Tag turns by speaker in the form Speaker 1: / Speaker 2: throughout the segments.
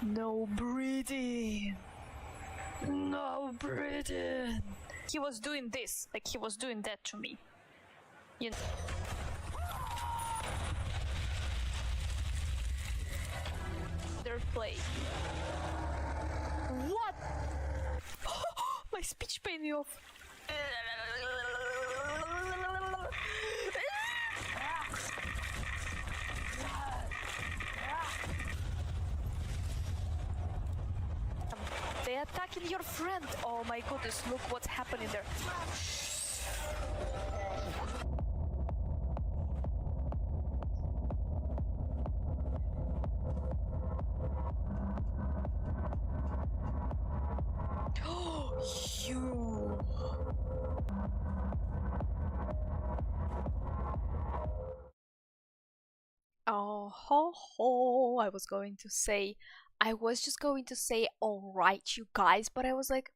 Speaker 1: No breathing. No breathing. He was doing this, like he was doing that to me. You know. Their play. What? My speech paid me off. They attacking your friend. Oh my goodness, look what's happening there. You. Oh ho ho, I was just going to say alright you guys, but I was like,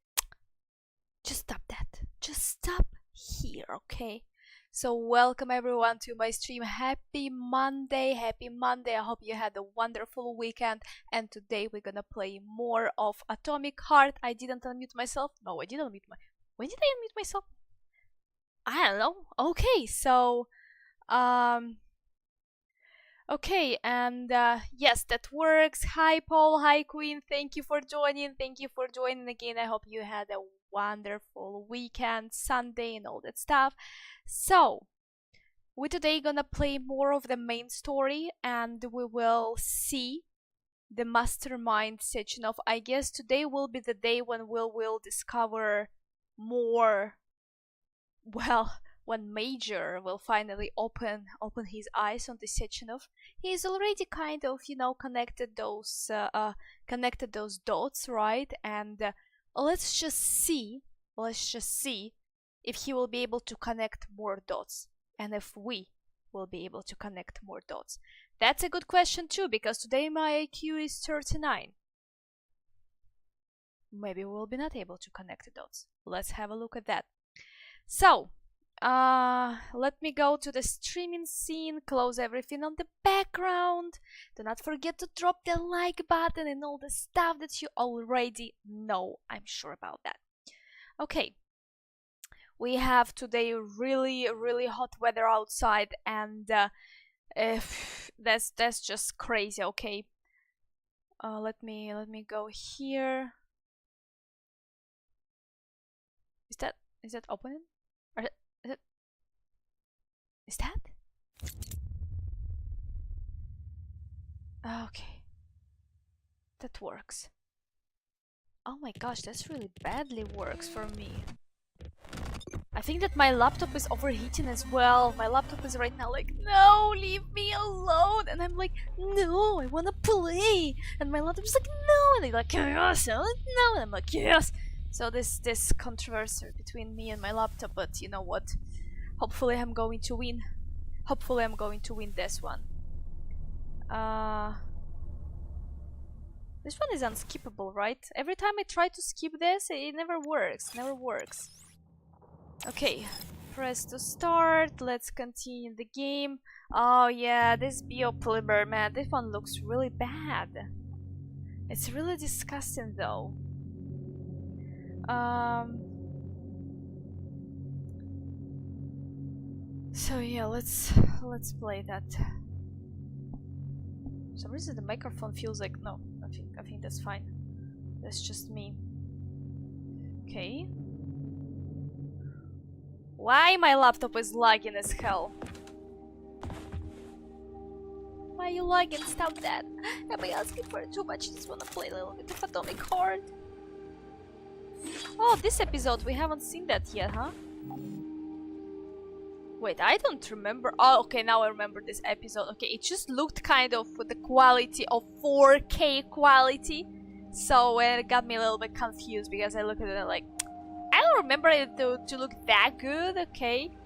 Speaker 1: just stop that. Just stop here, okay? So welcome everyone to my stream. Happy Monday, I hope you had a wonderful weekend, and today we're gonna play more of Atomic Heart. I didn't unmute myself. No, I didn't unmute when did I unmute myself? I don't know. Okay, so okay, and yes, that works. Hi Paul, hi Queen, thank you for joining again. I hope you had a wonderful weekend, Sunday and all that stuff. So, we're today gonna play more of the main story and we will see the Mastermind Sechenov. I guess today will be the day when we'll discover more, well, when Major will finally open his eyes on the Sechenov. He's already kind of, you know, connected those dots, right? And let's just see if he will be able to connect more dots, and if we will be able to connect more dots. That's a good question too, because today my IQ is 39. Maybe we'll be not able to connect the dots. Let's have a look at that. So, let me go to the streaming scene, close everything on the background. Do not forget to drop the like button and all the stuff that you already know. I'm sure about that. Okay. We have today really hot weather outside, and that's just crazy. Okay. Let me go here. Is that opening? Is that? Okay. That works. Oh my gosh, that's really badly works for me. I think that my laptop is overheating as well. My laptop is right now like, no, leave me alone. And I'm like, no, I wanna play. And my laptop is like, no. And they're like, yes. I'm like, no. And I'm like, yes. So this controversy between me and my laptop, but you know what? Hopefully I'm going to win. Hopefully I'm going to win this one. This one is unskippable, right? Every time I try to skip this, it never works. Never works. Okay, press to start. Let's continue the game. Oh yeah, this biopolymer, man, this one looks really bad. It's really disgusting though. So yeah, let's play that. For some reason the microphone feels like no. I think that's fine. That's just me. Okay. Why my laptop is lagging as hell? Why are you lagging? Stop that! Am I asking for too much? I just wanna play a little bit of Atomic Heart. Oh, this episode we haven't seen that yet, huh? Wait, I don't remember. Oh, okay, now I remember this episode. Okay, it just looked kind of with the quality of 4K quality. So it got me a little bit confused because I looked at it like, I don't remember it to look that good. Okay.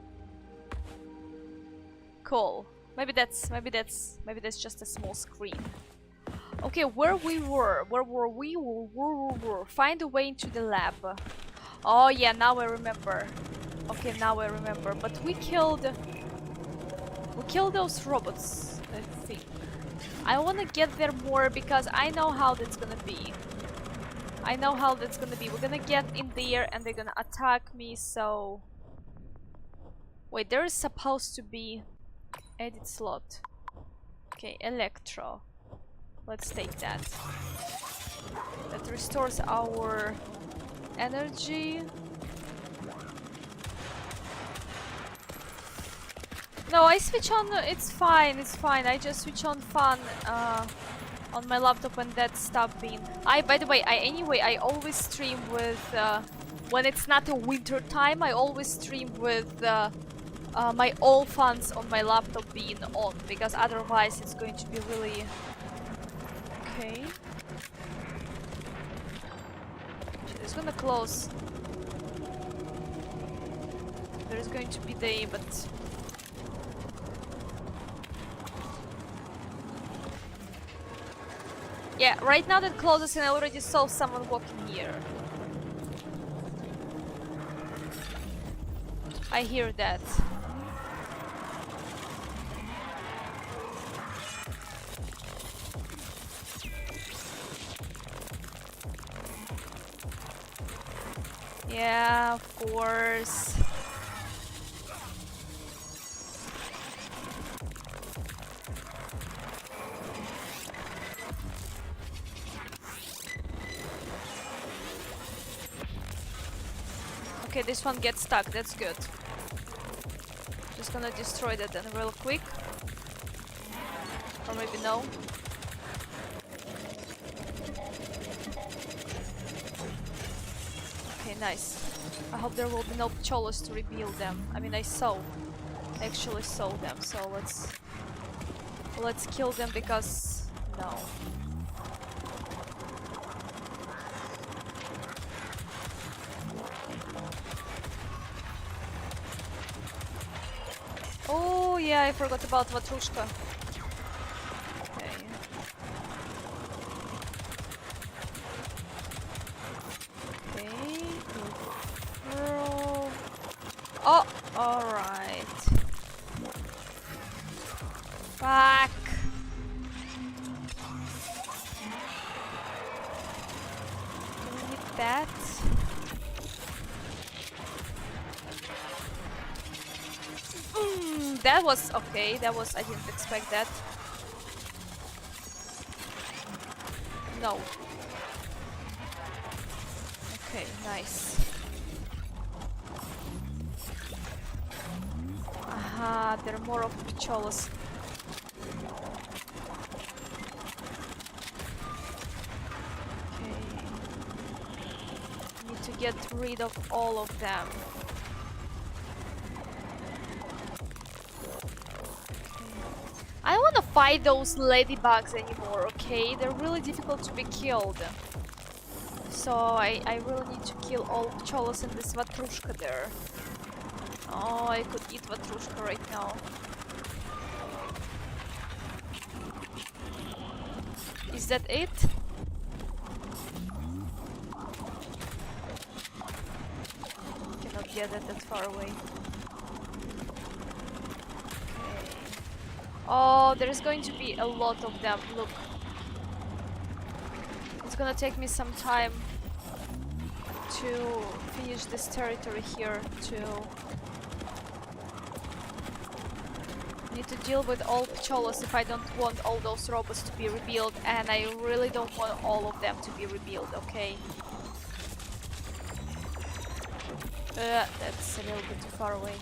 Speaker 1: Cool. Maybe that's just a small screen. Okay, where we were? Find a way into the lab. Oh yeah, now I remember. Okay, now I remember. But we killed those robots. Let's see. I want to get there more because I know how that's gonna be. I know how that's gonna be. We're gonna get in there and they're gonna attack me, so... Wait, there is supposed to be... Edit slot. Okay, Electro. Let's take that. That restores our energy. No, I switch on, it's fine, I just switch on fun on my laptop when that stopped being... by the way, I always stream with, when it's not a winter time, I always stream with my all fans on my laptop being on, because otherwise it's going to be really... Okay. It's gonna close. There's going to be day, but... Yeah, right now that closes and I already saw someone walking here. I hear that. Yeah, of course. Okay, this one gets stuck, that's good. Just gonna destroy that then real quick. Or maybe no. Okay, nice. I hope there will be no cholos to reveal them. I mean, I actually saw them, so let's kill them because... no. Oh yeah, I forgot about Vatrushka. Okay. Okay. Oh, alright. Fuck. Do we need that? That was okay. That was... I didn't expect that. No. Okay, nice. Aha, there are more of Picholas. Okay. Need to get rid of all of them. I don't want to fight those ladybugs anymore, okay? They're really difficult to be killed. So I really need to kill all Cholos and this Vatrushka there. Oh, I could eat Vatrushka right now. Is that it? Cannot get it that far away. Oh, there's going to be a lot of them. Look. It's gonna take me some time to finish this territory here. Need to deal with all Cholos if I don't want all those robots to be revealed, and I really don't want all of them to be revealed, okay? That's a little bit too far away.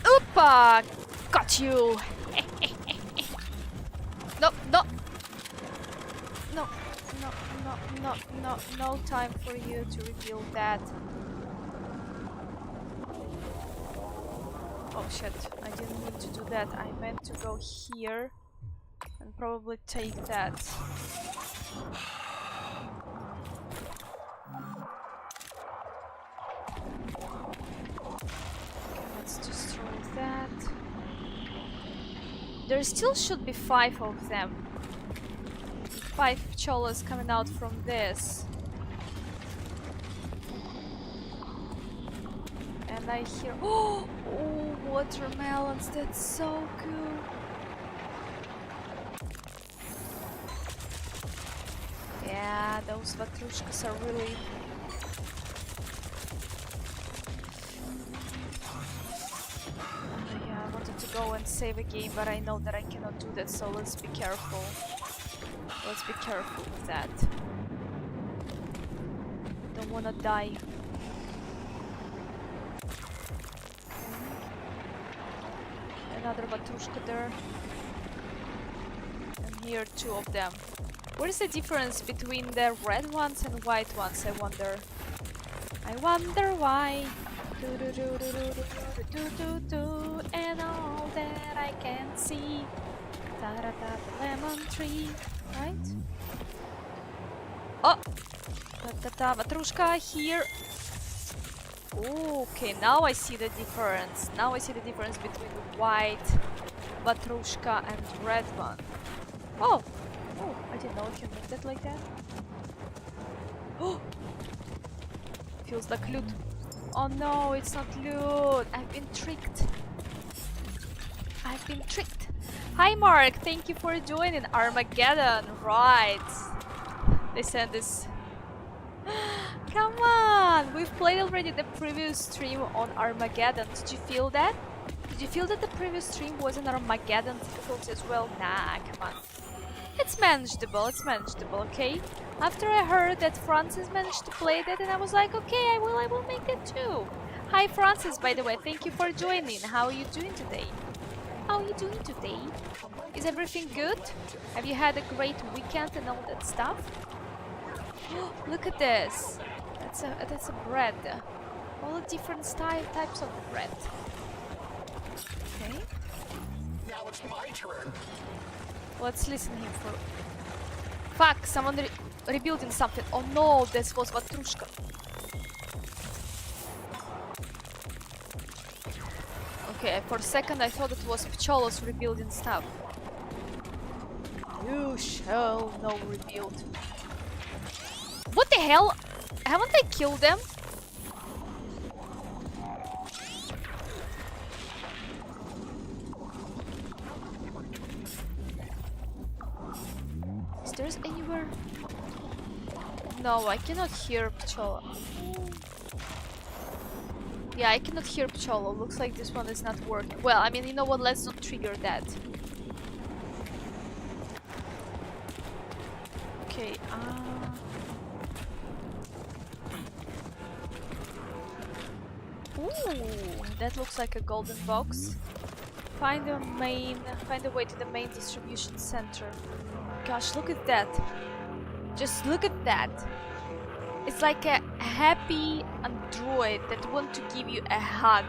Speaker 1: Oopa! Got you! No, no! No, no, no, no, no, no time for you to reveal that. Oh shit, I didn't mean to do that. I meant to go here and probably take that. Let's destroy that. There still should be 5 of them. 5 Cholas coming out from this. And I hear, oh, watermelons, that's so cool. Yeah, those vatrushkas are really... yeah, I wanted to go and save a game, but I know that I cannot do that, so let's be careful. Let's be careful with that. Don't wanna die. Another vatrushka there. And here, two of them. What is the difference between the red ones and white ones, I wonder? I wonder why. And all that I can see. Ta-da-da, lemon tree, right? Oh! Ta-ta-ta, vatrushka here. Okay, now I see the difference. Now I see the difference between the white vatrushka and red one. Oh! Oh, I didn't know if you moved it like that. Oh! Feels like loot. Oh no, it's not loot. I've been tricked. I've been tricked. Hi Mark, thank you for joining Armageddon. Right. They sent this. Come on! We've played already the previous stream on Armageddon. Did you feel that? Did you feel that the previous stream was an Armageddon difficulty as well? Nah, come on. It's manageable, okay? After I heard that Francis managed to play that, and I was like, okay, I will make that too. Hi Francis, by the way, thank you for joining. How are you doing today? How are you doing today? Is everything good? Have you had a great weekend and all that stuff? Look at this. That's a bread. All the different types of bread. Okay.
Speaker 2: Now it's my turn.
Speaker 1: Let's listen him for... Fuck, someone rebuilding something. Oh no, this was vatrushka. Okay, for a second I thought it was Pcholos rebuilding stuff. You shall no rebuild. What the hell? Haven't I killed them? Is there anywhere? No, I cannot hear Pchola. Yeah, I cannot hear Pcholo. Looks like this one is not working. Well, I mean, you know what? Let's not trigger that. Okay, ooh, that looks like a golden box. Find a way to the main distribution center. Gosh, look at that. Just look at that. It's like a happy android that wants to give you a hug.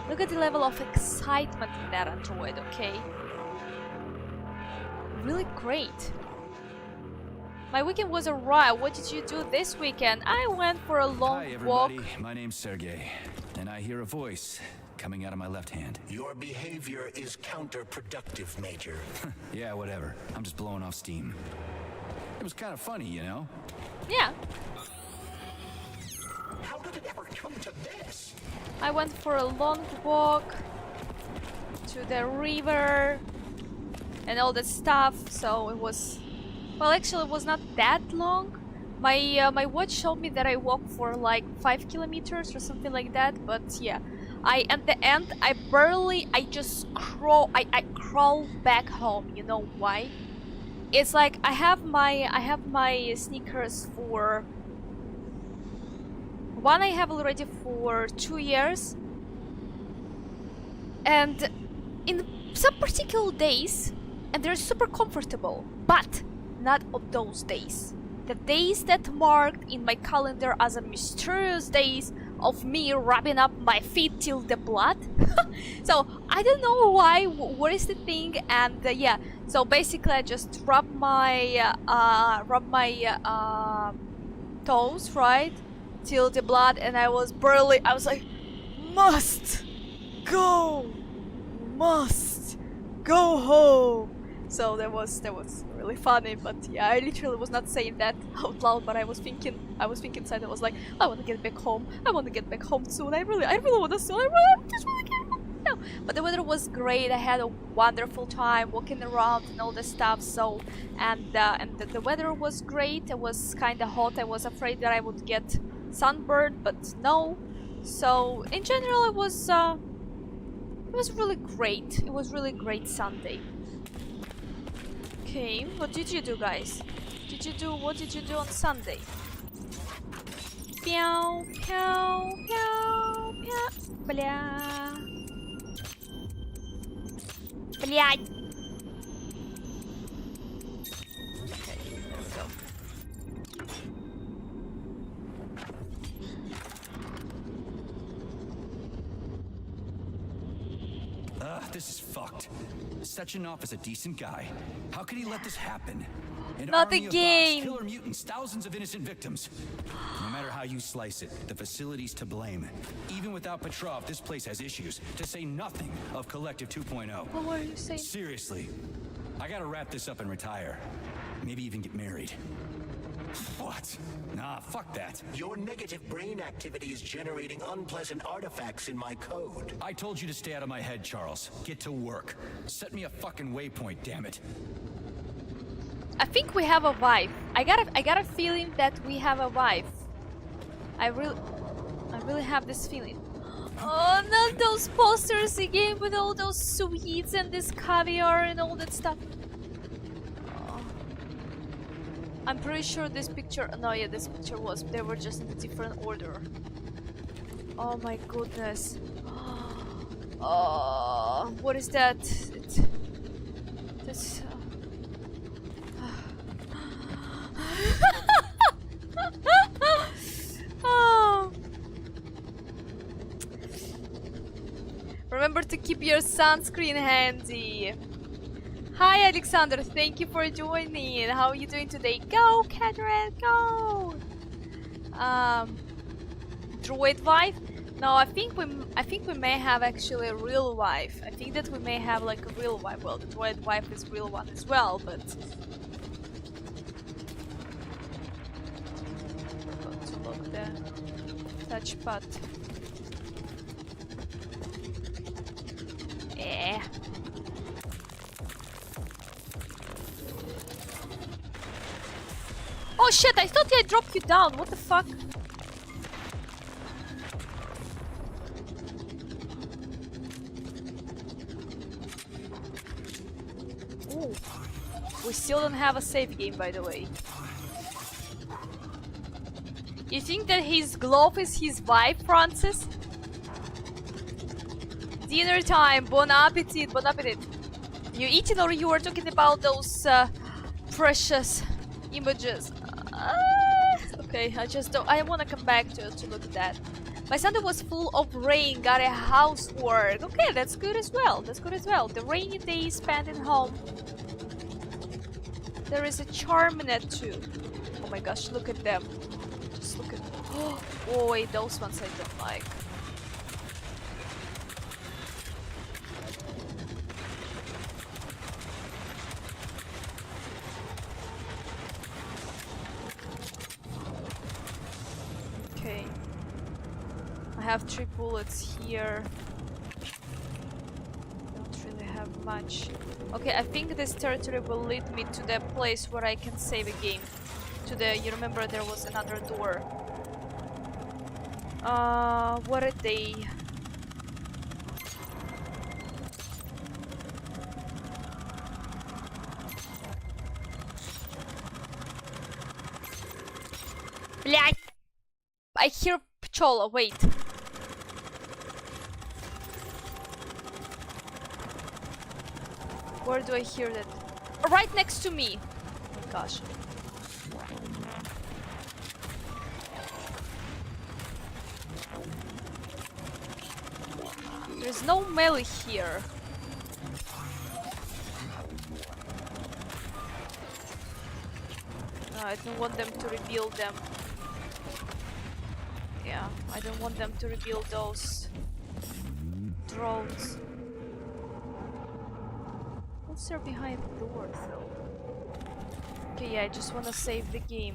Speaker 1: Look at the level of excitement in that android, okay? Really great. My weekend was alright. What did you do this weekend? I went for a long walk.
Speaker 3: Hi everybody, my name's Sergey, and I hear a voice coming out of my left hand.
Speaker 2: Your behavior is counterproductive, Major.
Speaker 3: Yeah, whatever. I'm just blowing off steam. It was kind of funny, you know?
Speaker 1: Yeah.
Speaker 2: How did it ever come to this?
Speaker 1: I went for a long walk to the river and all that stuff, so it was... Well, actually it was not that long. My watch showed me that I walked for like 5 kilometers or something like that, but yeah. At the end, I just crawl back home. You know why? It's like I have my sneakers for... One I have already for 2 years. And in some particular days, and they're super comfortable, but not of those days. The days that marked in my calendar as a mysterious days of me rubbing up my feet till the blood. So I don't know why, what is the thing, and yeah, so basically I just rub my toes, right, till the blood, and I was like, must go home. So that was really funny. But yeah, I literally was not saying that out loud, but I was thinking inside. I was like, I want to get back home. I want to get back home soon. I really want to soon. I just want to get home. No. But the weather was great. I had a wonderful time walking around and all this stuff. So and the weather was great. It was kind of hot. I was afraid that I would get sunburned, but no. So in general, it was really great. It was really great Sunday. Okay, what did you do, guys? What did you do on Sunday? Pew, pew, pew, pew. Бля. Блядь. Okay, there we go.
Speaker 3: This is fucked. Sechenov is a decent guy. How could he let this happen? An
Speaker 1: Not
Speaker 3: army
Speaker 1: again.
Speaker 3: of bots, killer mutants, thousands of innocent victims. No matter how you slice it, the facility's to blame. Even without Petrov, this place has issues, to say nothing of Collective 2.0.
Speaker 1: What were you saying?
Speaker 3: Seriously, I gotta wrap this up and retire. Maybe even get married. What? Nah, fuck that.
Speaker 2: Your negative brain activity is generating unpleasant artifacts in my code.
Speaker 3: I told you to stay out of my head, Charles. Get to work. Set me a fucking waypoint, damn it.
Speaker 1: I think we have a vibe. I got a feeling that we have a vibe. I really have this feeling. Oh, not those posters again with all those sweets and this caviar and all that stuff. Oh. I'm pretty sure this picture. No, yeah, this picture was. They were just in a different order. Oh my goodness. Oh, what is that? This. Oh. Remember to keep your sunscreen handy. Hi Alexander, thank you for joining. How are you doing today? Go Catherine, go! Droid wife? No, I think we may have actually a real wife. I think that we may have like a real wife. Well, the droid wife is a real one as well, but the touchpad. Yeah. Oh shit, I thought I dropped you down. What the fuck? Ooh. We still don't have a save game, by the way. You think that his glove is his vibe, Francis? Dinner time, bon appetit, bon appetit. You eating or you were talking about those precious images? Okay, I wanna come back to look at that. My Sunday was full of rain, got a housework. Okay, that's good as well, The rainy days spent at home. There is a charm in it too. Oh my gosh, look at them. Just look at them. Oh wait, those ones I don't like. Okay. I have 3 bullets here. Don't really have much. Okay, I think this territory will lead me to the place where I can save a game. You remember there was another door. What are they? Блядь! I hear Pchola, wait. Where do I hear that? Right next to me! Oh my gosh. There's no melee here. No, I don't want them to reveal them. Yeah, I don't want them to reveal those drones. What's there behind the door, though? Okay, yeah, I just want to save the game.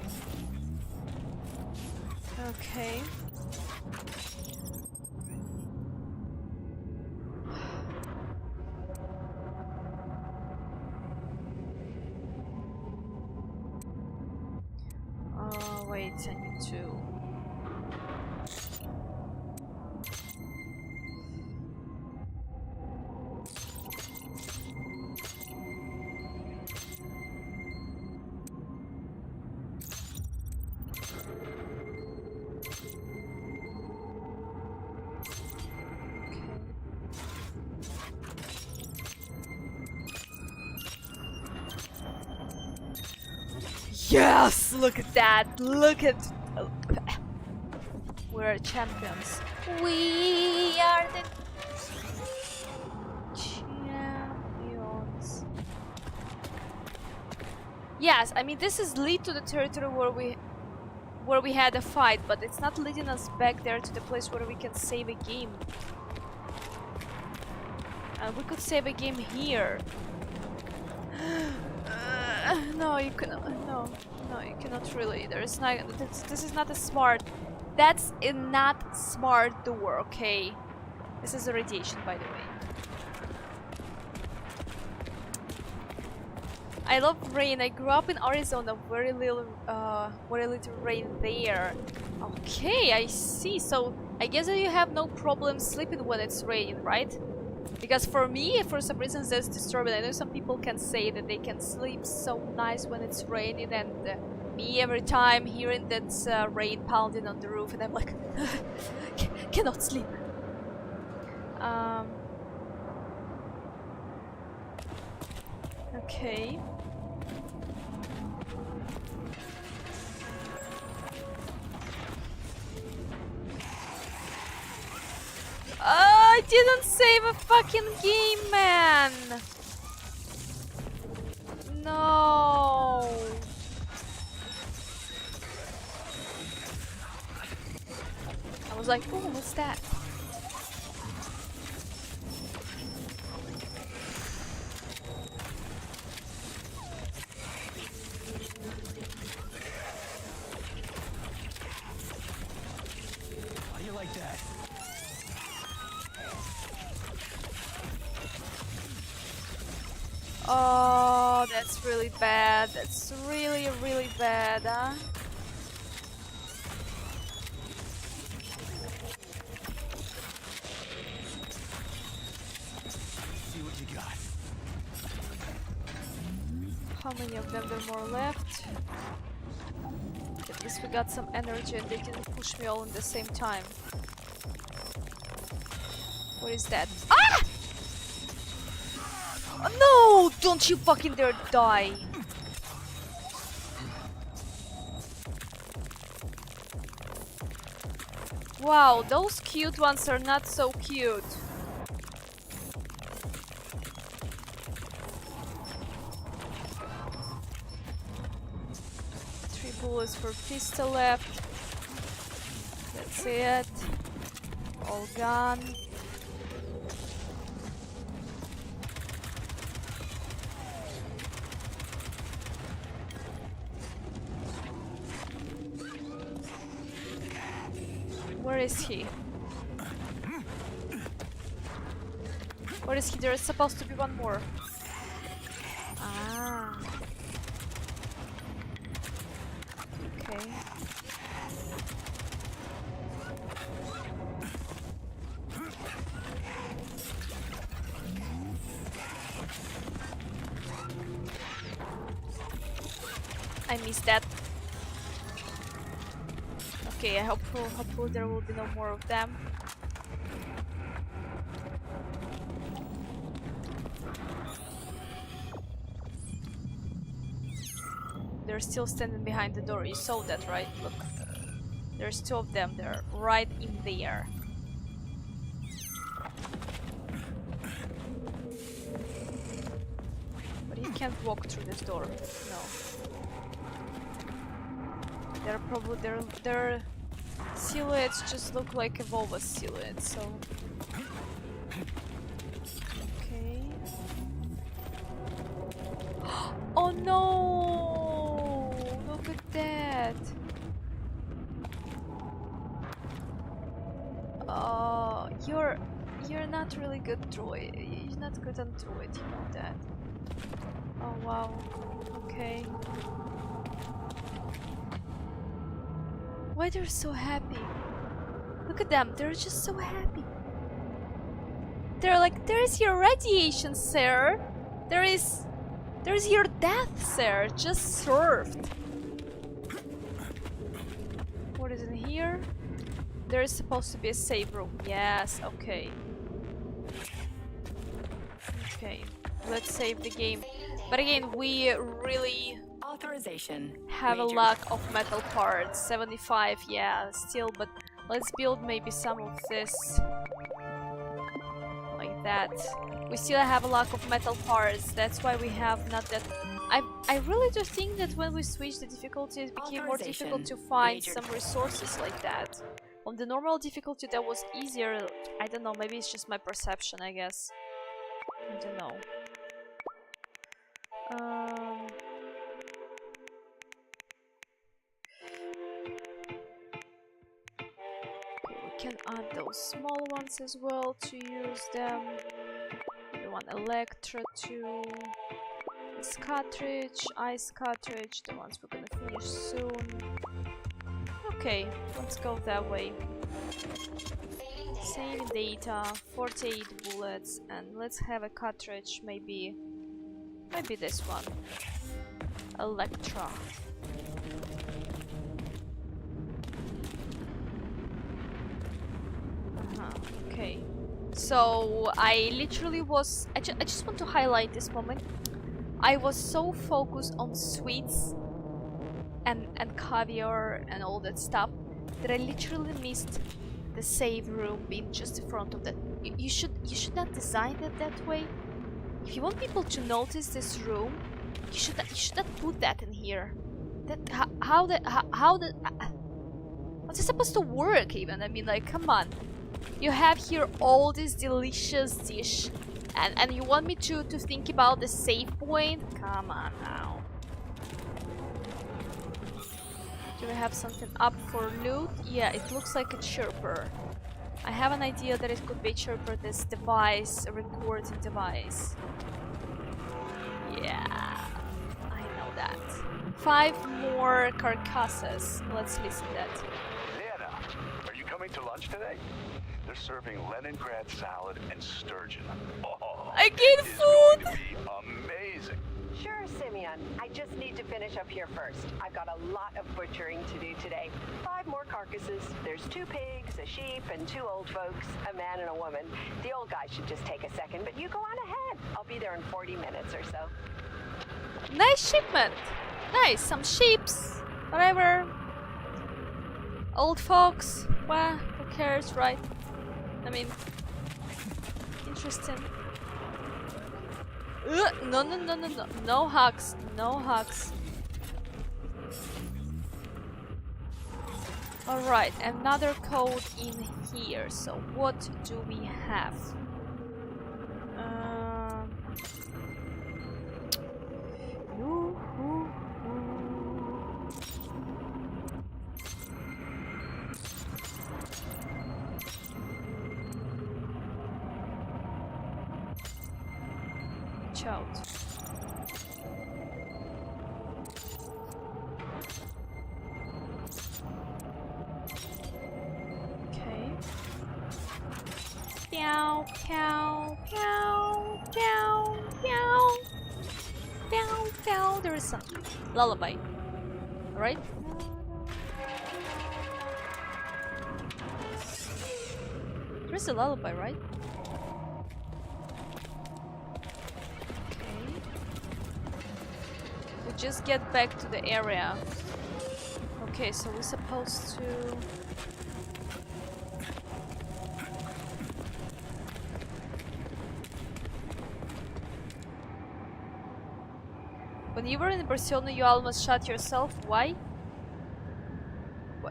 Speaker 1: Okay. Wait, I need to... Yes! Look at that! Look at... Oh. We're champions. We are the champions. Yes, I mean this is lead to the territory where we had a fight, but it's not leading us back there to the place where we can save a game. And we could save a game here. No, you cannot. No, you cannot really. There is not. This is not a smart. That's a not smart door. Okay, this is a radiation, by the way. I love rain. I grew up in Arizona. Very little rain there. Okay, I see. So I guess that you have no problem sleeping when it's raining, right? Because for me, for some reasons, that's disturbing. I know some people can say that they can sleep so nice when it's raining, and me every time hearing that rain pounding on the roof, and I'm like, cannot sleep. Okay. I didn't save a fucking game, man! No! I was like, oh, what's that?
Speaker 3: How do you like that?
Speaker 1: Oh, that's really bad. That's really, really bad, huh?
Speaker 3: See what you got.
Speaker 1: How many of them there more left? At least we got some energy and they didn't push me all at the same time. What is that? Ah! No! Don't you fucking dare die! Wow, those cute ones are not so cute. Three bullets for pistol left. That's it. All gone. Where is he? Where is he? There is supposed to be one more. Ah. Okay. I missed that. Okay, hopefully there will be no more of them. They're still standing behind the door. You saw that, right? Look. There's two of them. They're right in there. But you can't walk through this door. No. They're probably their silhouettes just look like a vulva silhouette, so okay. you're not really good droid. You're not good on droid, you know that. Oh wow. Okay. Why they're so happy? Look at them, they're just so happy. They're like, there is your radiation, sir. There's your death, sir. Just served. What is in here? There is supposed to be a save room. Yes, okay. Okay, let's save the game. But again, we really
Speaker 4: Authorization.
Speaker 1: have a
Speaker 4: Major.
Speaker 1: lack of metal parts. 75, yeah, still, but let's build maybe some of this. Like that. We still have a lack of metal parts. That's why we have not that. I really do think that when we switched the difficulty, it became more difficult to find
Speaker 4: Major.
Speaker 1: some resources like that. On the normal difficulty, that was easier. I don't know. Maybe it's just my perception. I guess. I don't know. Okay, we can add those small ones as well to use them. We want Electra too. This cartridge, ice cartridge, the ones we're gonna finish soon. Okay, let's go that way. Save data, 48 bullets, and let's have a cartridge, maybe this one. Electra. Okay. So I literally was. I just want to highlight this moment. I was so focused on sweets and caviar and all that stuff that I literally missed the save room being just in front of that. You should not design it that way. If you want people to notice this room, you should not put that in here. That what's it supposed to work even? I mean, like, come on. You have here all this delicious dish, and you want me to think about the save point? Come on now. Do we have something up for loot? Yeah, it looks like a chirper. I have an idea that it could be a chirper, this device, a recording device. Yeah, I know that. 5 more carcasses. Let's listen to that.
Speaker 5: Zina, are you coming to lunch today? They're serving Leningrad salad and sturgeon. Oh,
Speaker 1: I get
Speaker 5: it's
Speaker 1: food!
Speaker 5: going to be amazing.
Speaker 6: Sure, Simeon. I just need to finish up here first. I've got a lot of butchering to do today. 5 more carcasses. There's 2 pigs, a sheep, and 2 old folks, a man and a woman. The old guy should just take a second, but you go on ahead. I'll be there in 40 minutes or so.
Speaker 1: Nice shipment! Nice, some sheeps, whatever. Old folks, well, who cares, right? I mean, interesting. No, no hugs, no hugs. Alright, another code in here. So what do we have? Out. Okay. Meow, meow, meow, meow, meow, meow, meow. There is some lullaby, right? There's a lullaby, right? Just get back to the area. Okay, so we're supposed to... When you were in Barcelona, you almost shot yourself. Why?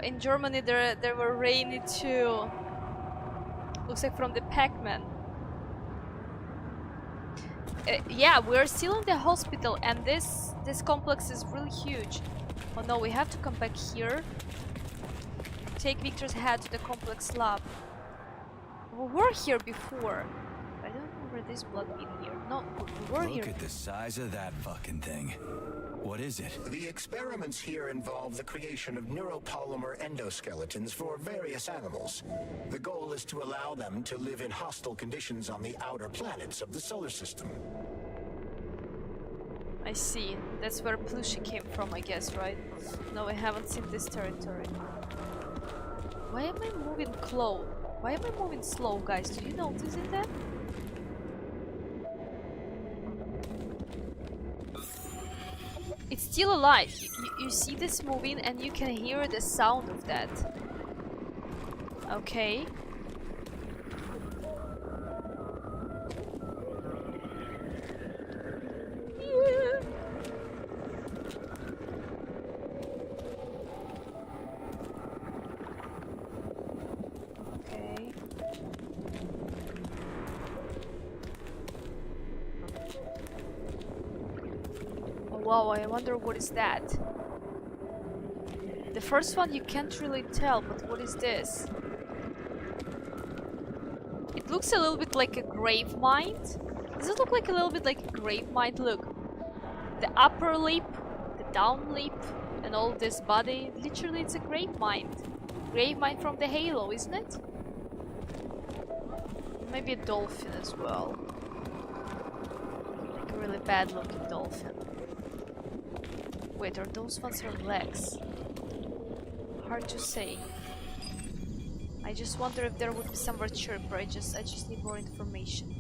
Speaker 1: In Germany, there were rainy too. Looks like from the Pac-Man. Yeah, we're still in the hospital, and this complex is really huge. Oh no, we have to come back here. Take Victor's head to the complex lab. We were here before. I don't remember this blood being here. No, we were here.
Speaker 3: Look at the size of that fucking thing. What is it?
Speaker 2: The experiments here involve the creation of neuropolymer endoskeletons for various animals. The goal is to allow them to live in hostile conditions on the outer planets of the solar system.
Speaker 1: I see. That's where pollution came from, I guess, right? No, I haven't seen this territory. Why am I moving slow? Why am I moving slow, guys? Do you notice that? It's still alive. You see this moving and you can hear the sound of that. Okay. Wow, I wonder what is that? The first one you can't really tell, but what is this? It looks a little bit like a grave mind. Does it look like a little bit like a grave mind? Look. The upper lip, the down lip, and all this body. Literally it's a grave mind. Grave mind from the Halo, isn't it? Maybe a dolphin as well. Like a really bad looking dolphin. Wait, are those ones her legs? Hard to say. I just wonder if there would be somewhere chirper. I just need more information.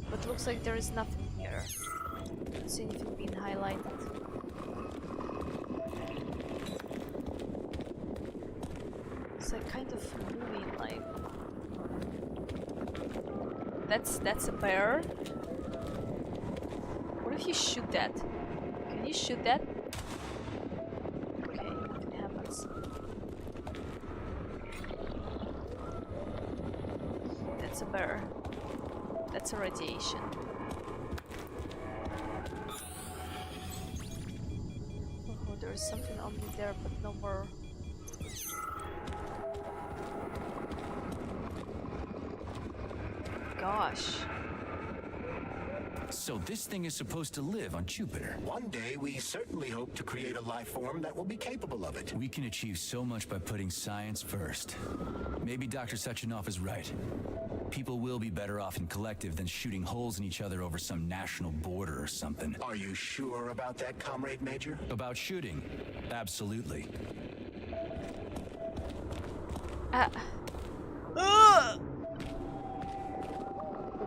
Speaker 1: But looks like there is nothing here. Don't see anything being highlighted. It's like kind of moving, like that's a bear. What if you shoot that? Can you shoot that? That's a bear. That's a radiation. Oh, there is something on me there, but no more. Gosh.
Speaker 3: So this thing is supposed to live on Jupiter.
Speaker 2: One day, we certainly hope to create a life form that will be capable of it.
Speaker 3: We can achieve so much by putting science first. Maybe Dr. Sechenov is right. People will be better off in collective than shooting holes in each other over some national border or something.
Speaker 2: Are you sure about that, Comrade Major?
Speaker 3: About shooting? Absolutely.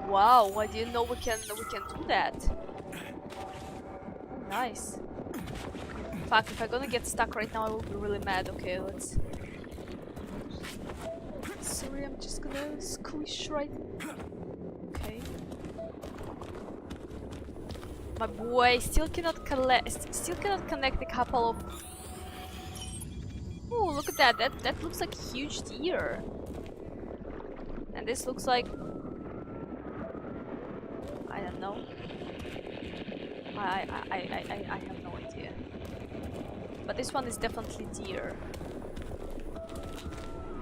Speaker 1: Wow, I didn't know we can do that. Nice. Fuck, if I'm gonna get stuck right now, I will be really mad. Okay, let's... Sorry, I'm just gonna squish right... Okay. My boy still cannot connect a couple of... Oh, look at that. That looks like a huge deer. And this looks like... I don't know. I have no idea. But this one is definitely deer.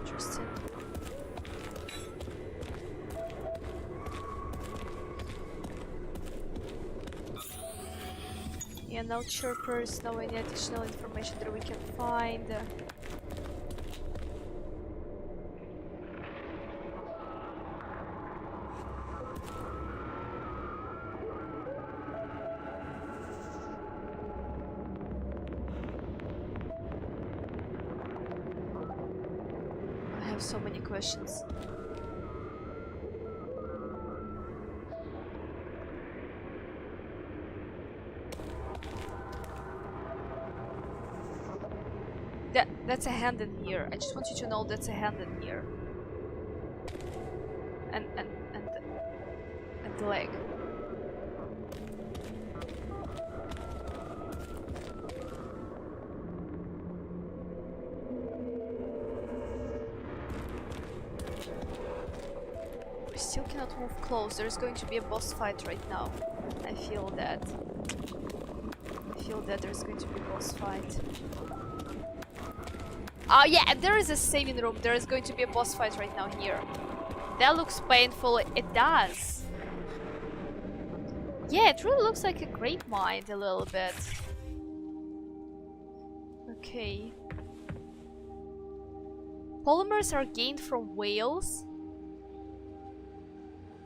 Speaker 1: Interesting. Yeah, no chirpers, no any additional information that we can find. I have so many questions. That's a hand in here. I just want you to know that's a hand in here. And the leg. We still cannot move close. There's going to be a boss fight right now. I feel that. I feel that there's going to be a boss fight. Oh yeah, there is a saving room. There is going to be a boss fight right now here. That looks painful. It does. Yeah, it really looks like a grape mine a little bit. Okay. Polymers are gained from whales.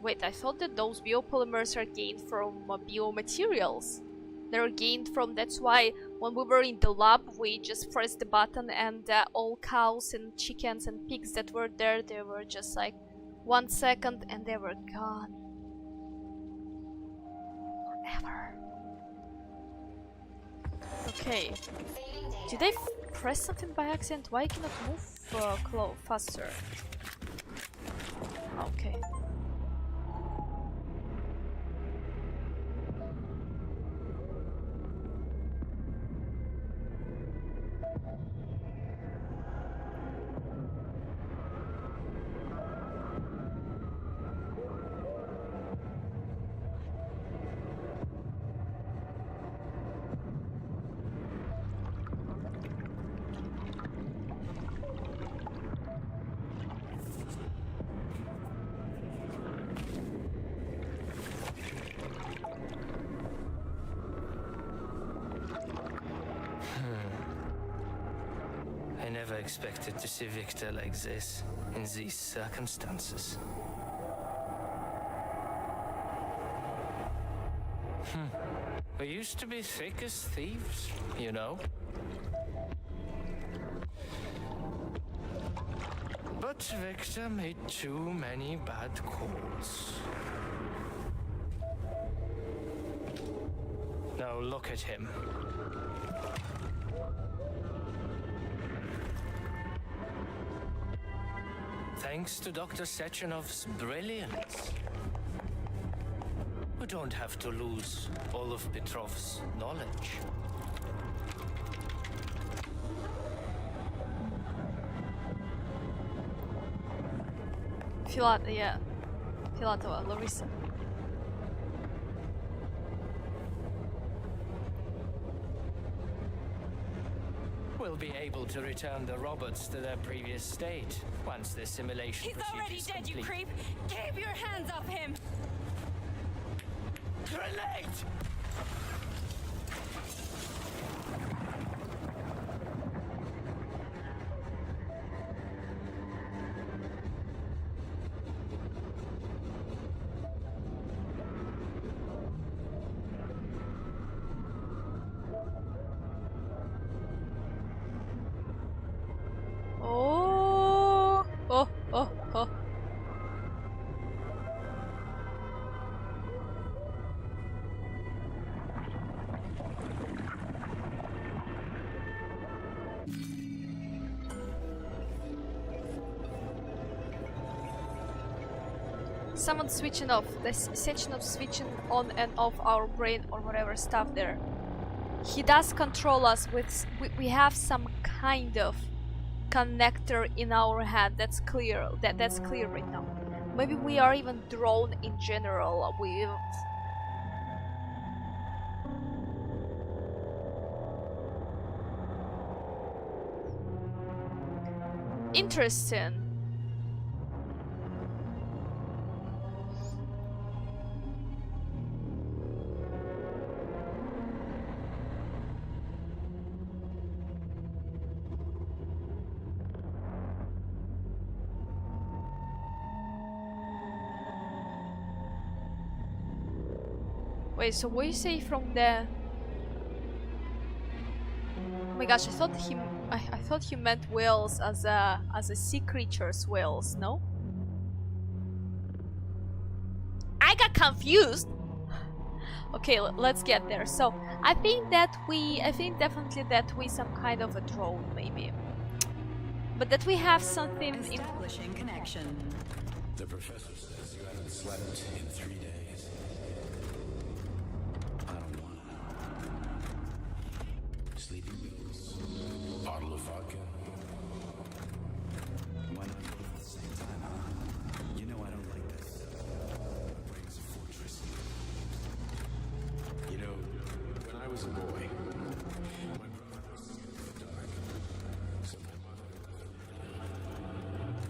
Speaker 1: Wait, I thought that those biopolymers are gained from biomaterials. They're gained from, that's why when we were in the lab, we just pressed the button and all cows and chickens and pigs that were there, they were just like 1 second and they were gone. Forever. Okay. Did I press something by accident? Why cannot move faster? Okay.
Speaker 4: I never expected to see Victor like this, in these circumstances. We used to be thick as thieves, you know? But Victor made too many bad calls. Now look at him. Thanks to Dr. Sechenov's brilliance, we don't have to lose all of Petrov's knowledge.
Speaker 1: Filatova, Larissa.
Speaker 4: We'll be able to return the robots to their previous state once the simulation
Speaker 7: He's already
Speaker 4: is
Speaker 7: dead,
Speaker 4: complete.
Speaker 7: you creep! Keep your hands off him!
Speaker 4: Grenade!
Speaker 1: Oh. Someone's switching off. The Sechenov switching on and off our brain or whatever stuff there. He does control us with... We have some kind of connector in our head. That's clear. That's clear right now. Maybe we are even drone in general. Interesting. Wait, so what you say from the... Oh my gosh, I thought he meant whales as a sea creature's whales, no? I got confused. Okay, let's get there. So I think definitely that we some kind of a drone, maybe, but that we have something
Speaker 8: Establishing connection.
Speaker 2: The professor says you haven't slept in 3 days. I don't want to. Sleeping pills, bottle of vodka.
Speaker 3: Why not both at the same time, huh? You know I don't like this. My brain is a fortress.
Speaker 2: You know, when I was a boy, my brother was scared of the dark. So my mother...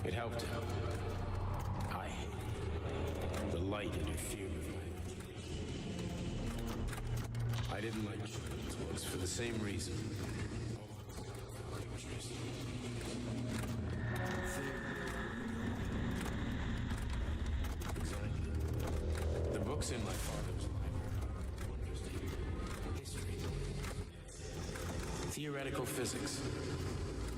Speaker 2: It helped him. I
Speaker 8: light interfered with my... I didn't like it for the same reason. Exactly. The books in my father's library. History. Theoretical physics.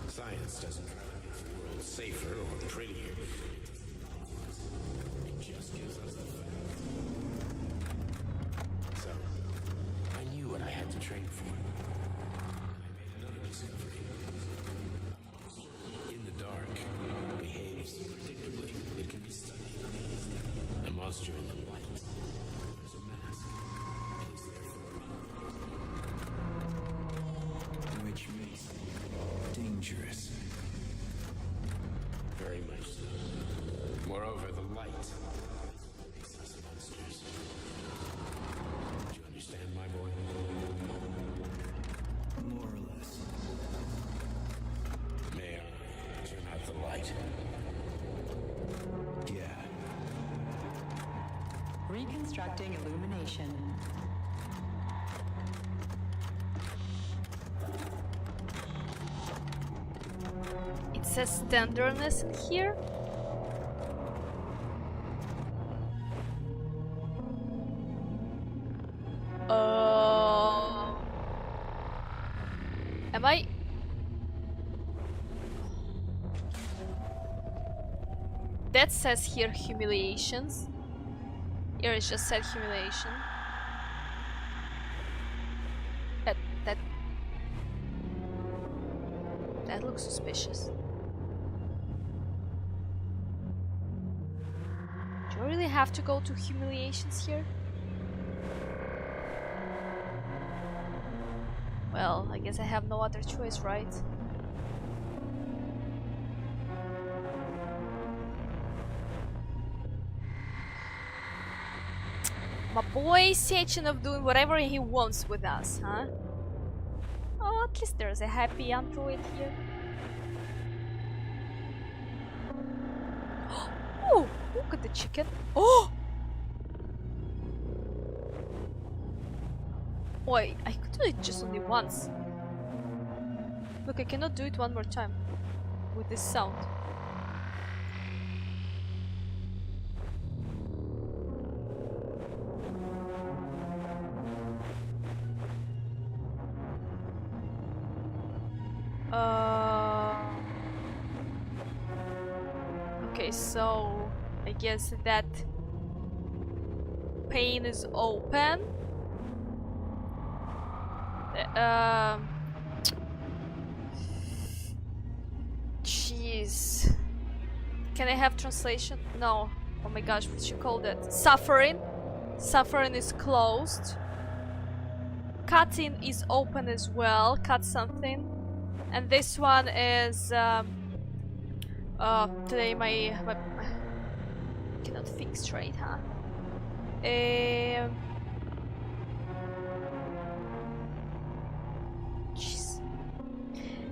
Speaker 8: Science doesn't try to make the world safer or prettier. It just gives us the facts. So, I knew what I had to train for. I made another discovery. In the dark, behaves predictably. It can be studied. A monster in the light. There's a mask. It is therefore
Speaker 3: Which makes it dangerous.
Speaker 8: very much so. Moreover, the light makes us monsters. Do you understand, my boy?
Speaker 3: More or less.
Speaker 8: May I turn out the light?
Speaker 3: Yeah.
Speaker 9: Reconstructing illumination.
Speaker 1: It says tenderness in here. Am I? That says here humiliations. Here it just said humiliation. That looks suspicious. Do I really have to go to humiliations here? Well, I guess I have no other choice, right? My boy Sechenov doing whatever he wants with us, huh? Oh, at least there's a happy android here. Oh, look at the chicken. Oh! Wait, I could do it just only once. Look, I cannot do it one more time with this sound. Okay, so I guess that pane is open. Jeez. Can I have translation? No. Oh my gosh, what you call that? Suffering. Suffering is closed. Cutting is open as well. Cut something. And this one is today my cannot think straight, huh? Jeez.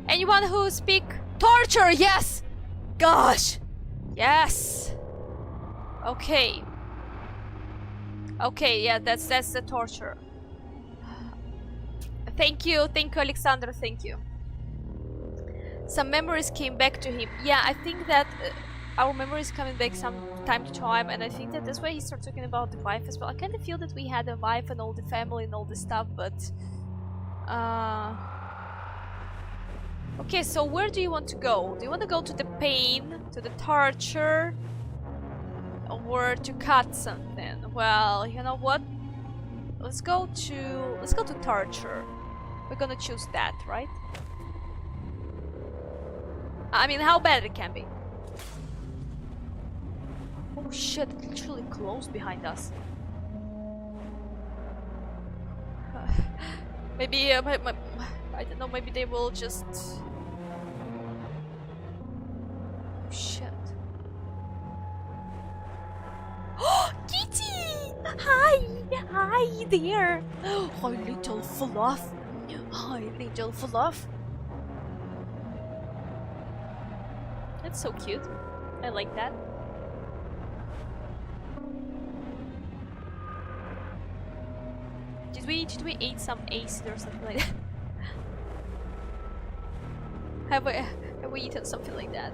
Speaker 1: Anyone who speak torture? Yes. Gosh. Yes. Okay. Okay. Yeah, that's the torture. Thank you, Alexander. Thank you. Some memories came back to him. Yeah, I think that our memories coming back some time to time, and I think that that's why he started talking about the wife as well. I kind of feel that we had a wife and all the family and all the stuff, but okay, so where do you want to go? Do you want to go to the pain, to the torture, or to cut something? Well, you know what? Let's go to torture. We're gonna choose that, right? I mean, how bad it can be. Oh shit, it literally closed behind us. Maybe, I don't know, maybe they will just... Oh shit. Oh, Kitty! Hi! Hi there! Hi, little fluff. Hi, little fluff. That's so cute. I like that. we eat some acid or something like that? Have we eaten something like that?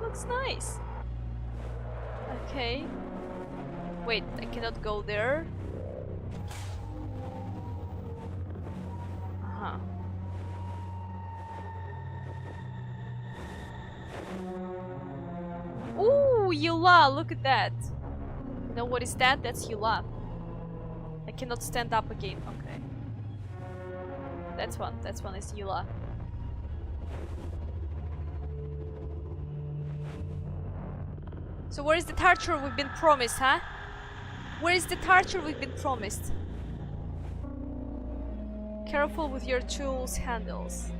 Speaker 1: Looks nice. Okay. Wait, I cannot go there. Uh-huh. Ooh, Yula, look at that. You know what is that? That's Yula. I cannot stand up again. Okay. That's one is Yula. So where is the torture we've been promised, huh? Where is the torture we've been promised? Careful with your tools handles.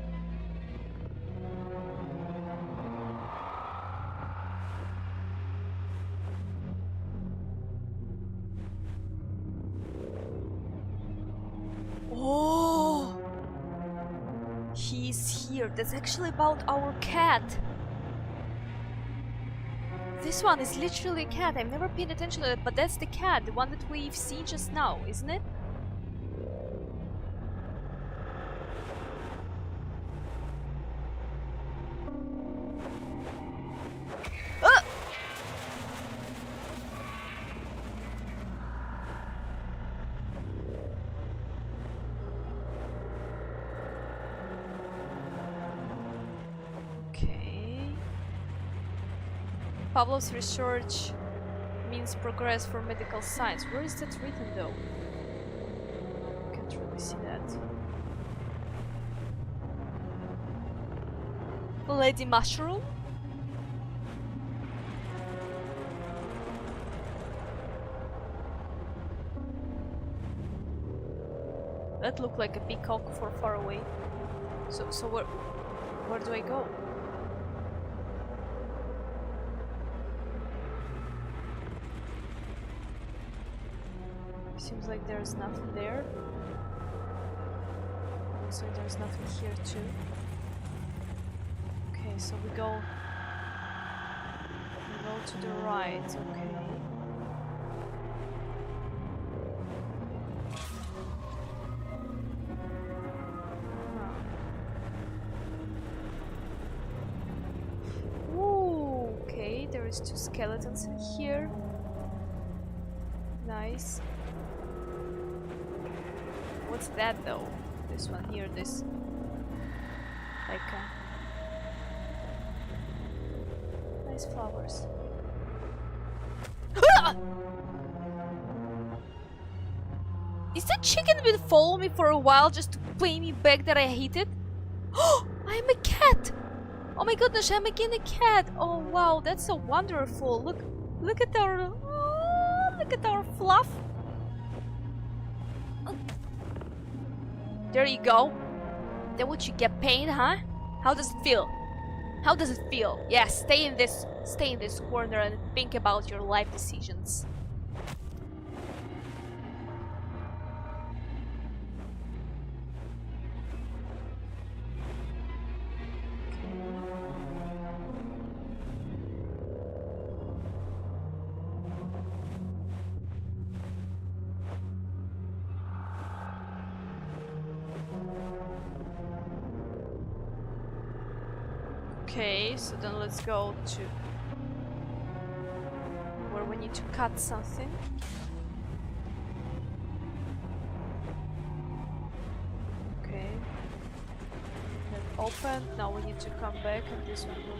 Speaker 1: Oh! He's here. That's actually about our cat. This one is literally a cat. I've never paid attention to it, but that's the cat, the one that we've seen just now, isn't it? Ah! Pavlov's research means progress for medical science. Where is that written though? Can't really see that. Lady Mushroom? That looked like a peacock for far away. So where do I go? Seems like there's nothing there. So there's nothing here too. Okay, so we go to the right, okay. Ooh, okay, there is 2 skeletons in here. Nice. What's that though? This one here, this like nice flowers. Is that chicken been following me for a while just to pay me back that I hate it? Oh, I'm a cat! Oh my goodness, I'm again a cat! Oh wow, that's so wonderful! Look at our fluff. There you go. Then what you get paid, huh? How does it feel? How does it feel? Yeah, stay in this corner and think about your life decisions. Okay, so then let's go to where we need to cut something. Okay. That opened. Now we need to come back and this one will...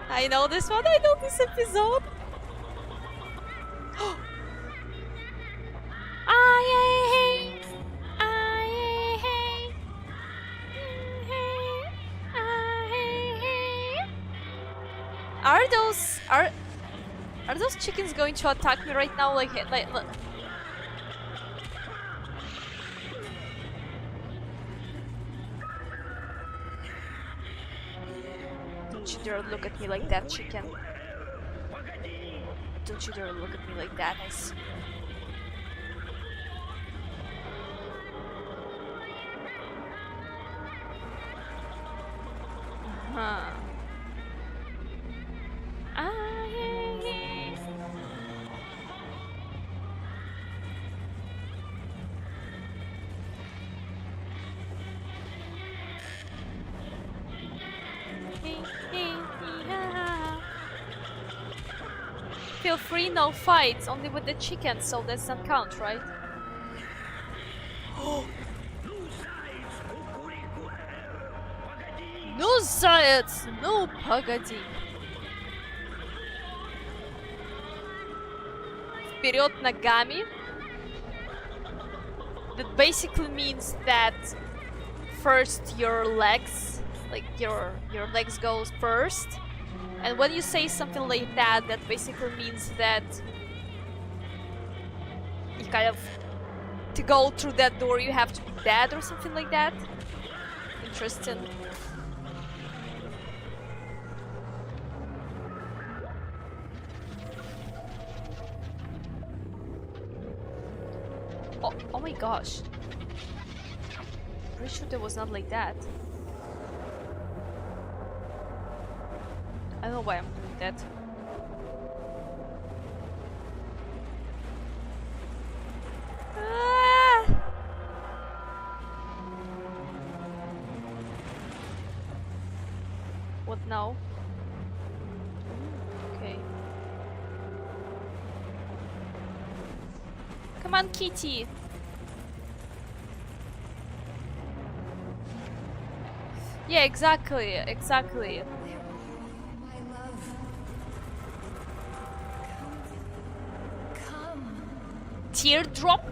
Speaker 1: I know this one, I know this episode! Are those chickens going to attack me right now? Like don't you dare look at me like that, chicken. Don't you dare look at me like that. Uh-huh. Ah, yeah, yeah. Feel free, no fights, only with the chicken, so that doesn't count, right? No science! No погоди! Вперед ногами. That basically means that first your legs, like your legs goes first. And when you say something like that, that basically means that you kind of, to go through that door you have to be dead or something like that. Interesting. Oh my gosh. Pretty sure that was not like that. I don't know why I'm doing that. Ah! What now? Okay. Come on, Kitty. Yeah, exactly, exactly. Teardrop?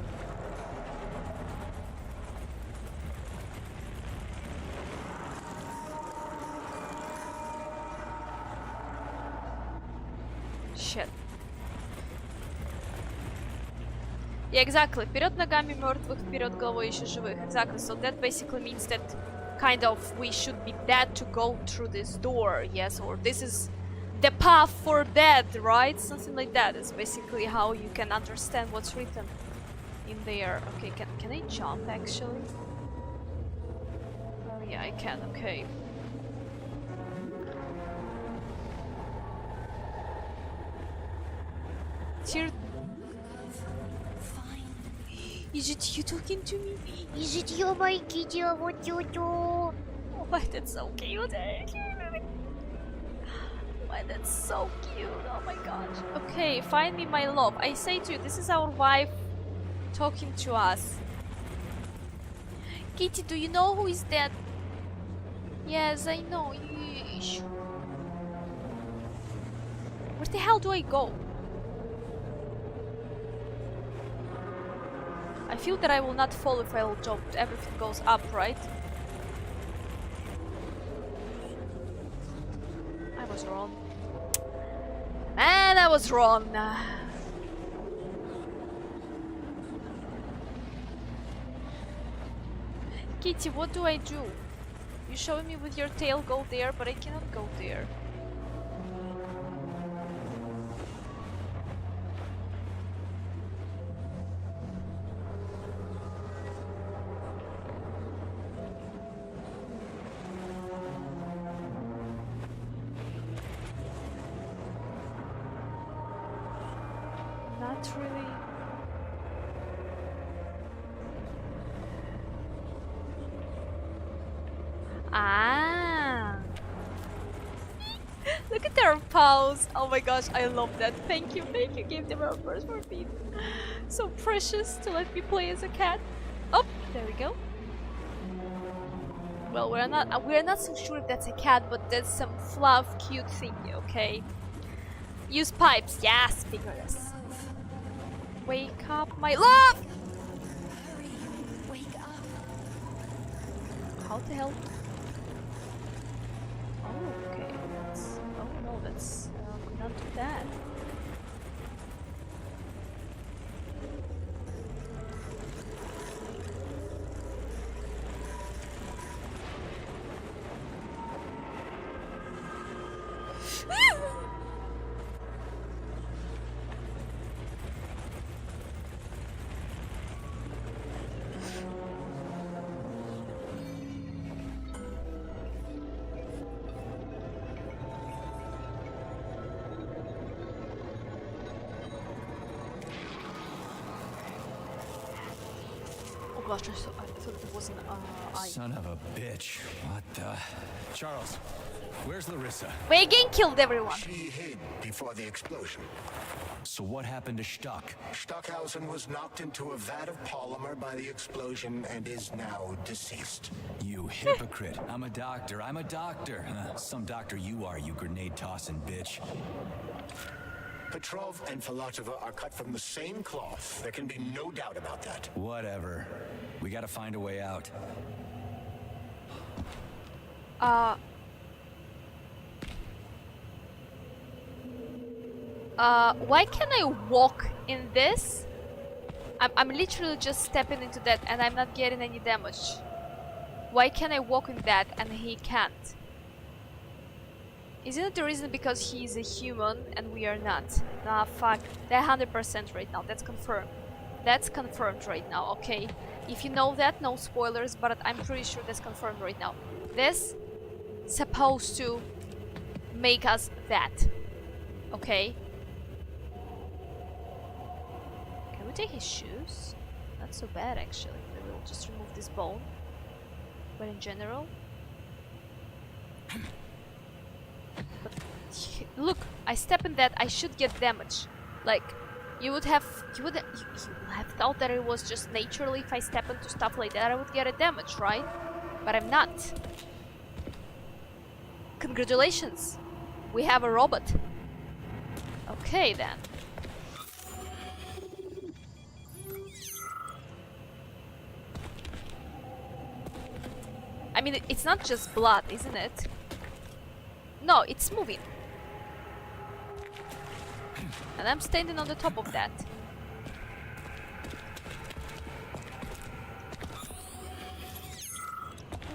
Speaker 1: Shit. Yeah, exactly. Вперед ногами мертвых, вперед головой еще живых. Exactly. So that basically means that kind of we should be dead to go through this door. Yes, or this is the path for dead, right? Something like that is basically how you can understand what's written in there. Okay, can I jump actually? Oh yeah, I can. Okay. Tear. Is it you talking to me? Is it you, my kitty? What you do? Oh, that's so cute. Why, that's so cute. Oh my gosh. Okay, find me my love. I say to you, this is our wife talking to us. Kitty, do you know who is that? Yes, I know. Yeesh. Where the hell do I go? I feel that I will not fall if I will jump. Everything goes up, right? I was wrong. Man, I was wrong. Kitty, what do I do? You showing me with your tail go there, but I cannot go there. Not really. Ah. Look at their paws. Oh my gosh, I love that. Thank you, gave them our first for being so precious to let me play as a cat. Oh, there we go. Well, we're not so sure if that's a cat, but that's some fluff, cute thingy, okay? Use pipes, yes, figures. Wake up, my love!
Speaker 7: Hurry, wake up.
Speaker 1: How the hell? Oh, okay. Oh no, that's not do that. gosh, I thought it was an eye.
Speaker 3: Son of a bitch. What the... Charles, where's Larissa?
Speaker 1: We again killed everyone.
Speaker 2: She hid before the explosion.
Speaker 3: So what happened to Stuck?
Speaker 2: Stockhausen was knocked into a vat of polymer by the explosion and is now deceased.
Speaker 3: You hypocrite. I'm a doctor. I'm a doctor. Some doctor you are, you grenade-tossing bitch.
Speaker 2: Petrov and Filatova are cut from the same cloth. There can be no doubt about that.
Speaker 3: Whatever. We gotta find a way out.
Speaker 1: Why can I walk in this? I'm literally just stepping into that and I'm not getting any damage. Why can I walk in that and he can't? Isn't it the reason because he's a human and we are not? Nah, fuck. They're 100% right now. That's confirmed. That's confirmed right now, okay? If you know that, no spoilers, but I'm pretty sure that's confirmed right now. This supposed to make us that. Okay? Can we take his shoes? Not so bad actually. Maybe we'll just remove this bone. But in general... But look, I step in that, I should get damage. Like, you would have thought that it was just naturally if I step into stuff like that I would get a damage, right? But I'm not. Congratulations, we have a robot. Okay then. I mean, it's not just blood, isn't it? No, it's moving. And I'm standing on the top of that.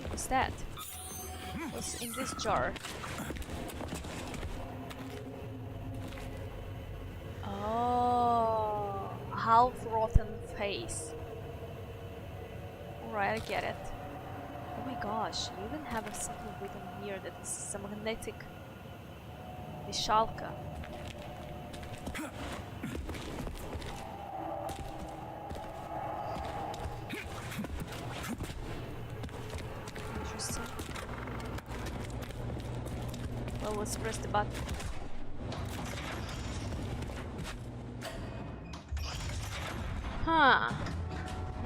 Speaker 1: What's that? What's in this jar? Oh, half-rotten face. Alright, I get it. Oh my gosh, you even have something written here that is a magnetic Vishalka. Interesting. Well, let's press the button. Huh.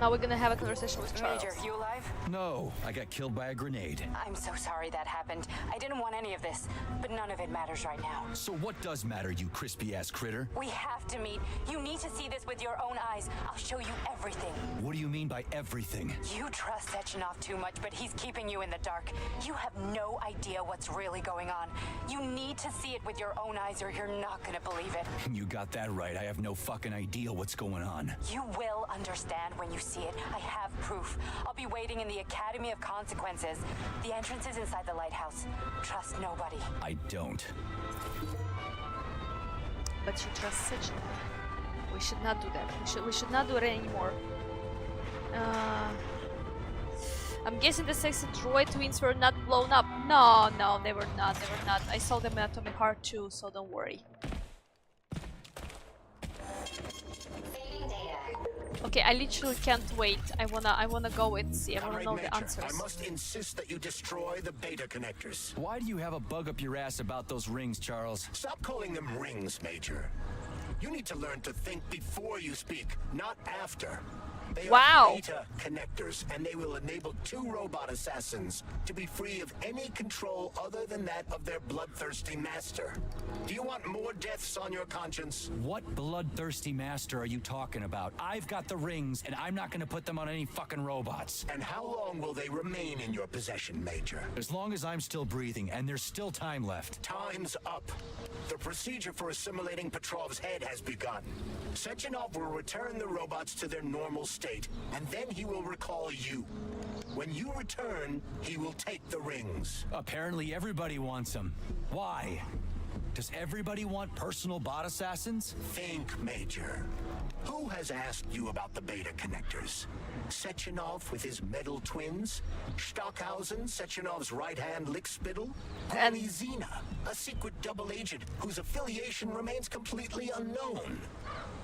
Speaker 1: Now we're gonna have a conversation with Charles.
Speaker 9: Major, you alive?
Speaker 3: No, I got killed by a grenade.
Speaker 9: I'm so sorry that happened. I didn't want any of this, but none of it matters right now.
Speaker 3: So what does matter, you crispy-ass critter?
Speaker 9: We have to meet. You need to see this with your own eyes. I'll show you everything.
Speaker 3: What do you mean by everything?
Speaker 9: You trust Sechenov too much, but he's keeping you in the dark. You have no idea what's really going on. You need to see it with your own eyes or you're not gonna believe it.
Speaker 3: You got that right. I have no fucking idea what's going on.
Speaker 9: You will understand when you see it. I have proof. I'll be waiting in the Academy of Consequences. The entrance is inside the Lighthouse. Trust nobody.
Speaker 3: I don't.
Speaker 1: But you trust Sechenov. We should not do that. We should not do it anymore. I'm guessing the sexy droid twins were not blown up. No, they were not. They were not. I saw them in Atomic Heart too, so don't worry. Okay, I literally can't wait. I wanna go and see. I wanna know the answers.
Speaker 2: I must insist that you destroy the beta connectors.
Speaker 3: Why do you have a bug up your ass about those rings, Charles?
Speaker 2: Stop calling them rings, Major. You need to learn to think before you speak, not after. They are beta connectors, and they will enable 2 robot assassins to be free of any control other than that of their bloodthirsty master. Do you want more deaths on your conscience?
Speaker 3: What bloodthirsty master are you talking about? I've got the rings, and I'm not gonna put them on any fucking robots.
Speaker 2: And how long will they remain in your possession, Major?
Speaker 3: As long as I'm still breathing, and there's still time left.
Speaker 2: Time's up. The procedure for assimilating Petrov's head has begun. Sechenov will return the robots to their normal state, and then he will recall you. When you return, he will take the rings.
Speaker 3: Apparently everybody wants them. Why? Does everybody want personal bot assassins?
Speaker 2: Think, Major. Who has asked you about the beta connectors? Sechenov with his metal twins? Stockhausen, Sechenov's right-hand lickspittle? And Zina, a secret double agent whose affiliation remains completely unknown?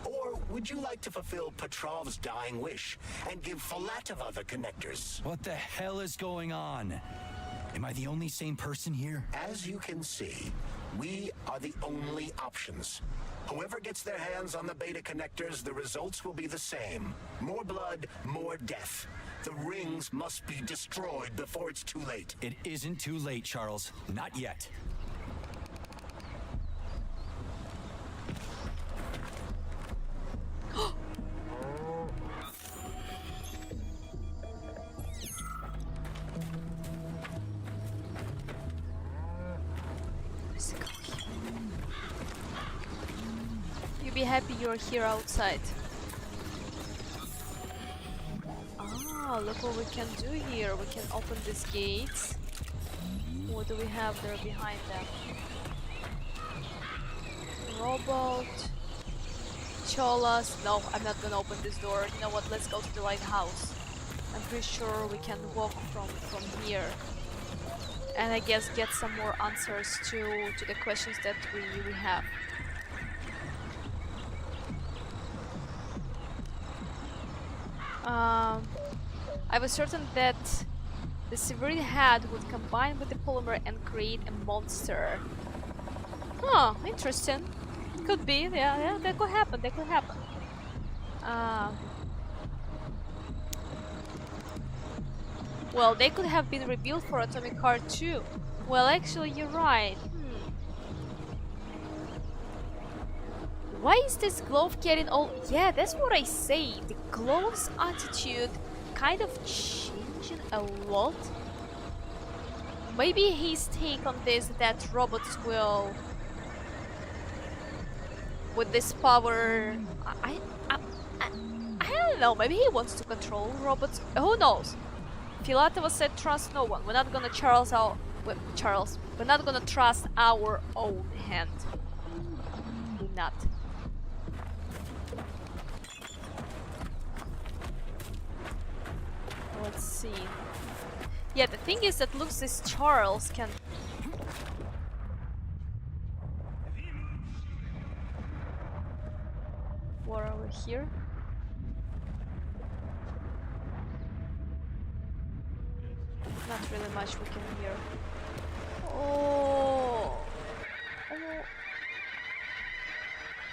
Speaker 2: Or would you like to fulfill Petrov's dying wish and give Filatova the connectors?
Speaker 3: What the hell is going on? Am I the only sane person here?
Speaker 2: As you can see, we are the only options. Whoever gets their hands on the beta connectors, the results will be the same. More blood, more death. The rings must be destroyed before it's too late.
Speaker 3: It isn't too late, Charles. Not yet.
Speaker 1: You be happy you're here outside. Ah, look what we can do here. We can open these gates. What do we have there behind them? Robot. Cholas. No, I'm not gonna open this door. You know what? Let's go to the lighthouse. I'm pretty sure we can walk from here. And I guess get some more answers to the questions that we have. I was certain that the severed head would combine with the polymer and create a monster. Huh, interesting. Could be, yeah, that could happen, well, they could have been rebuilt for Atomic Heart too. Well, actually, you're right. Why is this glove getting all... Yeah, that's what I say. The glove's attitude kind of changing a lot. Maybe his take on this, that robots will... with this power... I don't know, maybe he wants to control robots. Who knows? Filatova said trust no one. We're not gonna we're not gonna trust our own hand. We're not. Let's see. Yeah, the thing is that looks this Charles can... What are we here? Not really much we can hear. Oh,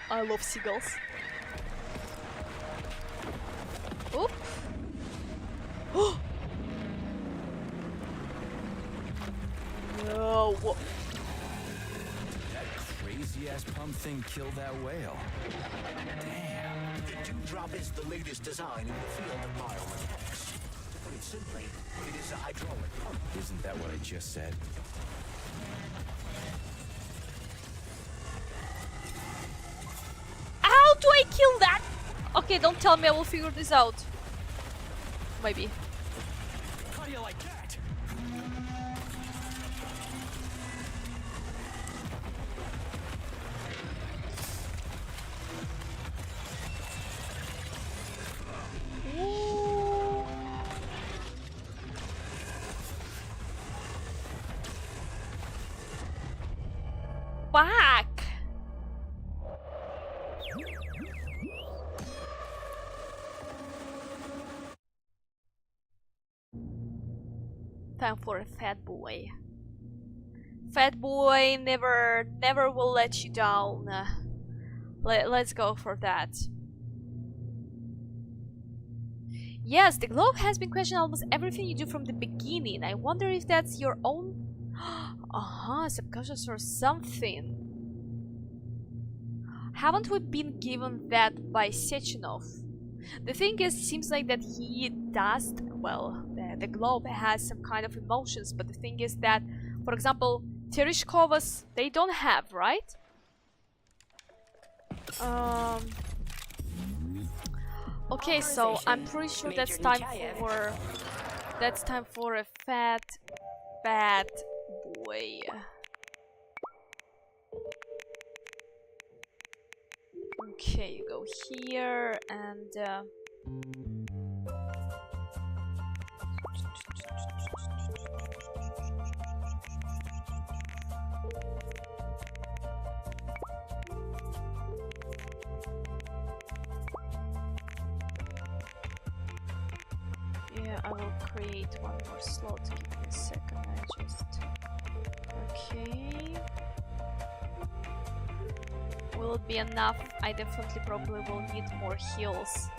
Speaker 1: I love seagulls. Oop. No.
Speaker 3: That crazy-ass pump thing killed that whale. Damn.
Speaker 2: The DewDrop is the latest design in the field of biomechanics. To put it simply, it is a hydraulic pump.
Speaker 3: Isn't that what I just said?
Speaker 1: How do I kill that? Okay, don't tell me I will figure this out. Maybe.
Speaker 3: How do you like that?
Speaker 1: Back. Time for a fat boy. Fat boy never will let you down. Let's go for that. Yes, the globe has been questioning almost everything you do from the beginning. I wonder if that's your own... subconscious or something. Haven't we been given that by Sechenov? The thing is, it seems like that he does... Well, the globe has some kind of emotions, but the thing is that, for example, Tereshkovas, they don't have, right? Okay, so I'm pretty sure that's time for... That's time for a fat boy. Okay, you go here and I will create one more slot. Give me a second. I just... Okay. Will it be enough? I definitely probably will need more heals.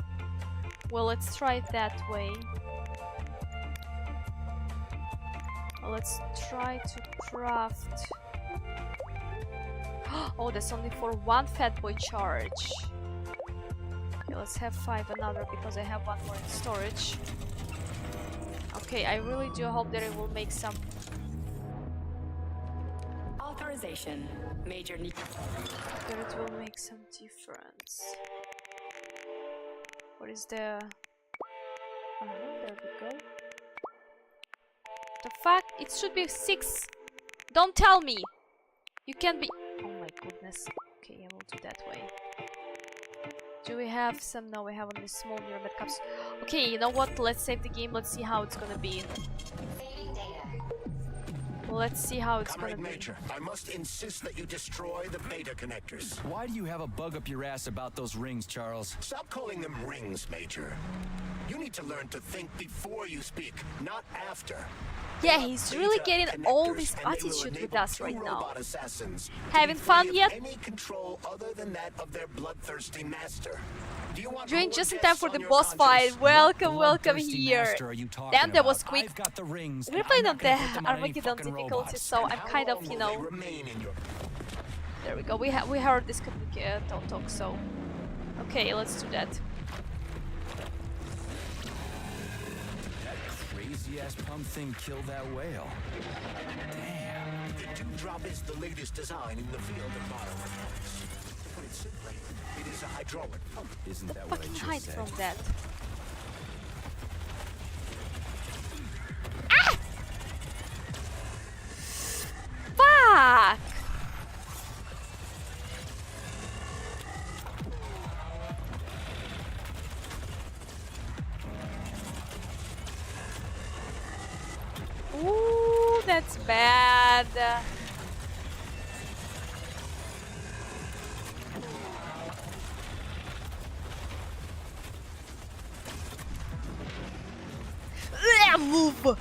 Speaker 1: Well, let's try it that way. Let's try to craft... Oh, that's only for one fat boy charge. Okay, let's have 5 another because I have one more in storage. Okay, I really do hope that it will make some...
Speaker 9: Authorization. Major need.
Speaker 1: That it will make some difference. What is the... there we go. The fuck? It should be 6. Don't tell me! You can't be... Oh my goodness. Okay, I will do that way. Do we have some? No, we have only small pyramid cups. Okay, you know what? Let's save the game. Let's see how it's gonna be. Let's see how it's gonna be.
Speaker 2: Major, I must insist that you destroy the beta connectors.
Speaker 3: Why do you have a bug up your ass about those rings, Charles?
Speaker 2: Stop calling them rings, Major. You need to learn to think before you speak, not after.
Speaker 1: Yeah, he's really getting all this attitude with us right now. Having fun yet?
Speaker 2: Any control other than that of their bloodthirsty master.
Speaker 1: Joined just in time for the boss fight. Welcome, welcome here. Damn, that was quick. We're playing on the Armageddon difficulty, so I'm kind of, you know. There we go. We heard this talk, so okay, let's do that.
Speaker 3: Crazy-ass pump thing killed that whale. Damn.
Speaker 2: The DewDrop is the latest design in the field of modern mechanics. To put it simply, it is a hydraulic pump.
Speaker 3: Isn't that what I just
Speaker 1: hide
Speaker 3: said?
Speaker 1: from that. Ah! Fuck! Ooh, that's bad. Move.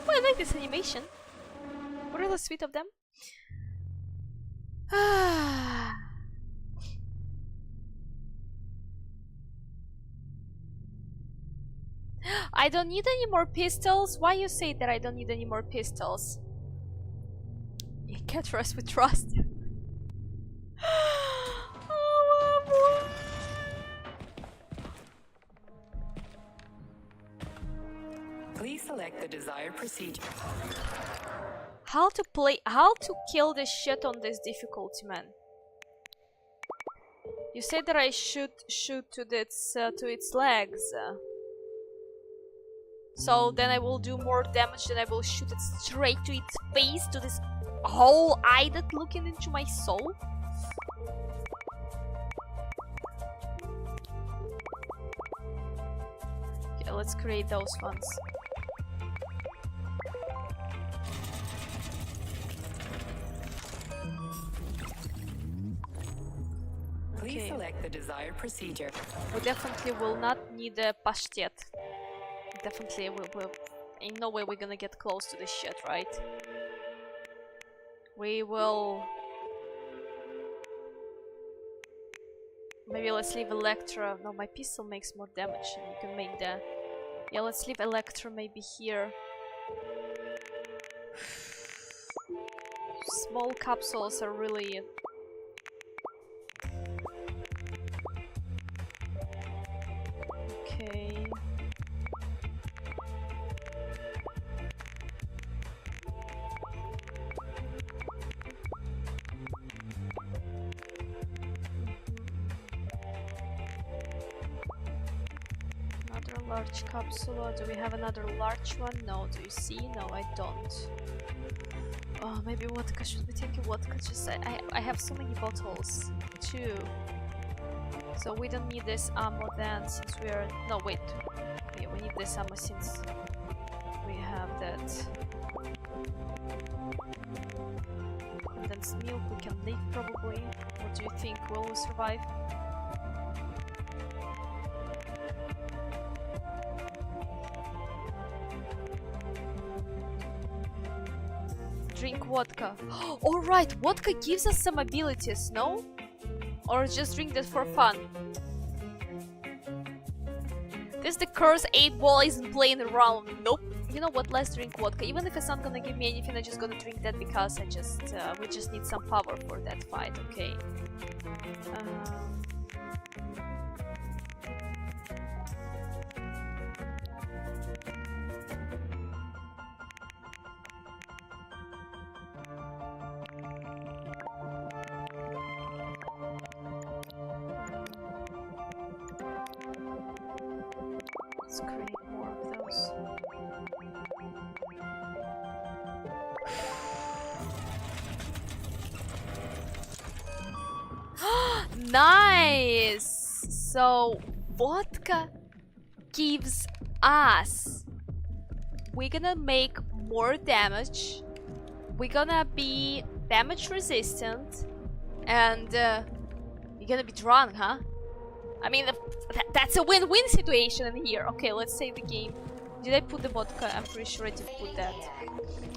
Speaker 1: I like this animation. Really sweet of them. I don't need any more pistols. Why you say that I don't need any more pistols? You can't trust with trust. Oh,
Speaker 9: Please select the desired procedure.
Speaker 1: how to kill the shit on this difficulty, man. You said that I should shoot to its legs. So then I will do more damage than I will shoot it straight to its face, to this whole eye that looking into my soul. Okay, let's create those ones.
Speaker 9: Please select the desired procedure.
Speaker 1: We definitely will not need a pashtet. Definitely, ain't no way we're gonna get close to this shit, right? We will... Maybe let's leave Electra. No, my pistol makes more damage and you can make the... Yeah, let's leave Electra maybe here. Small capsules are really large capsule. Do we have another large one? No. Do you see? No, I don't. Oh, maybe vodka. Should we take a vodka? Just I have so many bottles. 2. So we don't need this ammo then, since we are... No, wait. Yeah, we need this ammo since we have that. Condensed milk, we can leave probably. What do you think? Will we survive? Drink vodka. Alright, vodka gives us some abilities, no? Or just drink that for fun? This the curse 8-ball isn't playing around. Nope. You know what? Let's drink vodka. Even if it's not gonna give me anything, I'm just gonna drink that because I just we just need some power for that fight. Okay. Let's create more of those. Nice! So, vodka gives us... We're gonna make more damage. We're gonna be damage resistant. And you're gonna be drunk, huh? I mean, that's a win-win situation in here. Okay, let's save the game. Did I put the vodka? I'm pretty sure I did put that.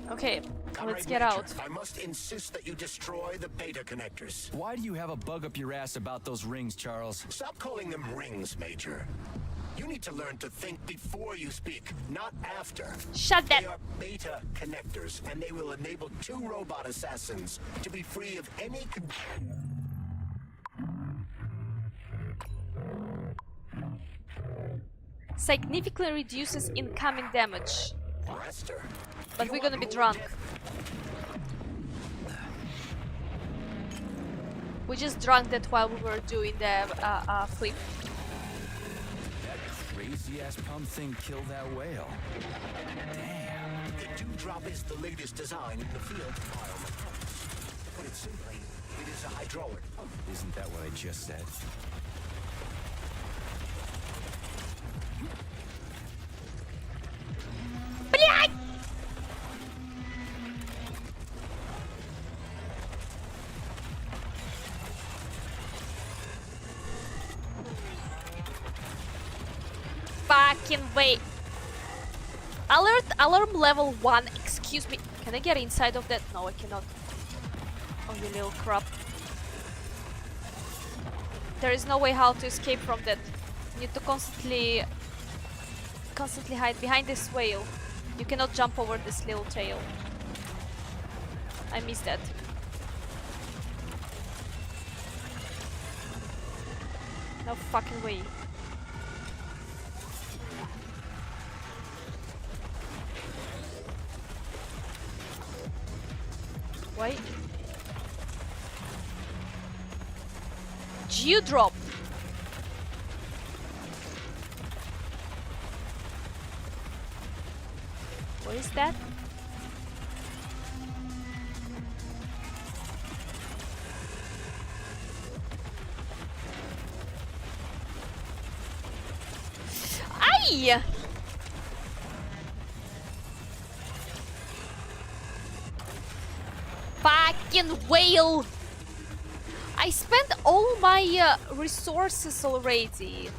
Speaker 1: Okay, let's get out.
Speaker 2: I must insist that you destroy the beta connectors.
Speaker 3: Why do you have a bug up your ass about those rings, Charles?
Speaker 2: Stop calling them rings, Major. You need to learn to think before you speak, not after.
Speaker 1: Shut that.
Speaker 2: They are beta connectors, and they will enable 2 robot assassins to be free of any...
Speaker 1: Significantly reduces incoming damage. But we're gonna be drunk. We just drank that while we were doing the flip.
Speaker 3: That crazy ass pump thing killed that whale. Damn.
Speaker 2: The DewDrop is the latest design in the field of biomechanics. To put it simply, it is a hydraulic pump.
Speaker 3: Isn't that what I just said?
Speaker 1: Fucking wait. Alert, alarm level 1. Excuse me. Can I get inside of that? No, I cannot. Oh, you little crap. There is no way how to escape from that. You need to constantly hide behind this whale. You cannot jump over this little tail. I missed that. No fucking way. Wait. DewDrop. What is that? Ay! Fucking whale! I spent all my resources already.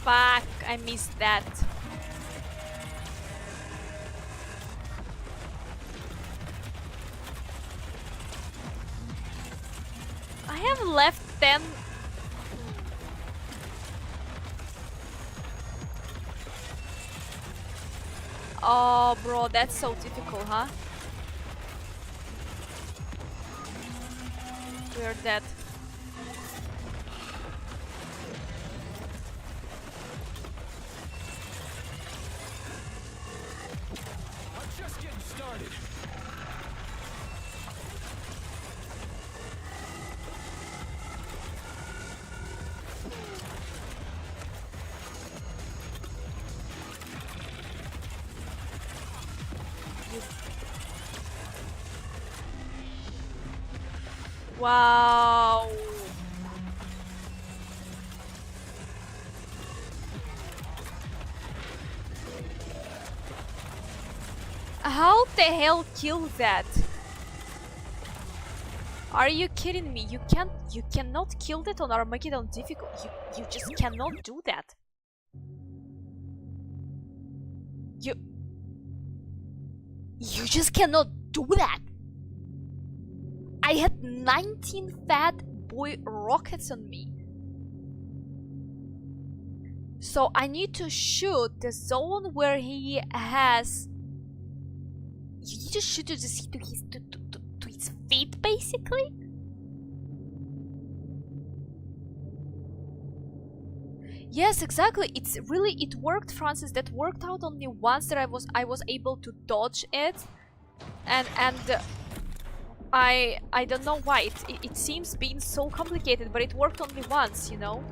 Speaker 1: Fuck, I missed that. I have left 10. Oh, bro, that's so difficult, huh? We're dead.
Speaker 3: I'm just getting started.
Speaker 1: Wow. How the hell kill that? Are you kidding me? You cannot kill that on Armageddon difficult. You just cannot do that. You just cannot do that. I had 19 fat boy rockets on me. So I need to shoot the zone where he has. You need to shoot to his feet, basically. Yes, exactly. It worked, Francis. That worked out only once that I was able to dodge it, and I don't know why it seems being so complicated, but it worked only once, you know.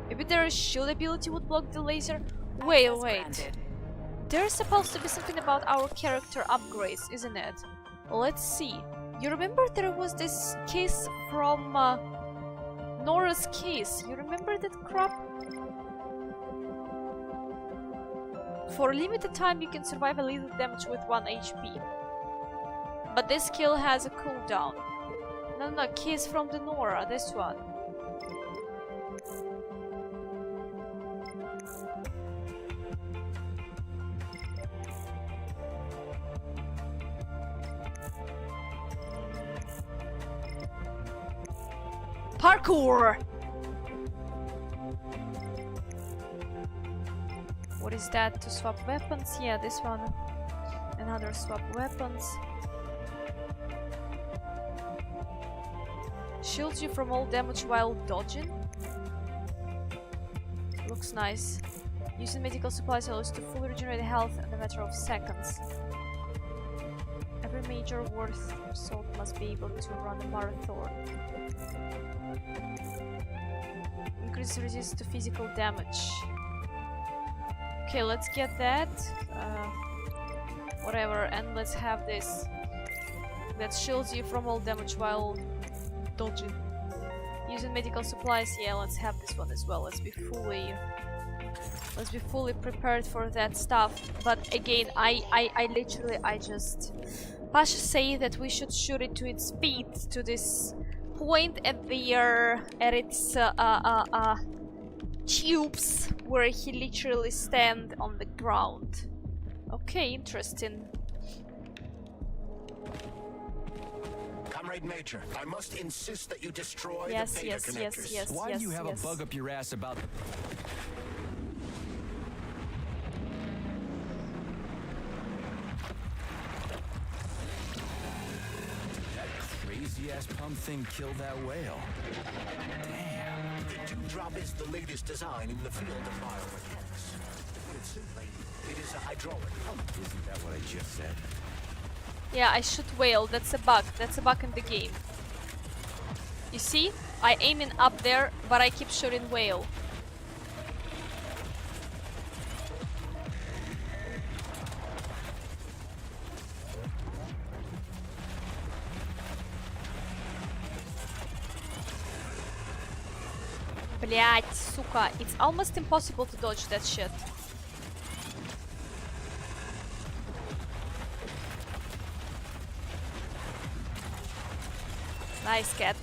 Speaker 1: Maybe their shield ability would block the laser. Wait. There's supposed to be something about our character upgrades, isn't it? Let's see. You remember there was this case from Nora's case? You remember that crap? For a limited time you can survive a little damage with 1 HP. But this skill has a cooldown. No, case from the Nora, this one. Parkour! What is that? To swap weapons? Yeah, this one. Another swap weapons. Shields you from all damage while dodging. Looks nice. Using medical supplies allows to fully regenerate health in a matter of seconds. Every major worth salt must be able to run a marathon. Increase resistance to physical damage. Okay, let's get that. Whatever, and let's have this. That shields you from all damage while dodging. Using medical supplies, yeah, let's have this one as well. Let's be fully prepared for that stuff. But again, I literally just Pasha say that we should shoot it to its feet, to this point at its tubes where he literally stand on the ground. Okay, interesting.
Speaker 2: Comrade Major, I must insist that you destroy the beta connectors.
Speaker 1: Yes.
Speaker 3: Why do you have a bug up your ass about... That crazy-ass pump thing killed that whale. Damn.
Speaker 2: The DewDrop is the latest design in the field of biomechanics. To put it simply, it is a hydraulic pump.
Speaker 3: Isn't that what I just said?
Speaker 1: Yeah, I shoot whale. That's a bug. That's a bug in the game. You see? I aiming up there, but I keep shooting whale. Блять, сука. It's almost impossible to dodge that shit. Nice, cat.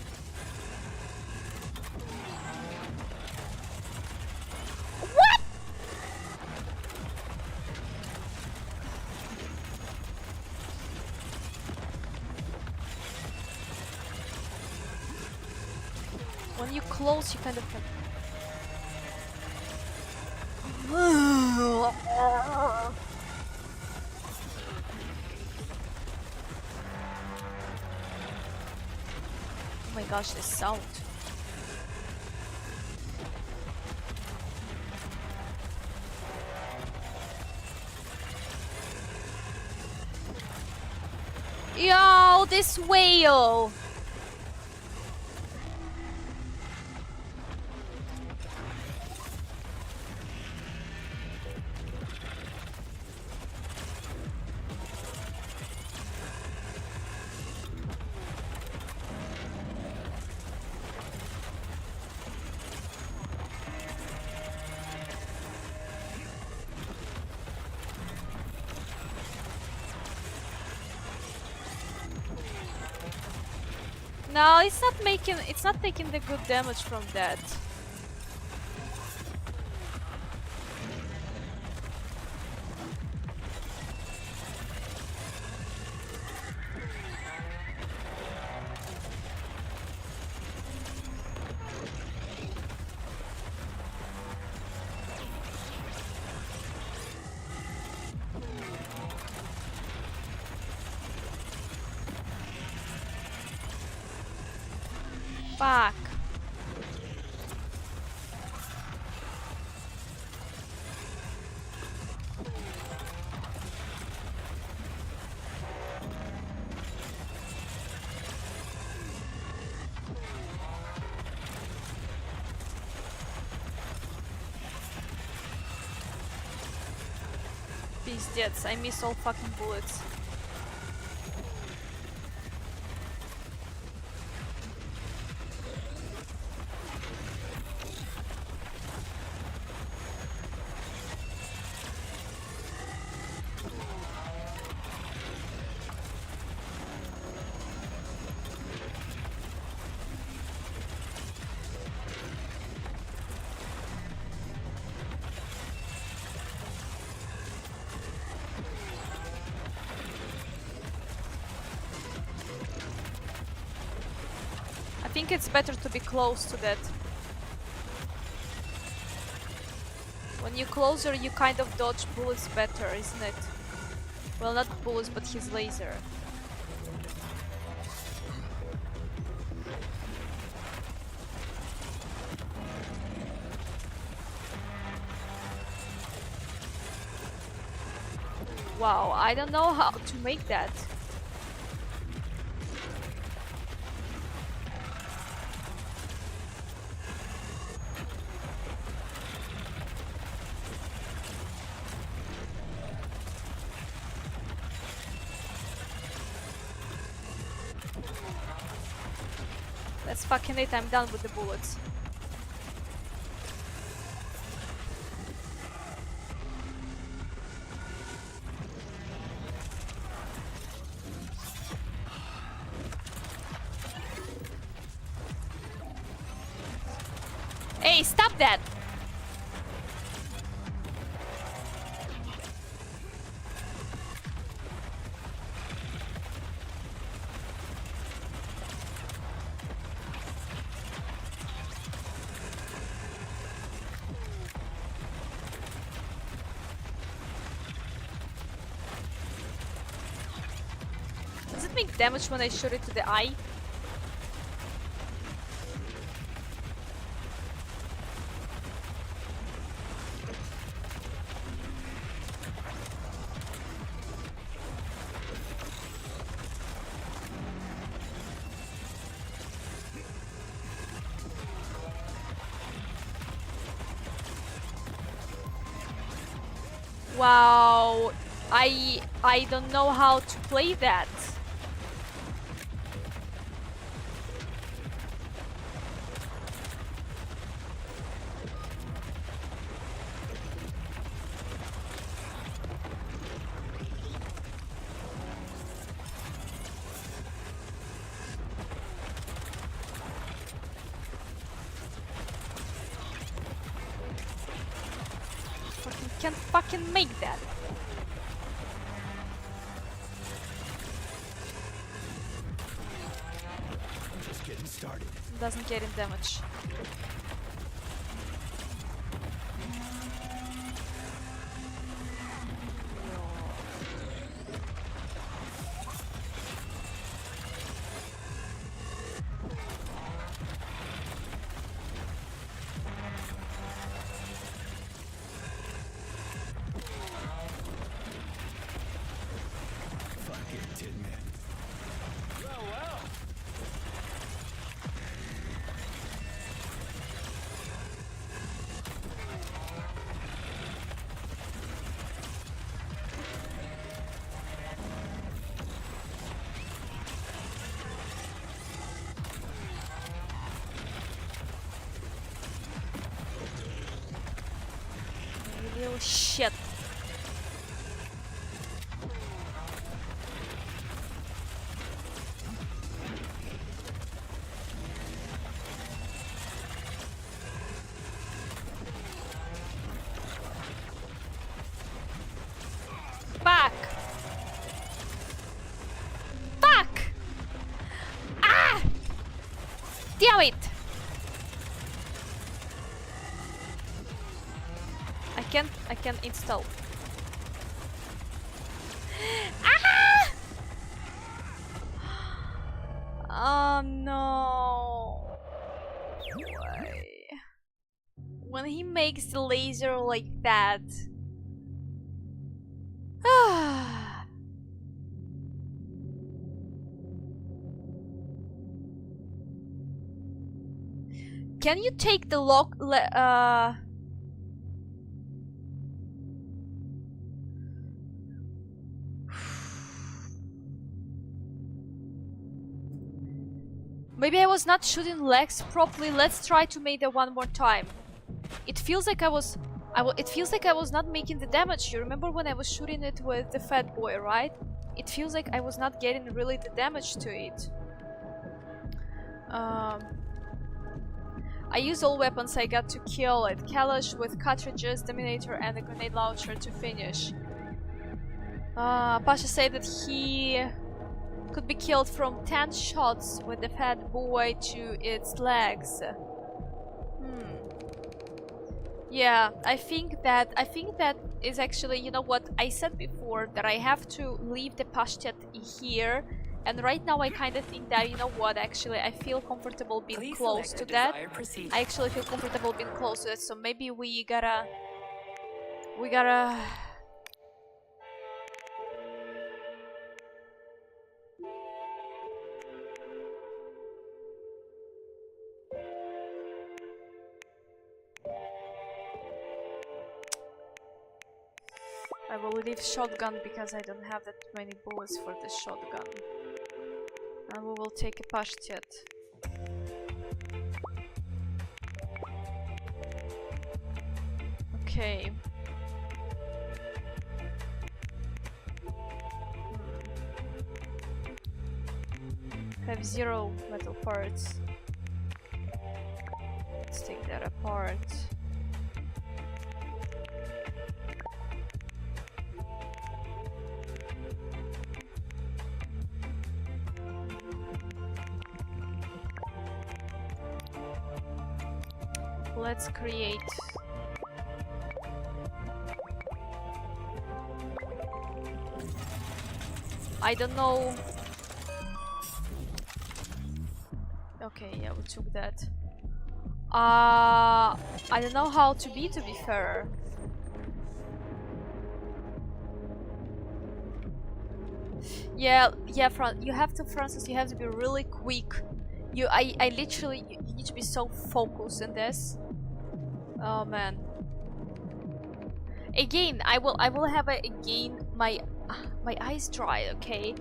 Speaker 1: What? when you close, you kind of can. Oh my gosh, this sound. Yo, this whale! No, it's not taking the good damage from that. Fuck. Пиздец, I miss all fucking bullets. I think it's better to be close to that. When you're closer, you kind of dodge bullets better, isn't it? Well, not bullets, but his laser. Wow, I don't know how to make that. That's fucking it, I'm done with the bullets. Hey, stop that! Does it make damage when I shoot it to the eye? Wow, I don't know how to play that. Can't fucking make that.
Speaker 3: Just getting started.
Speaker 1: doesn't get in damage. Oh shit. Fuck. Fuck. Ah! Damn it. I can install. Ah! Oh no. Why? When he makes the laser like that. Can you take the lock Maybe I was not shooting legs properly. Let's try to make that one more time. It feels like I was not making the damage. You remember when I was shooting it with the fat boy, right? It feels like I was not getting really the damage to it. I used all weapons I got to kill it. Kalash with cartridges, Dominator, and a grenade launcher to finish. Pasha said that he could be killed from 10 shots with the fat boy to its legs. Yeah, I think that is actually, you know what I said before, that I have to leave the pashtet here, and right now I kind of think that, you know what, actually I feel comfortable being close to that. I actually feel comfortable being close to that, so maybe we gotta I will leave shotgun because I don't have that many bullets for the shotgun. And we will take a pashtet. Okay. Have 0 metal parts. Let's take that apart. Let's create I don't know. Okay, yeah, we took that. I don't know how to be fair. Yeah, you have to, Francis, you have to be really quick. I literally, you need to be so focused in this. Oh man. Again, I will have again my eyes dry, okay?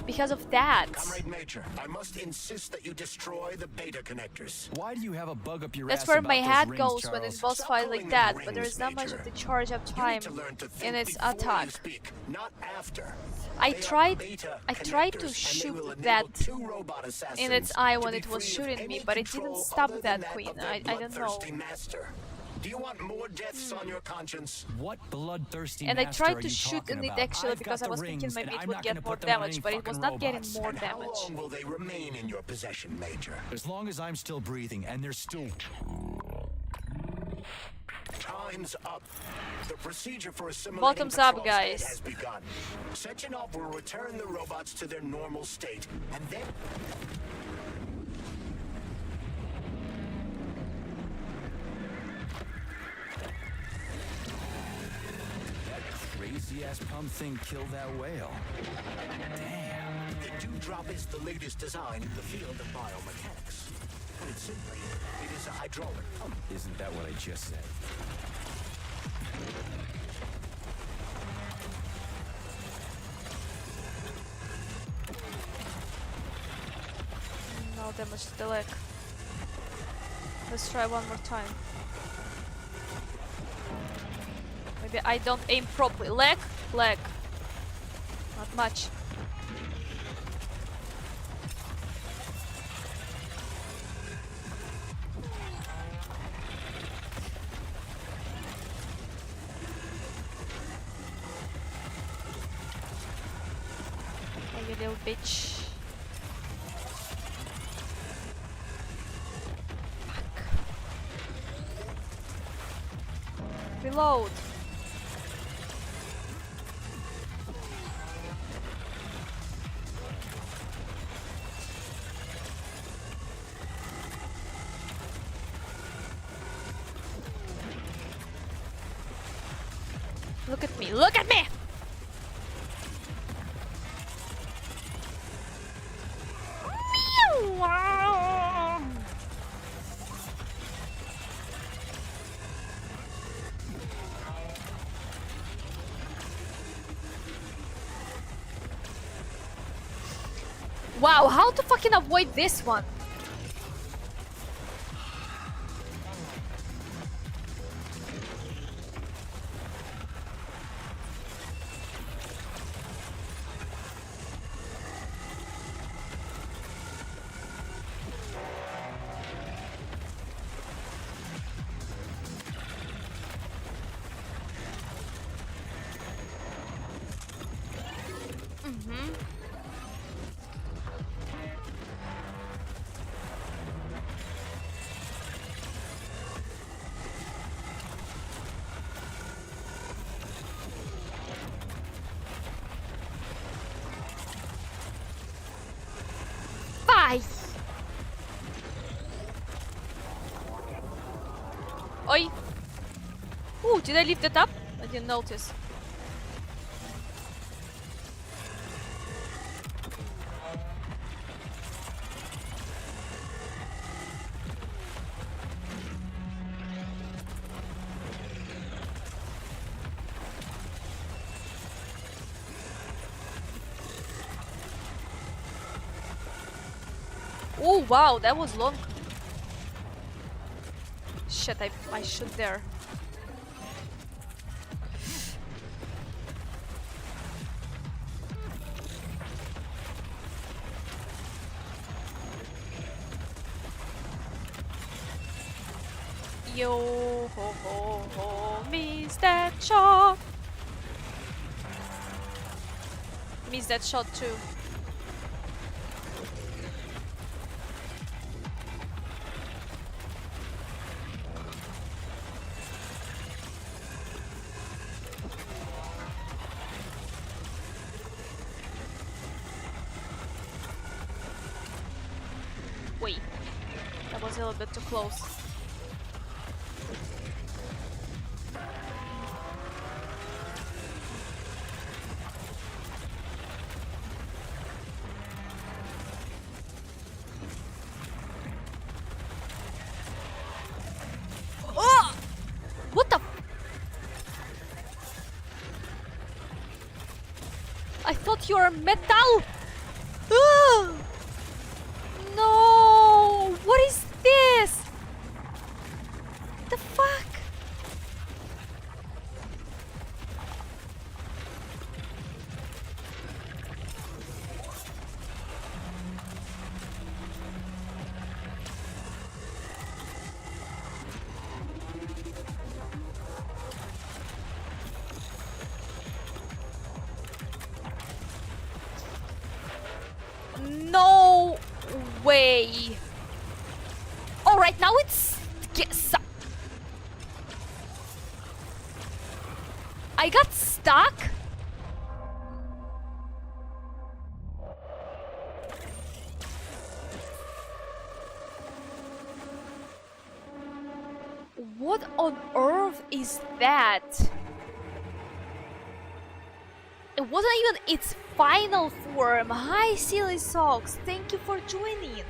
Speaker 1: Because of that.
Speaker 2: Comrade Major, I must insist that you destroy the beta connectors.
Speaker 3: Why do you have a bug up your
Speaker 1: That's
Speaker 3: ass
Speaker 1: where
Speaker 3: about
Speaker 1: my
Speaker 3: those
Speaker 1: head
Speaker 3: rings,
Speaker 1: goes when
Speaker 3: Charles?
Speaker 1: it's boss fight like that, but there is not much of the charge up time in its attack.
Speaker 2: Not after.
Speaker 1: I tried to shoot that in its eye when it was shooting me, but it didn't stop that queen. I don't know.
Speaker 2: Do you want more deaths on your conscience?
Speaker 3: What bloodthirsty
Speaker 1: And I
Speaker 3: master
Speaker 1: tried
Speaker 3: are
Speaker 1: to
Speaker 3: you
Speaker 1: shoot
Speaker 3: talking
Speaker 1: in it
Speaker 3: about?
Speaker 1: actually
Speaker 3: I've
Speaker 1: because
Speaker 3: got
Speaker 1: I was
Speaker 3: the
Speaker 1: thinking
Speaker 3: rings,
Speaker 1: maybe
Speaker 3: and
Speaker 1: it
Speaker 3: I'm
Speaker 1: would
Speaker 3: not
Speaker 1: get
Speaker 3: gonna
Speaker 1: more
Speaker 3: put them on
Speaker 1: damage,
Speaker 3: any
Speaker 1: but it was
Speaker 3: fucking
Speaker 1: not getting
Speaker 3: robots.
Speaker 1: more
Speaker 2: And how
Speaker 1: damage.
Speaker 2: long will they remain in your possession, Major?
Speaker 3: As long as I'm still breathing, and there's still...
Speaker 2: Time's up. The procedure for assimilating
Speaker 1: Bottoms up,
Speaker 2: Petrov's head
Speaker 1: guys.
Speaker 2: has begun. Sechenov will return the robots to their normal state, and then...
Speaker 3: That crazy-ass pump thing killed that whale. Damn.
Speaker 2: The DewDrop is the latest design in the field of biomechanics. Put it simply, it is a hydraulic pump.
Speaker 3: Isn't that what I just said?
Speaker 1: No damage to the leg. Let's try one more time. Maybe I don't aim properly. Leg, leg. Not much. Oh, you little bitch. Reload. Look at me, look at me! Meow. Wow, how to fucking avoid this one? Bye! Oi! Ooh, did I lift it up? I didn't notice. Oh wow, that was long. Shit, I shoot there. Yo ho ho ho, miss that shot. Miss that shot too. Wait, that was a little bit too close. Oh! What the? I thought you were metal. Ugh! No! What is this? The fuck? No way. All right, now it's I got stuck. What on earth is that? It wasn't even its final form. Hi, Silly Socks. Thank you for joining.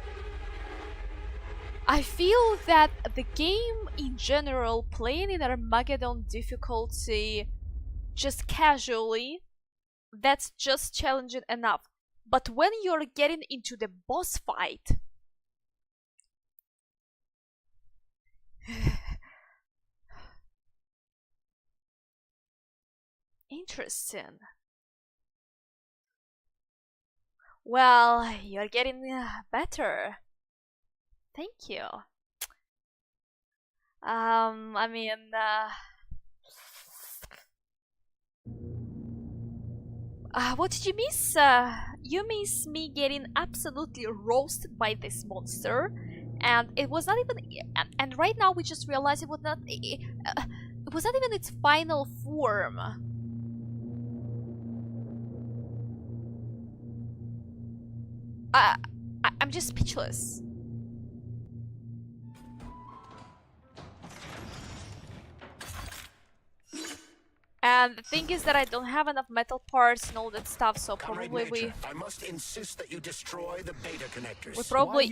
Speaker 1: I feel that the game in general, playing in Armageddon difficulty just casually, that's just challenging enough. But when you're getting into the boss fight, interesting. Well, you're getting better. Thank you. I mean, what did you miss? You miss me getting absolutely roasted by this monster, and it was not even. And right now we just realized it was not. It was not even its final form. I'm just speechless. And the thing is that I don't have enough metal parts and all that stuff, so probably
Speaker 2: I must insist that you destroy the beta connectors.
Speaker 1: we probably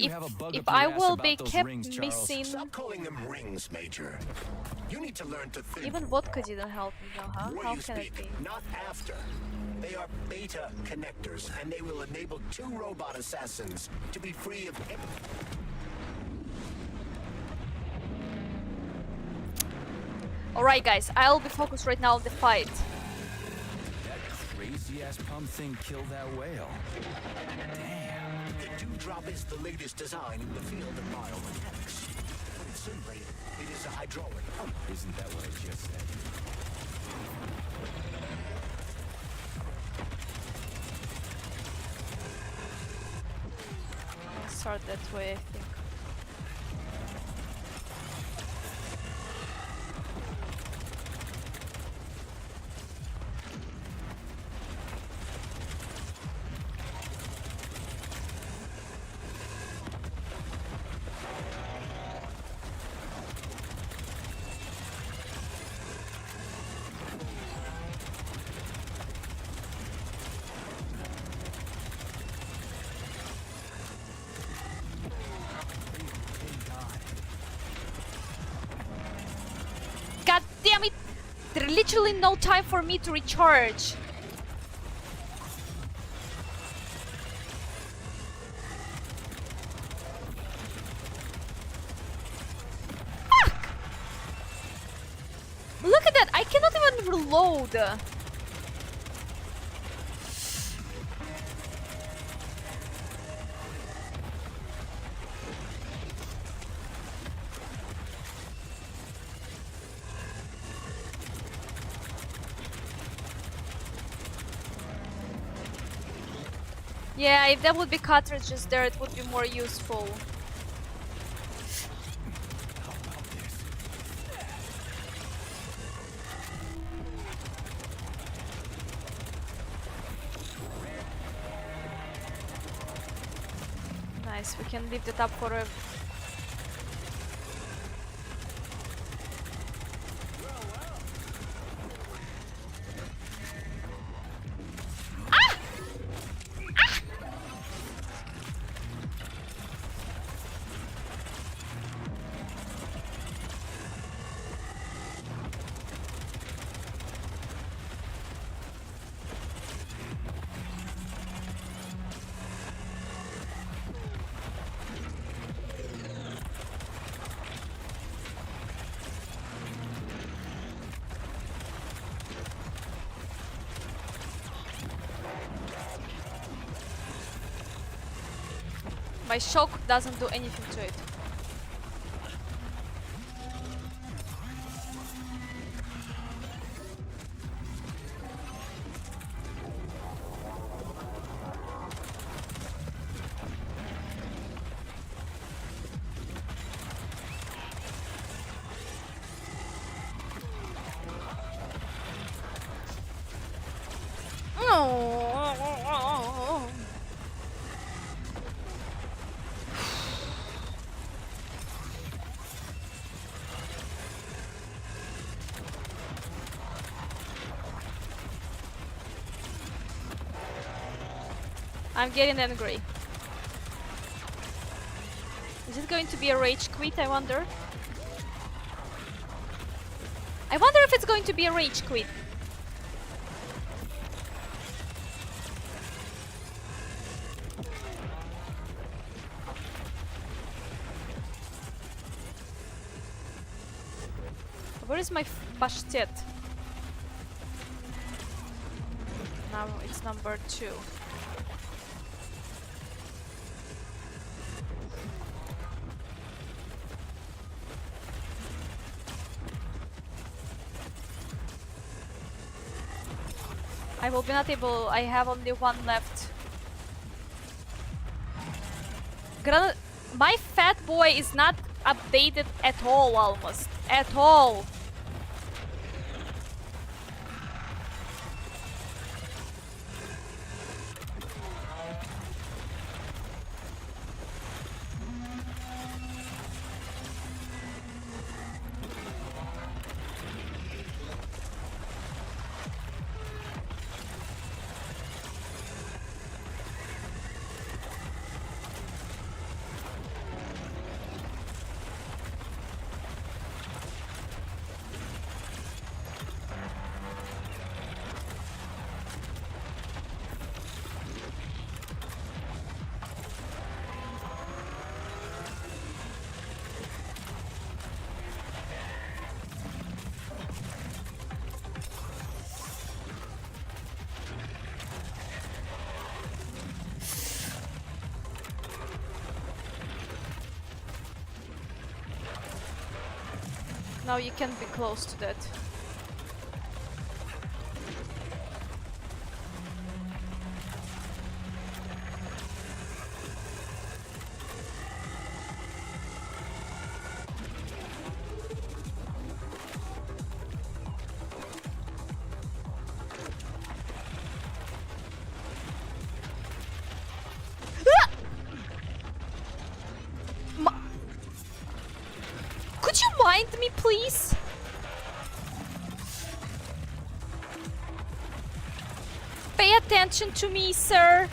Speaker 1: if I will be kept
Speaker 3: rings,
Speaker 1: missing.
Speaker 2: Stop calling them rings, Major. You need to learn to think.
Speaker 1: Even vodka didn't help me, though, huh?
Speaker 2: Before
Speaker 1: How
Speaker 2: you
Speaker 1: can it
Speaker 2: speak,
Speaker 1: be?
Speaker 2: not after. They are beta connectors, and they will enable 2 robot assassins to be free of.
Speaker 1: Alright, guys, I'll be focused right now on the fight.
Speaker 3: That crazy-ass pump thing killed that whale. Damn.
Speaker 2: The DewDrop is the latest design in the field of biomechanics. Put it simply, it is a hydraulic pump.
Speaker 3: Isn't that what I just said?
Speaker 1: I'll start that way, I think. God damn it! There's literally no time for me to recharge. Fuck! Look at that! I cannot even reload. Yeah, if there would be cartridges there, it would be more useful. Nice, we can lift it up for a... My shock doesn't do anything to it. I'm getting angry. Is it going to be a rage quit, I wonder? I wonder if it's going to be a rage quit. Where is my pashtet? Now it's number 2. I will be not able. I have only 1 left. My fat boy is not updated at all, almost. At all. Now you can be close to that. Could you mind me, please? Pay attention to me, sir.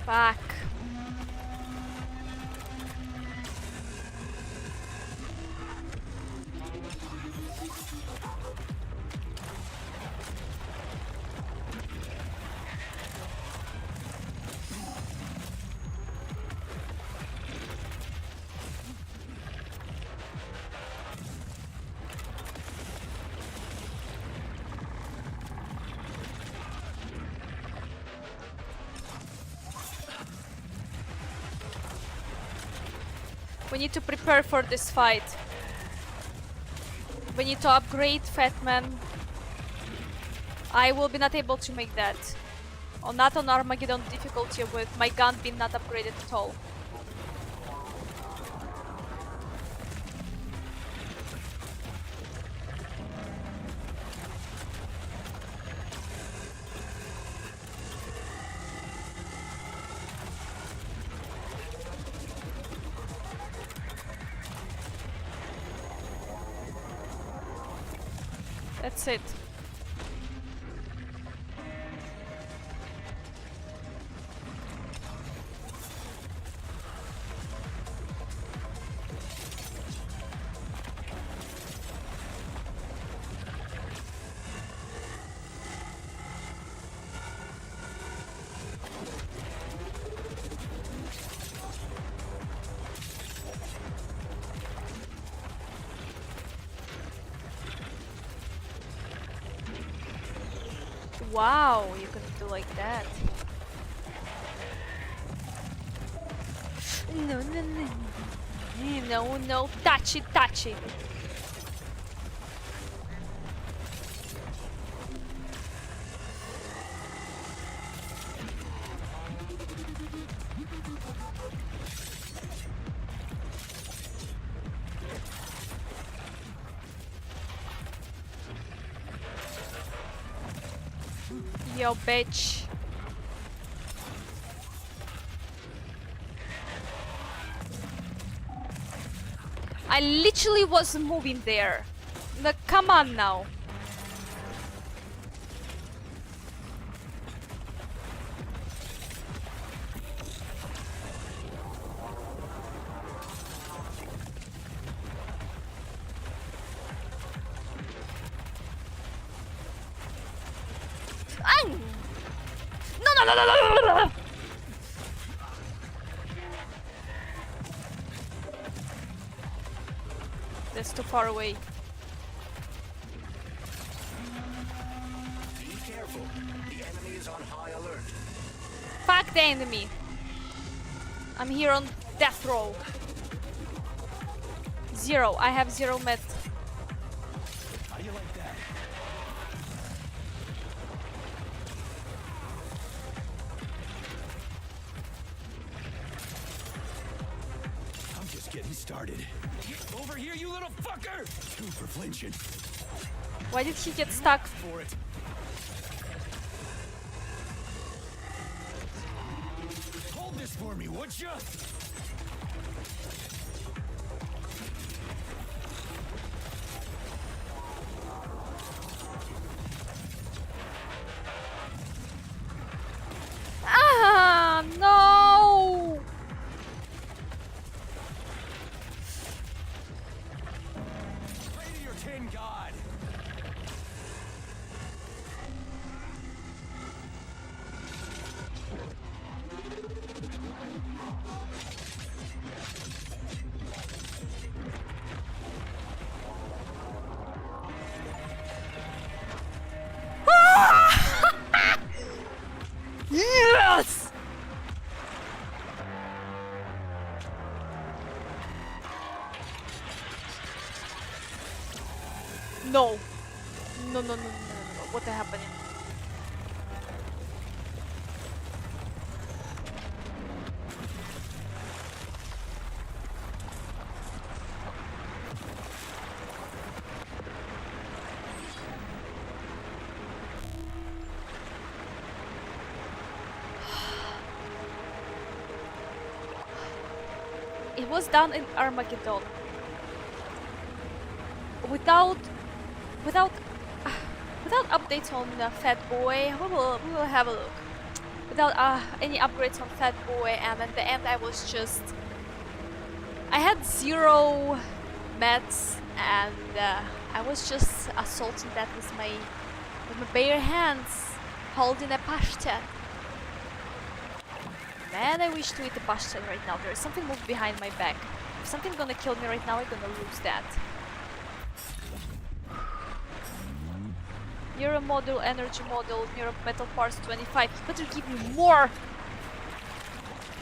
Speaker 1: Fuck. We need to prepare for this fight. We need to upgrade Fat Man. I will be not able to make that. Or not on Armageddon difficulty with my gun being not upgraded at all. That's it. Wow, you can do like that. No, no, no. No, no, touch it, touch it. Yo, bitch. I literally was moving there. Like, come on now. No. That's too far away.
Speaker 2: Be careful. The enemy is on high alert.
Speaker 1: Fuck the enemy. I'm here on death row. 0. I have 0 met.
Speaker 3: How do you like that? I'm just getting started. Get over here, you little fucker! Two for flinching.
Speaker 1: Why did he get stuck?
Speaker 3: For it. Hold this for me, would ya?
Speaker 1: Ah, no!
Speaker 3: Pray to your tin god.
Speaker 1: Yes! No. No. What the happening? It was done in Armageddon. Without updates on Fat Boy, we will have a look. Without any upgrades on Fat Boy, and at the end I had 0 meds, and I was just assaulting that with my bare hands, holding a pashtet. Man, I wish to eat the pashtet right now. There is something moved behind my back. If something's gonna kill me right now, I'm gonna lose that. Mirror model, energy model, mirror metal parts 25. You better give me more!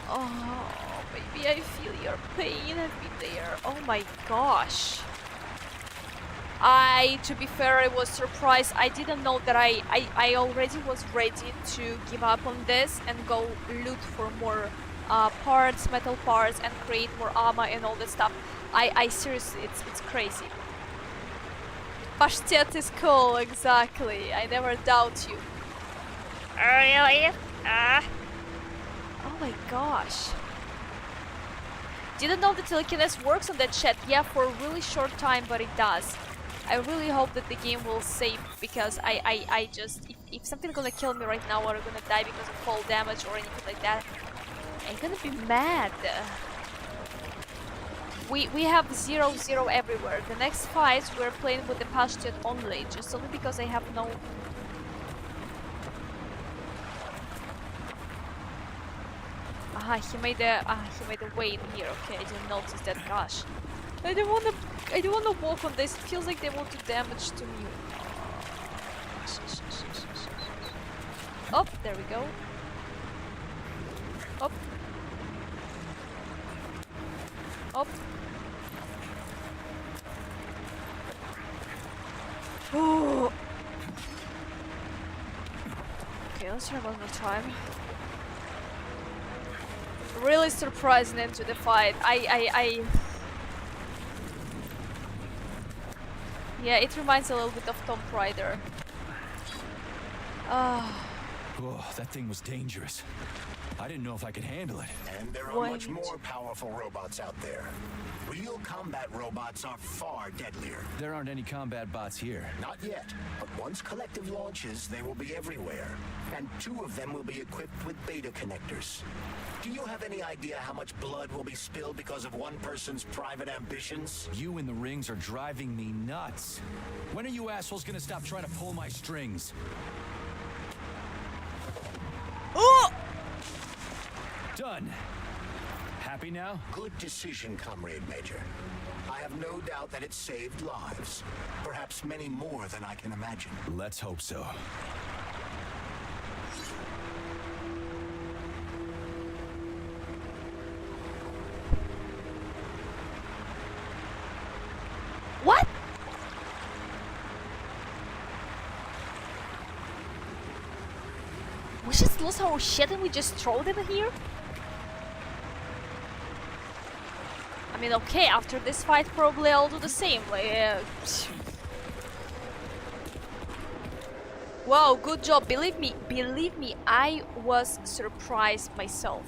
Speaker 1: Oh, baby, I feel your pain. I've been there. Oh my gosh. To be fair, I was surprised. I didn't know that I already was ready to give up on this and go loot for more parts, metal parts, and create more armor and all that stuff. I seriously, it's crazy. Pashtet is cool, exactly. I never doubt you. Really? Oh my gosh. Didn't know the telekinesis works on that chat. Yeah, for a really short time, but it does. I really hope that the game will save, because I just, if something's gonna kill me right now or I'm gonna die because of fall damage or anything like that, I'm gonna be mad. We have 0-0 everywhere. The next fights we're playing with the Pashtet only, just only because I have no... he made a way in here. Okay, I didn't notice that. Gosh, I don't wanna walk on this. It feels like they want to damage to me. Oh, there we go. Up. Up. Oh. Okay, let's try one more time. really surprising into the fight. Yeah, it reminds a little bit of Tomb Raider.
Speaker 3: Oh, that thing was dangerous. I didn't know if I could handle it.
Speaker 2: And there are much more powerful robots out there. Real combat robots are far deadlier.
Speaker 3: There aren't any combat bots here.
Speaker 2: Not yet, but once Collective launches, they will be everywhere. And 2 of them will be equipped with beta connectors. Do you have any idea how much blood will be spilled because of one person's private ambitions?
Speaker 3: You in the rings are driving me nuts. When are you assholes gonna stop trying to pull my strings?
Speaker 1: Oh!
Speaker 3: Done. Happy now?
Speaker 2: Good decision, Comrade Major. I have no doubt that it saved lives. Perhaps many more than I can imagine.
Speaker 3: Let's hope so.
Speaker 1: What? We just lost our shit and we just throw them here? I mean, okay, after this fight probably I'll do the same, like, Wow, good job, believe me, I was surprised myself.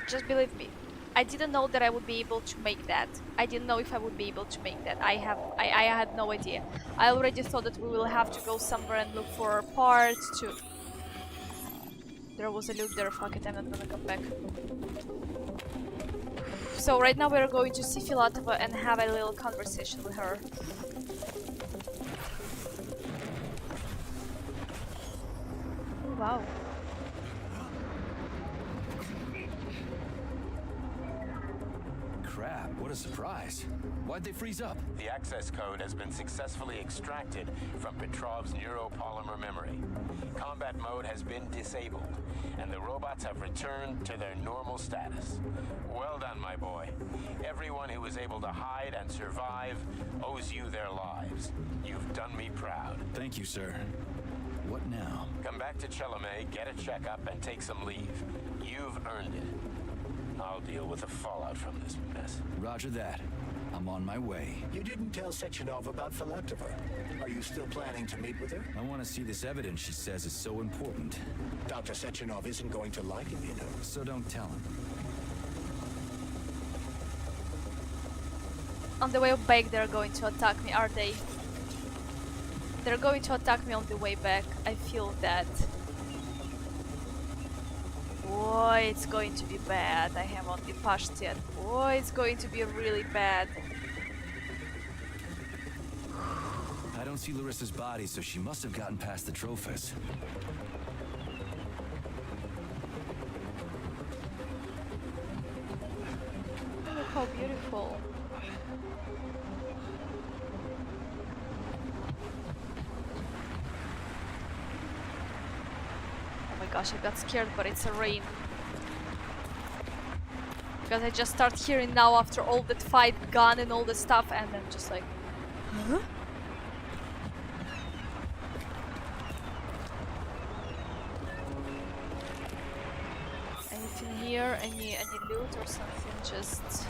Speaker 1: Just believe me. I didn't know that I would be able to make that. I didn't know if I would be able to make that. I had no idea. I already thought that we will have to go somewhere and look for parts to... There was a loop there, fuck it, I'm not gonna come back. So right now we're going to see Filatova and have a little conversation with her. Oh, wow.
Speaker 3: Crap, what a surprise. Why'd they freeze up?
Speaker 10: The access code has been successfully extracted from Petrov's neuropolymer memory. Combat mode has been disabled, and the robots have returned to their normal status. Well done, my boy. Everyone who was able to hide and survive owes you their lives. You've done me proud.
Speaker 3: Thank you, sir. What now?
Speaker 10: Come back to Chelomey, get a checkup, and take some leave. You've earned it. I'll deal with the fallout from this mess.
Speaker 3: Roger that. I'm on my way.
Speaker 2: You didn't tell Sechenov about Filatova. Are you still planning to meet with her?
Speaker 3: I want to see this evidence she says is so important.
Speaker 2: Dr. Sechenov isn't going to like it, you know.
Speaker 3: So don't tell him.
Speaker 1: On the way back they're going to attack me, are they? They're going to attack me on the way back. I feel that. Boy, it's going to be bad. I haven't been pushed yet. Boy, it's going to be really bad.
Speaker 3: I don't see Larissa's body, so she must have gotten past the Trophus.
Speaker 1: Look how beautiful. Gosh, I got scared, but it's a rain. Because I just start hearing now after all that fight gun and all the stuff, and I'm just like, huh? Anything here? Any loot or something? Just.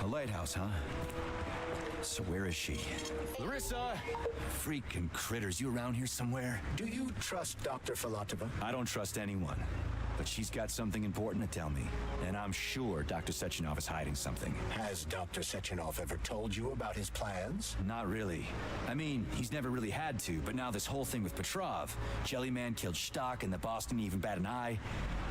Speaker 3: A lighthouse, huh? So where is she? Larissa! Freaking critters, you around here somewhere?
Speaker 2: Do you trust Dr. Filatova?
Speaker 3: I don't trust anyone. But she's got something important to tell me. And I'm sure Dr. Sechenov is hiding something.
Speaker 2: Has Dr. Sechenov ever told you about his plans?
Speaker 3: Not really. I mean, he's never really had to, but now this whole thing with Petrov, Jellyman killed Stock and the boss didn't even bat an eye.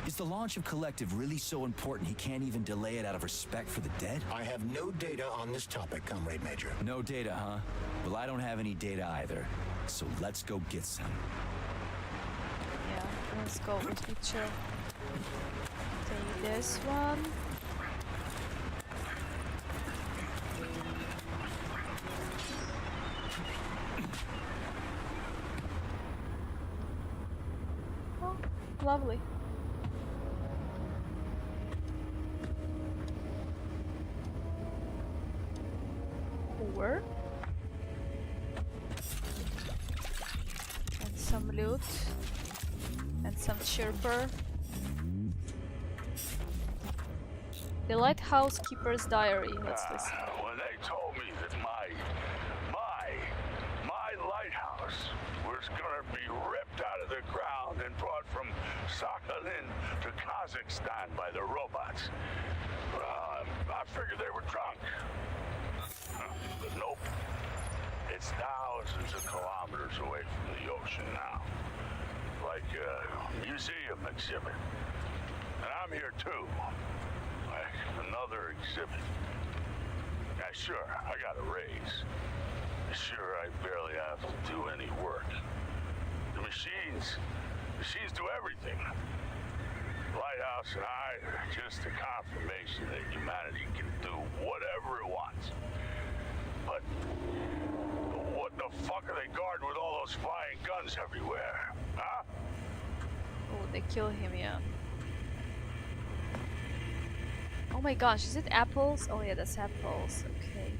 Speaker 3: Is the launch of Collective really so important he can't even delay it out of respect for the dead?
Speaker 2: I have no data on this topic, Comrade Major.
Speaker 3: No data, huh? Well, I don't have any data either. So let's go get some.
Speaker 1: Yeah, let's go with picture. Take this one. Oh, lovely. Where? some chirper. The Lighthouse Keeper's Diary. Let's listen.
Speaker 5: When they told me that my lighthouse was gonna be ripped out of the ground and brought from Sakhalin to Kazakhstan by the robots, I figured they were drunk. But nope. It's thousands of kilometers away from the ocean now. Like a museum exhibit. And I'm here too. Like another exhibit. Yeah, sure, I got a raise. Sure, I barely have to do any work. The machines do everything. Lighthouse and I are just a confirmation that humanity can do whatever it wants. But what the fuck are they guarding with all those flying guns everywhere? Huh?
Speaker 1: Oh, they kill him, yeah. Oh my gosh, is it apples? Oh yeah, that's apples. Okay.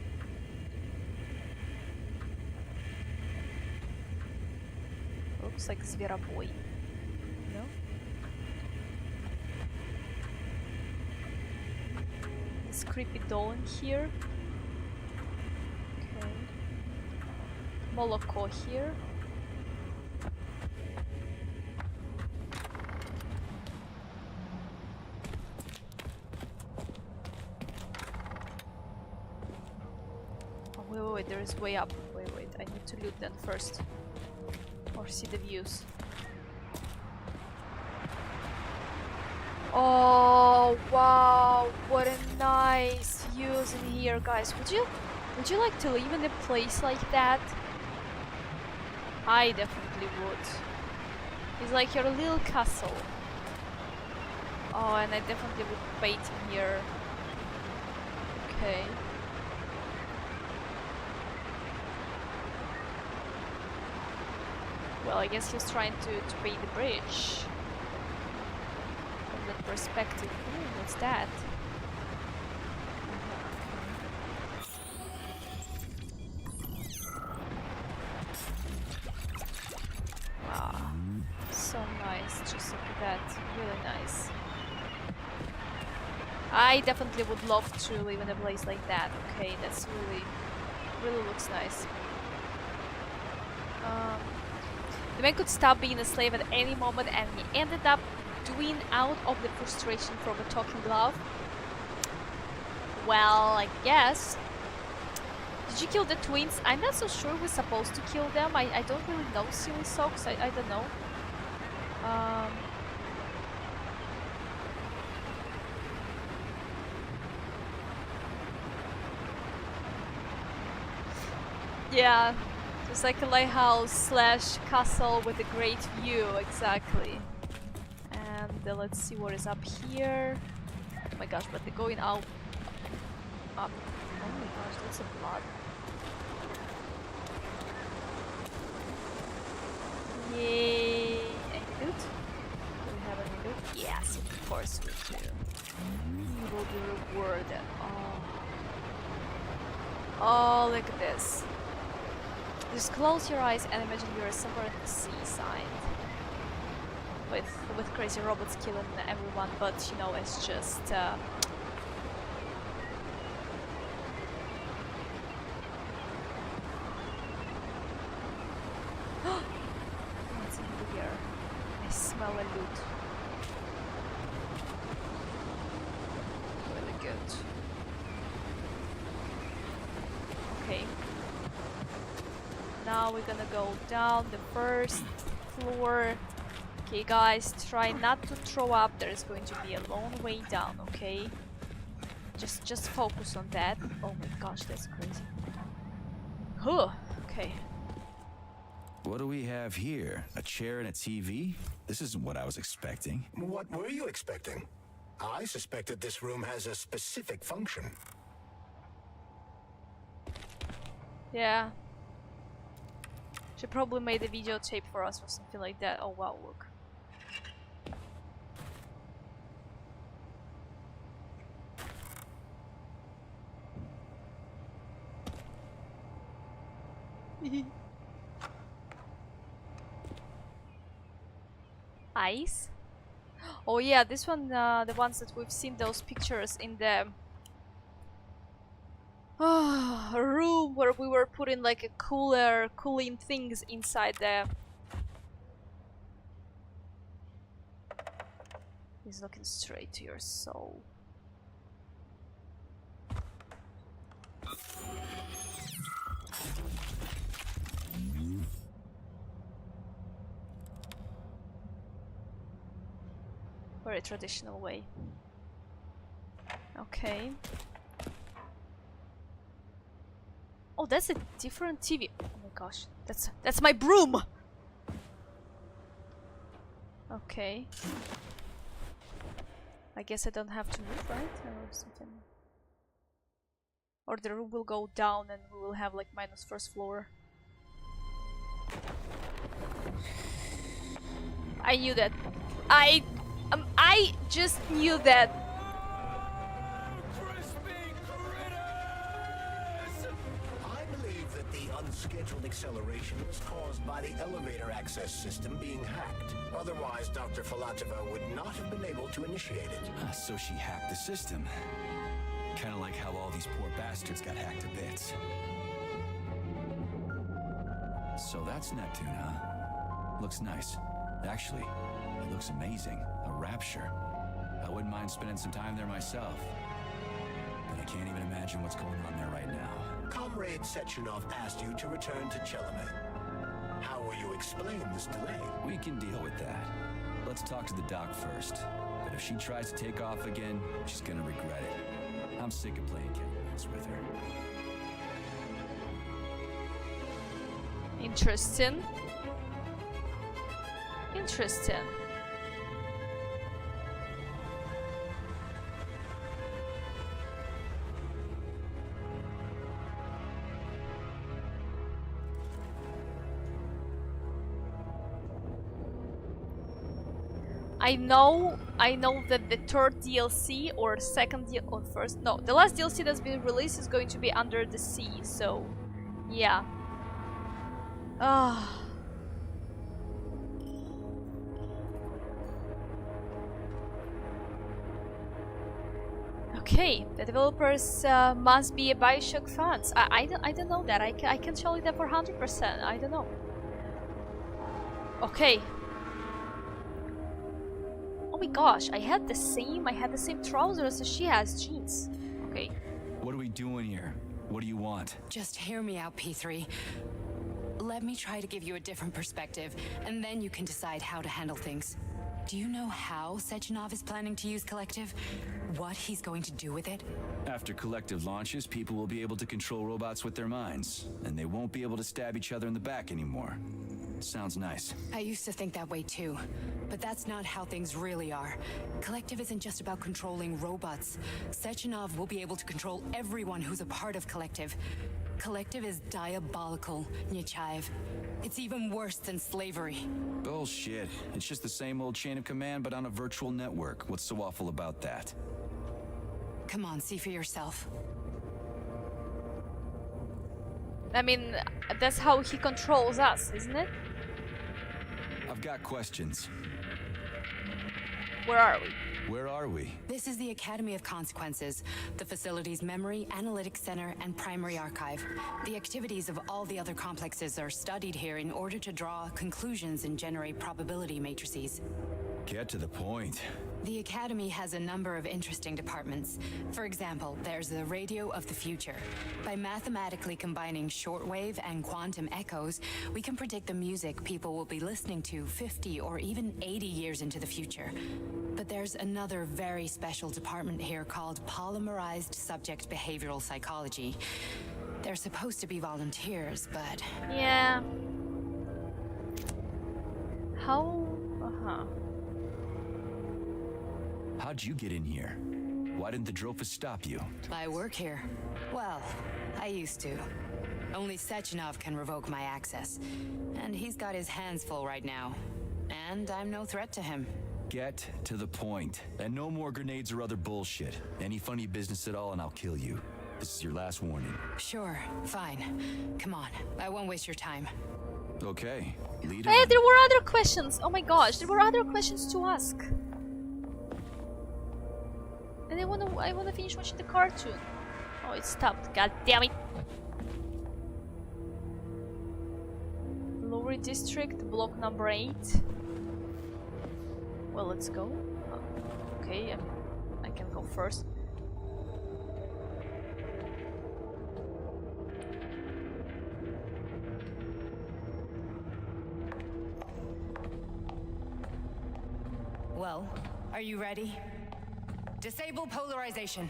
Speaker 1: Looks like Zveroboy. No? This creepy doll in here. Okay. Moloko here. Oh, wait, there is way up. Wait, I need to loot that first. Or see the views. Oh wow, what a nice views in here, guys. Would you like to live in a place like that? I definitely would. It's like your little castle. Oh, and I definitely would bait in here. Okay. Well, I guess he's trying to pay the bridge. From that perspective. Ooh, what's that? Wow. So nice. Just look at that. Really nice. I definitely would love to live in a place like that. Okay, that's really looks nice. The man could stop being a slave at any moment, and he ended up doing out of the frustration from a talking glove. Well, I guess. Did you kill the twins? I'm not so sure we're supposed to kill them. I don't really know, silly socks. I don't know. Yeah. It's like a lighthouse slash castle with a great view, exactly. And let's see what is up here. Oh my gosh, but they're going out. Up. Oh my gosh, that's a blood. Yay! Any loot? Do we have any loot? Yes, of course we do. We will be rewarded. Oh, look at this. Just close your eyes and imagine you're somewhere at the seaside with crazy robots killing everyone, but you know, it's just what's in here? I smell a loot. Really good. Okay. Now we're gonna go down the first floor. Okay guys, try not to throw up. There's going to be a long way down, okay? Just focus on that. Oh my gosh, that's crazy. Huh, okay.
Speaker 3: What do we have here? A chair and a TV? This isn't what I was expecting.
Speaker 2: What were you expecting? I suspected this room has a specific function.
Speaker 1: Yeah. She probably made a videotape for us or something like that. Oh wow, look. Nice. Oh yeah, this one, the ones that we've seen those pictures in the room where we were putting like a cooling things inside there. He's looking straight to your soul. Very traditional way. Okay. Oh, that's a different TV. Oh my gosh, that's my broom. Okay. I guess I don't have to move, right? Or something. Or the room will go down and we will have like minus first floor. I knew that. I just knew that.
Speaker 2: I believe that the unscheduled acceleration was caused by the elevator access system being hacked. Otherwise, Dr. Filatova would not have been able to initiate it.
Speaker 3: So she hacked the system. Kind of like how all these poor bastards got hacked to bits. So that's Neptune, huh? Looks nice. Actually, it looks amazing. A rapture. I wouldn't mind spending some time there myself. But I can't even imagine what's going on there right now.
Speaker 2: Comrade Sechenov asked you to return to Chelamet. How will you explain this delay?
Speaker 3: We can deal with that. Let's talk to the doc first. But if she tries to take off again, she's gonna regret it. I'm sick of playing games with her.
Speaker 1: Interesting. Interesting. I know that the third DLC or second or first, no, the last DLC that's been released is going to be Under the Sea, so yeah. Okay, the developers must be a Bioshock fans. I don't know that. I can tell you that for 100%. I don't know. Okay. Oh my gosh, I had the same trousers as she has, jeans. Okay.
Speaker 3: What are we doing here? What do you want?
Speaker 9: Just hear me out, P3. Let me try to give you a different perspective, and then you can decide how to handle things. Do you know how Sechenov is planning to use Collective? What he's going to do with it?
Speaker 3: After Collective launches, people will be able to control robots with their minds, and they won't be able to stab each other in the back anymore. Sounds nice.
Speaker 9: I used to think that way too, but that's not how things really are. Collective isn't just about controlling robots. Sechenov will be able to control everyone who's a part of Collective. Collective is diabolical, Nechayev. It's even worse than slavery.
Speaker 3: Bullshit. It's just the same old chain of command, but on a virtual network. What's so awful about that?
Speaker 9: Come on, see for yourself.
Speaker 1: I mean, that's how he controls us, isn't it?
Speaker 3: I've got questions.
Speaker 1: Where are we?
Speaker 3: Where are we?
Speaker 9: This is the Academy of Consequences, the facility's memory, analytics center, and primary archive. The activities of all the other complexes are studied here in order to draw conclusions and generate probability matrices.
Speaker 3: Get to the point.
Speaker 9: The Academy has a number of interesting departments. For example, there's the Radio of the Future. By mathematically combining shortwave and quantum echoes, we can predict the music people will be listening to 50 or even 80 years into the future. But there's another very special department here called Polymerized Subject Behavioral Psychology. They're supposed to be volunteers, but...
Speaker 1: Yeah. How...
Speaker 3: How'd you get in here? Why didn't the Drofus stop you?
Speaker 9: I work here. Well, I used to. Only Sechenov can revoke my access. And he's got his hands full right now. And I'm no threat to him.
Speaker 3: Get to the point. And no more grenades or other bullshit. Any funny business at all and I'll kill you. This is your last warning.
Speaker 9: Sure, fine. Come on, I won't waste your time.
Speaker 3: Okay, Lead
Speaker 1: Hey,
Speaker 3: on.
Speaker 1: there were other questions. Oh my gosh, there were other questions to ask. And I wanna finish watching the cartoon. Oh, it stopped. God damn it. Lower District, block number 8. Well, let's go. Okay, I can go first.
Speaker 9: Well, are you ready? Disable polarization.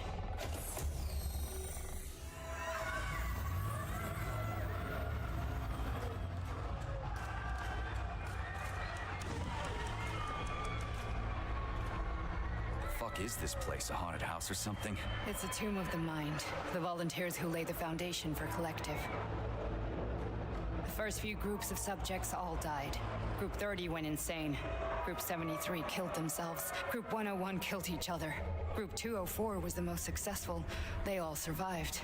Speaker 3: Fuck is this place? A haunted house or something?
Speaker 9: It's a tomb of the mind. The volunteers who lay the foundation for Collective. The first few groups of subjects all died. Group 30 went insane. Group 73 killed themselves. Group 101 killed each other. Group 204 was the most successful. They all survived.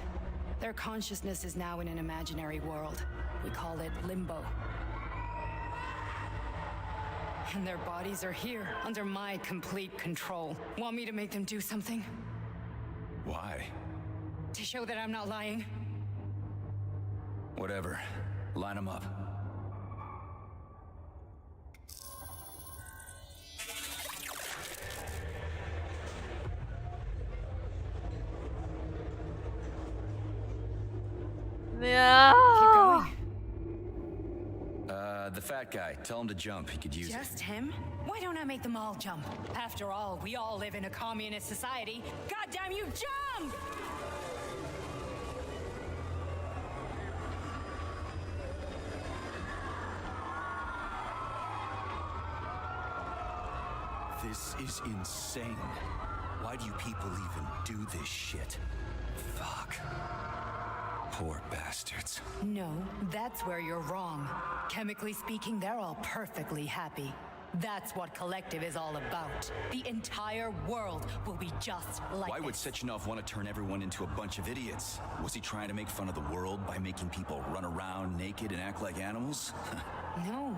Speaker 9: Their consciousness is now in an imaginary world. We call it Limbo. And their bodies are here, under my complete control. Want me to make them do something?
Speaker 3: Why?
Speaker 9: To show that I'm not lying?
Speaker 3: Whatever. Line them up.
Speaker 1: Yeah.
Speaker 9: Keep going.
Speaker 3: The fat guy. Tell him to jump. He could use it.
Speaker 9: Just him? Why don't I make them all jump? After all, we all live in a communist society. Goddamn you, jump!
Speaker 3: This is insane. Why do you people even do this shit? Fuck. Poor bastards.
Speaker 9: No, that's where you're wrong. Chemically speaking, they're all perfectly happy. That's what Collective is all about. The entire world will be just like
Speaker 3: Why would
Speaker 9: this.
Speaker 3: Sechenov want to turn everyone into a bunch of idiots? Was he trying to make fun of the world by making people run around naked and act like animals?
Speaker 9: No.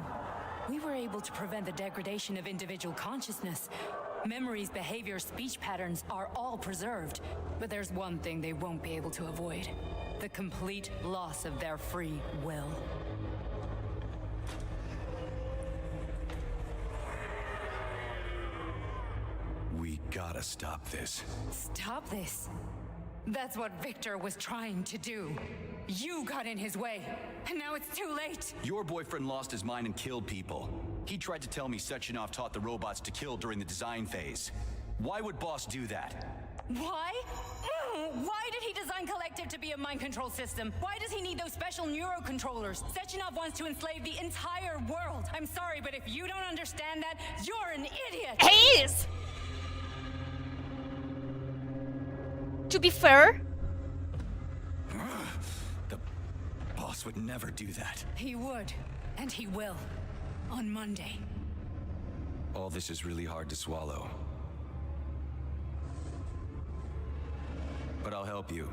Speaker 9: We were able to prevent the degradation of individual consciousness. Memories, behavior, speech patterns are all preserved. But there's one thing they won't be able to avoid. The complete loss of their free will.
Speaker 3: We gotta stop this.
Speaker 9: Stop this. That's what Victor was trying to do. You got in his way, and now it's too late.
Speaker 3: Your boyfriend lost his mind and killed people. He tried to tell me Sechenov taught the robots to kill during the design phase. Why would Boss do that?
Speaker 9: Why? Why did he design Collective to be a mind control system? Why does he need those special neurocontrollers? Sechenov wants to enslave the entire world. I'm sorry, but if you don't understand that, you're an idiot!
Speaker 1: He is! To be fair,
Speaker 3: The Boss would never do that.
Speaker 9: He would, and he will. On Monday.
Speaker 3: All this is really hard to swallow. But I'll help you.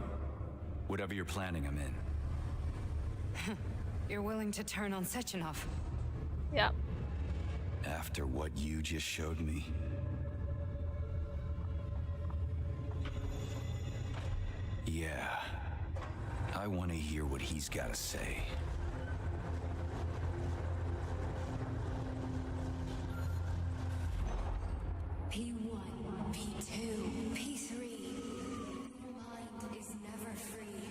Speaker 3: Whatever you're planning, I'm in.
Speaker 9: You're willing to turn on Sechenov?
Speaker 1: yeah.
Speaker 3: After what you just showed me. Yeah. I want to hear what he's got to say.
Speaker 7: P1, P2, P3. Your mind is never free.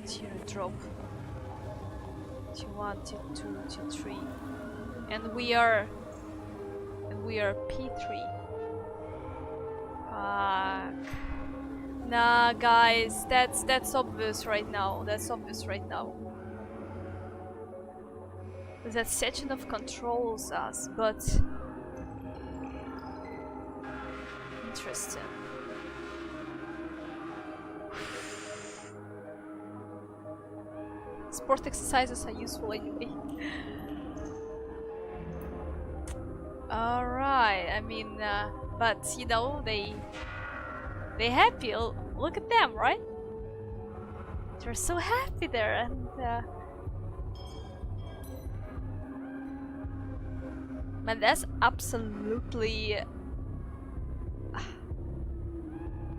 Speaker 1: Teardrop. T1, T2, T3. And we are P3. Fuck. Nah, guys, that's obvious right now. That's obvious right now. That Sechenov controls us, but interesting. Sport exercises are useful anyway. Alright, I mean, but you know, they happy. Look at them, right? They're so happy there, and Man, that's absolutely...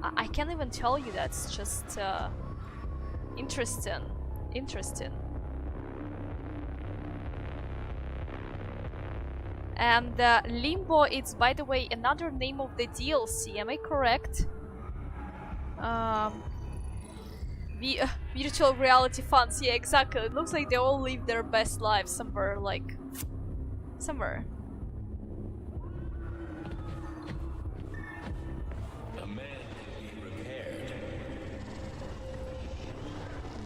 Speaker 1: I can't even tell you, that's just interesting. Interesting. And Limbo, it's, by the way, another name of the DLC, am I correct? Virtual reality fans, yeah, exactly. It looks like they all live their best lives somewhere, like... somewhere.
Speaker 8: A man can be repaired.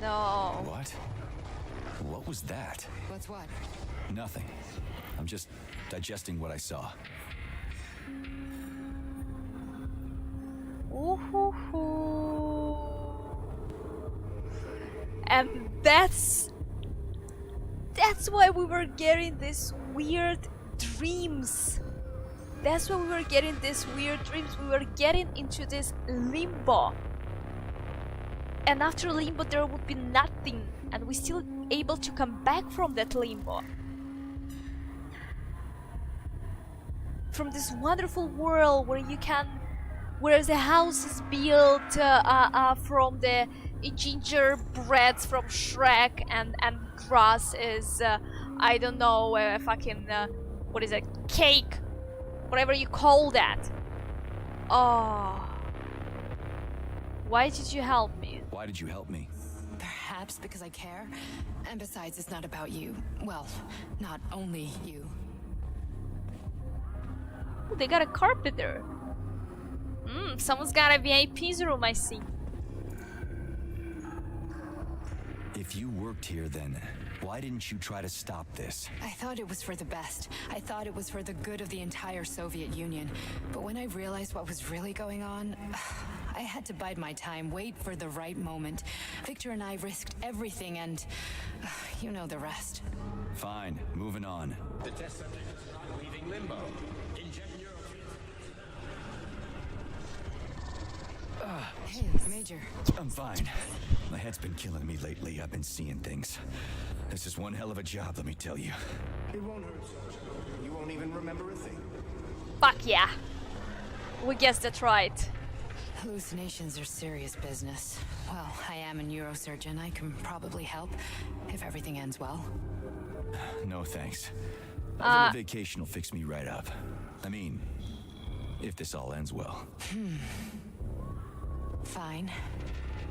Speaker 1: No.
Speaker 3: What? What was that?
Speaker 9: What's what?
Speaker 3: Nothing. I'm just digesting what I saw.
Speaker 1: Ooh-hoo-hoo. And that's why we were getting these weird dreams. That's why we were getting these weird dreams. We were getting into this limbo. And after limbo there would be nothing. And we're still able to come back from that limbo. From this wonderful world where you can... where the house is built from the gingerbreads from Shrek, and grass is I don't know, fucking what is it, cake, whatever you call that. Oh, why did you help me?
Speaker 3: Why did you help me?
Speaker 9: Perhaps because I care. And besides, it's not about you. Well, not only you.
Speaker 1: Ooh, they got a carpet there. Someone's got a VIP's room, I see.
Speaker 3: If you worked here, then why didn't you try to stop this?
Speaker 9: I thought it was for the best. I thought it was for the good of the entire Soviet Union. But when I realized what was really going on, I had to bide my time, wait for the right moment. Victor and I risked everything and you know the rest.
Speaker 3: Fine, moving on.
Speaker 8: The test subject is not leaving limbo. Inject neurotransmitters.
Speaker 9: Hey, Major.
Speaker 3: I'm fine. My head's been killing me lately. I've been seeing things. This is one hell of a job, let me tell you.
Speaker 2: It won't hurt, Sergeant. You won't even remember a thing.
Speaker 1: Fuck yeah. We guessed that right.
Speaker 9: Hallucinations are serious business. Well, I am a neurosurgeon. I can probably help if everything ends well.
Speaker 3: No thanks. A little vacation will fix me right up. I mean, if this all ends well.
Speaker 9: Fine.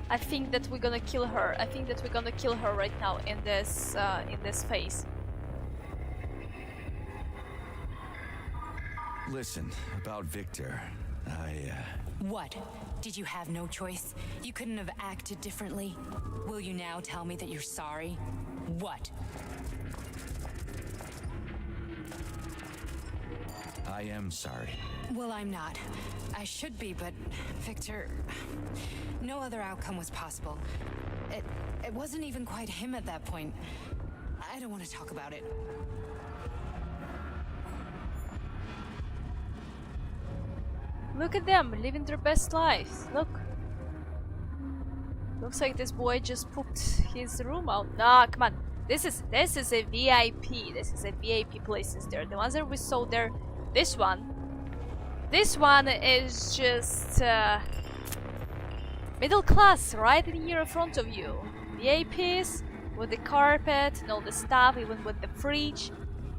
Speaker 1: I think that we're gonna kill her. I think that we're gonna kill her right now in this phase.
Speaker 3: Listen, about Victor,
Speaker 9: What? Did you have no choice? You couldn't have acted differently? Will you now tell me that you're sorry? What?
Speaker 3: I am sorry.
Speaker 9: Well, I'm not. I should be, but Victor... No other outcome was possible. It wasn't even quite him at that point. I don't want to talk about it.
Speaker 1: Look at them, living their best lives. Look. Looks like this boy just pooped his room out. Nah, come on. This is a VIP. This is a VIP places there. The ones that we saw there. This one is just middle class, right in here in front of you. VIPs with the carpet and all the stuff, even with the fridge.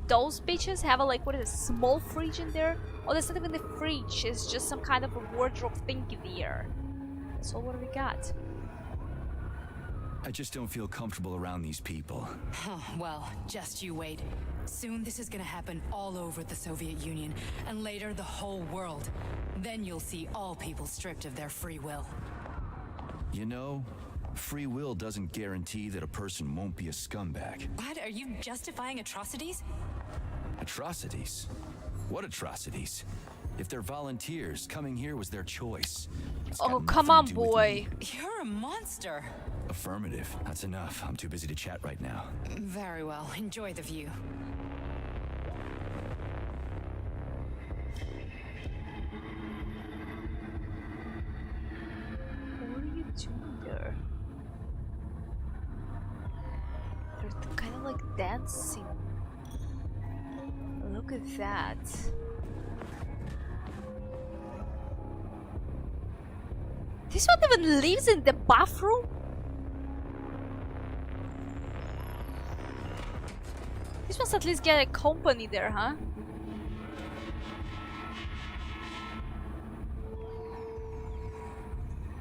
Speaker 1: Those bitches have a, like, what is it, small fridge in there? Oh, that's not even the fridge, it's just some kind of a wardrobe thingy there. So what do we got?
Speaker 3: I just don't feel comfortable around these people.
Speaker 9: Well, just you wait. Soon this is gonna happen all over the Soviet Union, and later the whole world. Then you'll see all people stripped of their free will.
Speaker 3: You know, free will doesn't guarantee that a person won't be a scumbag.
Speaker 9: What? Are you justifying atrocities?
Speaker 3: Atrocities? What atrocities? If they're volunteers, coming here was their choice.
Speaker 1: Oh, come on, boy.
Speaker 9: You're a monster.
Speaker 3: Affirmative. That's enough. I'm too busy to chat right now.
Speaker 9: Very well. Enjoy the view.
Speaker 1: What are you doing there? They're kind of like dancing. Look Look at that. This one even lives in the bathroom? This must at least get a company there, huh?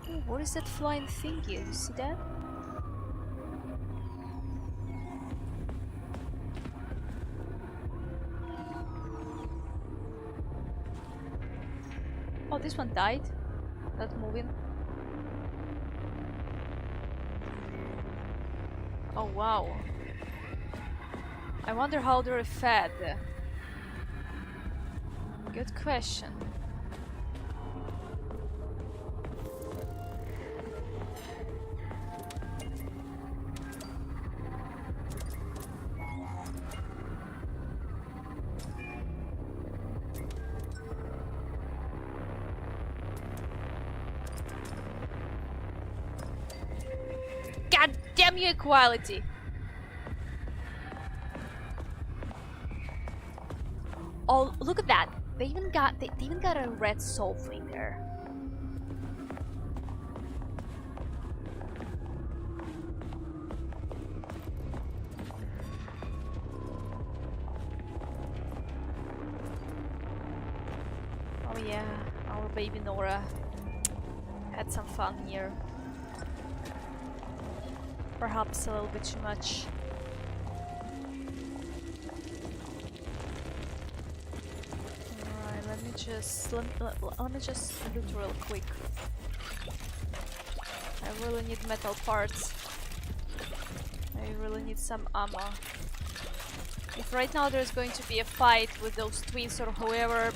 Speaker 1: Ooh, what is that flying thingy? You see that? Oh, this one died. Not moving. Oh wow. I wonder how they're fed. Good question. God damn you, equality! Oh, look at that! They even got a red soul thing there. Oh yeah, our baby Nora had some fun here. Perhaps a little bit too much. Alright, let me just loot real quick. I really need metal parts. I really need some ammo. If right now there's going to be a fight with those twins or whoever,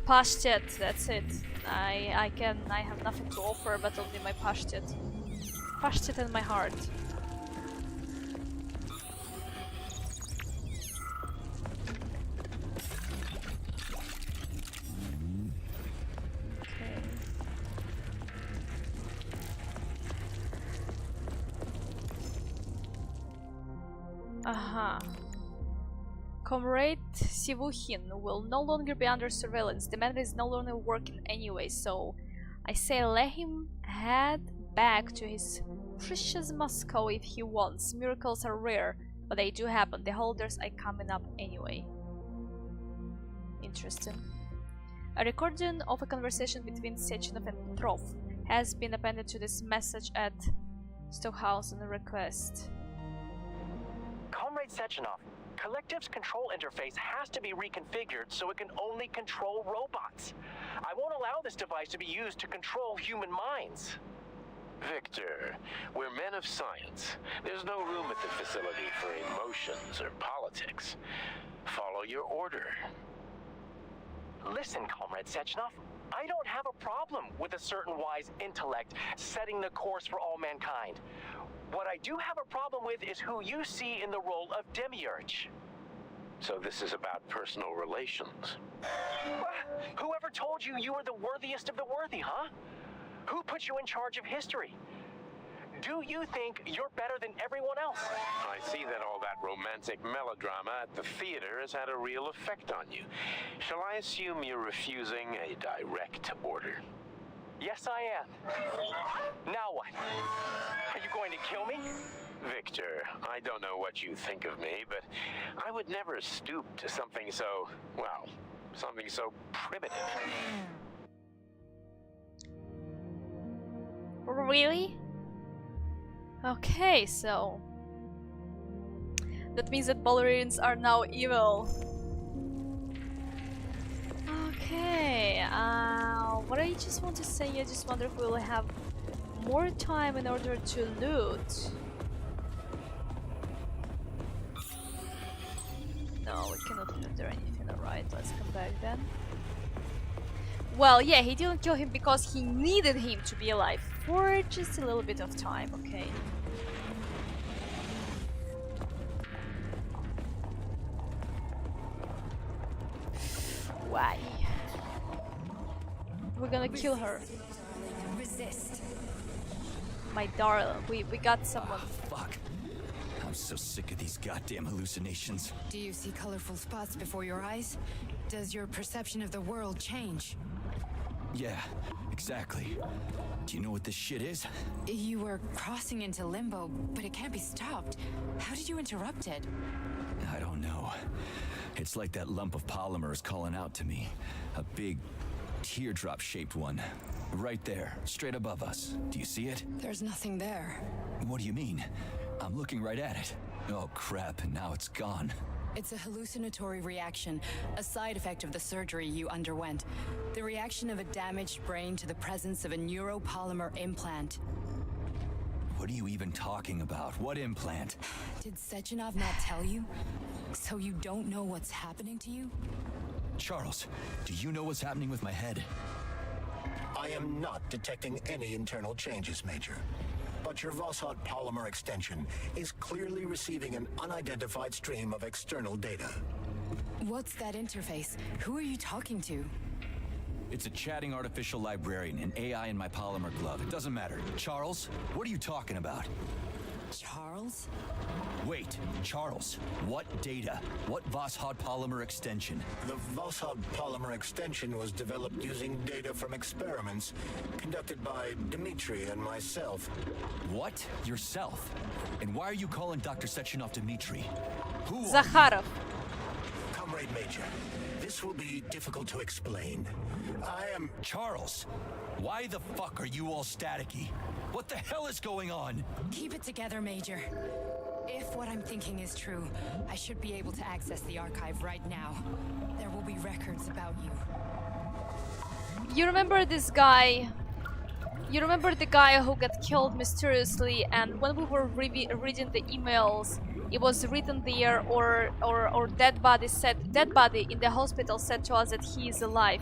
Speaker 1: pashtet, that's it. I have nothing to offer but only my pashtet. Pashtet in my heart. Okay. Aha. Comrade Sivuhin will no longer be under surveillance. The man is no longer working anyway, so I say let him head back to his precious Moscow if he wants. Miracles are rare, but they do happen. The holders are coming up anyway. Interesting. A recording of a conversation between Sechenov and Petrov has been appended to this message at Stockhouse on a request.
Speaker 11: Comrade Sechenov, Collective's control interface has to be reconfigured so it can only control robots. I won't allow this device to be used to control human minds.
Speaker 10: Victor, we're men of science. There's no room at the facility for emotions or politics. Follow your order.
Speaker 11: Listen, Comrade Sechenov, I don't have a problem with a certain wise intellect setting the course for all mankind. What I do have a problem with is who you see in the role of Demiurge.
Speaker 10: So this is about personal relations.
Speaker 11: Whoever told you you were the worthiest of the worthy, huh? Who put you in charge of history? Do you think you're better than everyone else?
Speaker 10: I see that all that romantic melodrama at the theater has had a real effect on you. Shall I assume you're refusing a direct order?
Speaker 11: Yes, I am. Now what? Are you going to kill me?
Speaker 10: Victor, I don't know what you think of me, but I would never stoop to something so, well, something so primitive.
Speaker 1: Really? Okay, so that means that ballerines are now evil. Okay, what I just want to say, I just wonder if we'll have more time in order to loot. No, we cannot loot there anything, alright, let's come back then. Well, yeah, he didn't kill him because he needed him to be alive for just a little bit of time, okay. Why? We're gonna kill her.
Speaker 7: Resist.
Speaker 1: My darling, we got someone.
Speaker 3: Fuck. I'm so sick of these goddamn hallucinations.
Speaker 9: Do you see colorful spots before your eyes? Does your perception of the world change?
Speaker 3: Yeah, exactly. Do you know what this shit is?
Speaker 9: You were crossing into limbo, but it can't be stopped. How did you interrupt it?
Speaker 3: I don't know. It's like that lump of polymer is calling out to me. A big, teardrop-shaped one. Right there, straight above us. Do you see it?
Speaker 9: There's nothing there.
Speaker 3: What do you mean? I'm looking right at it. Oh crap, and now it's gone.
Speaker 9: It's a hallucinatory reaction, a side effect of the surgery you underwent. The reaction of a damaged brain to the presence of a neuropolymer implant.
Speaker 3: What are you even talking about? What implant?
Speaker 9: Did Sechenov not tell you? So you don't know what's happening to you?
Speaker 3: Charles, do you know what's happening with my head?
Speaker 2: I am not detecting any internal changes, Major. But your Voskhod polymer extension is clearly receiving an unidentified stream of external data.
Speaker 9: What's that interface? Who are you talking to?
Speaker 3: It's a chatting artificial librarian, an AI in my polymer glove. It doesn't matter. Charles, what are you talking about?
Speaker 9: Charles?
Speaker 3: Wait, Charles, what data? What Voskhod polymer extension?
Speaker 2: The Voskhod polymer extension was developed using data from experiments conducted by Dmitri and myself.
Speaker 3: What? Yourself? And why are you calling Dr. Sechenov Dmitri? Who
Speaker 1: Zakharov.
Speaker 2: Comrade Major, this will be difficult to explain. I am...
Speaker 3: Charles, why the fuck are you all staticky? What the hell is going on?
Speaker 9: Keep it together, Major. If what I'm thinking is true, I should be able to access the archive right now. There will be records about you.
Speaker 1: You remember this guy? You remember the guy who got killed mysteriously, and when we were reading the emails, it was written there, or dead body in the hospital said to us that he is alive.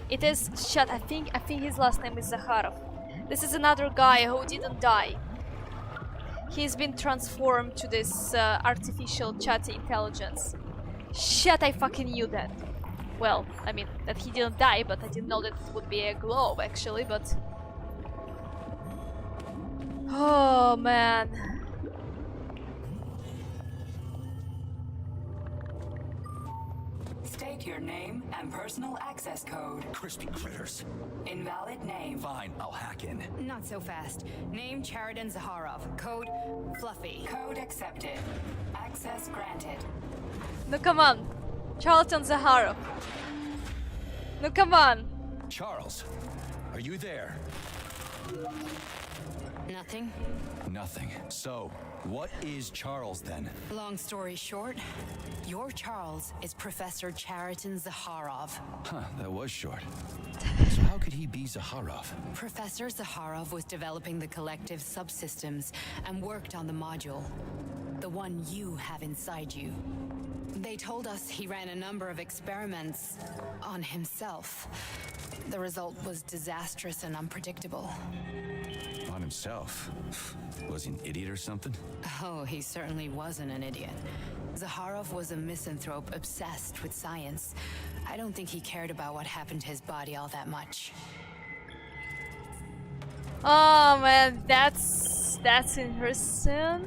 Speaker 1: It is I think his last name is Zakharov. This is another guy who didn't die. He's been transformed to this artificial chatty intelligence. Shit, I fucking knew that. Well, I mean, that he didn't die, but I didn't know that it would be a globe, actually, but... Oh, man.
Speaker 12: State your name and personal access code.
Speaker 3: Crispy critters.
Speaker 12: Invalid name.
Speaker 3: Fine, I'll hack in.
Speaker 9: Not so fast. Name Chariton Zaharov. Code Fluffy.
Speaker 12: Code accepted. Access granted.
Speaker 1: No, come on. Charlton Zaharov. No, come on.
Speaker 3: Charles, are you there?
Speaker 9: Nothing?
Speaker 3: Nothing. So, what is Charles then?
Speaker 9: Long story short, your Charles is Professor Chariton Zaharov.
Speaker 3: Huh, that was short. So how could he be Zaharov?
Speaker 9: Professor Zaharov was developing the collective subsystems and worked on the module. The one you have inside you. They told us he ran a number of experiments on himself. The result was disastrous and unpredictable.
Speaker 3: On himself? Was he an idiot or something?
Speaker 9: Oh, he certainly wasn't an idiot. Zaharov was a misanthrope obsessed with science. I don't think he cared about what happened to his body all that much.
Speaker 1: Oh man, that's interesting.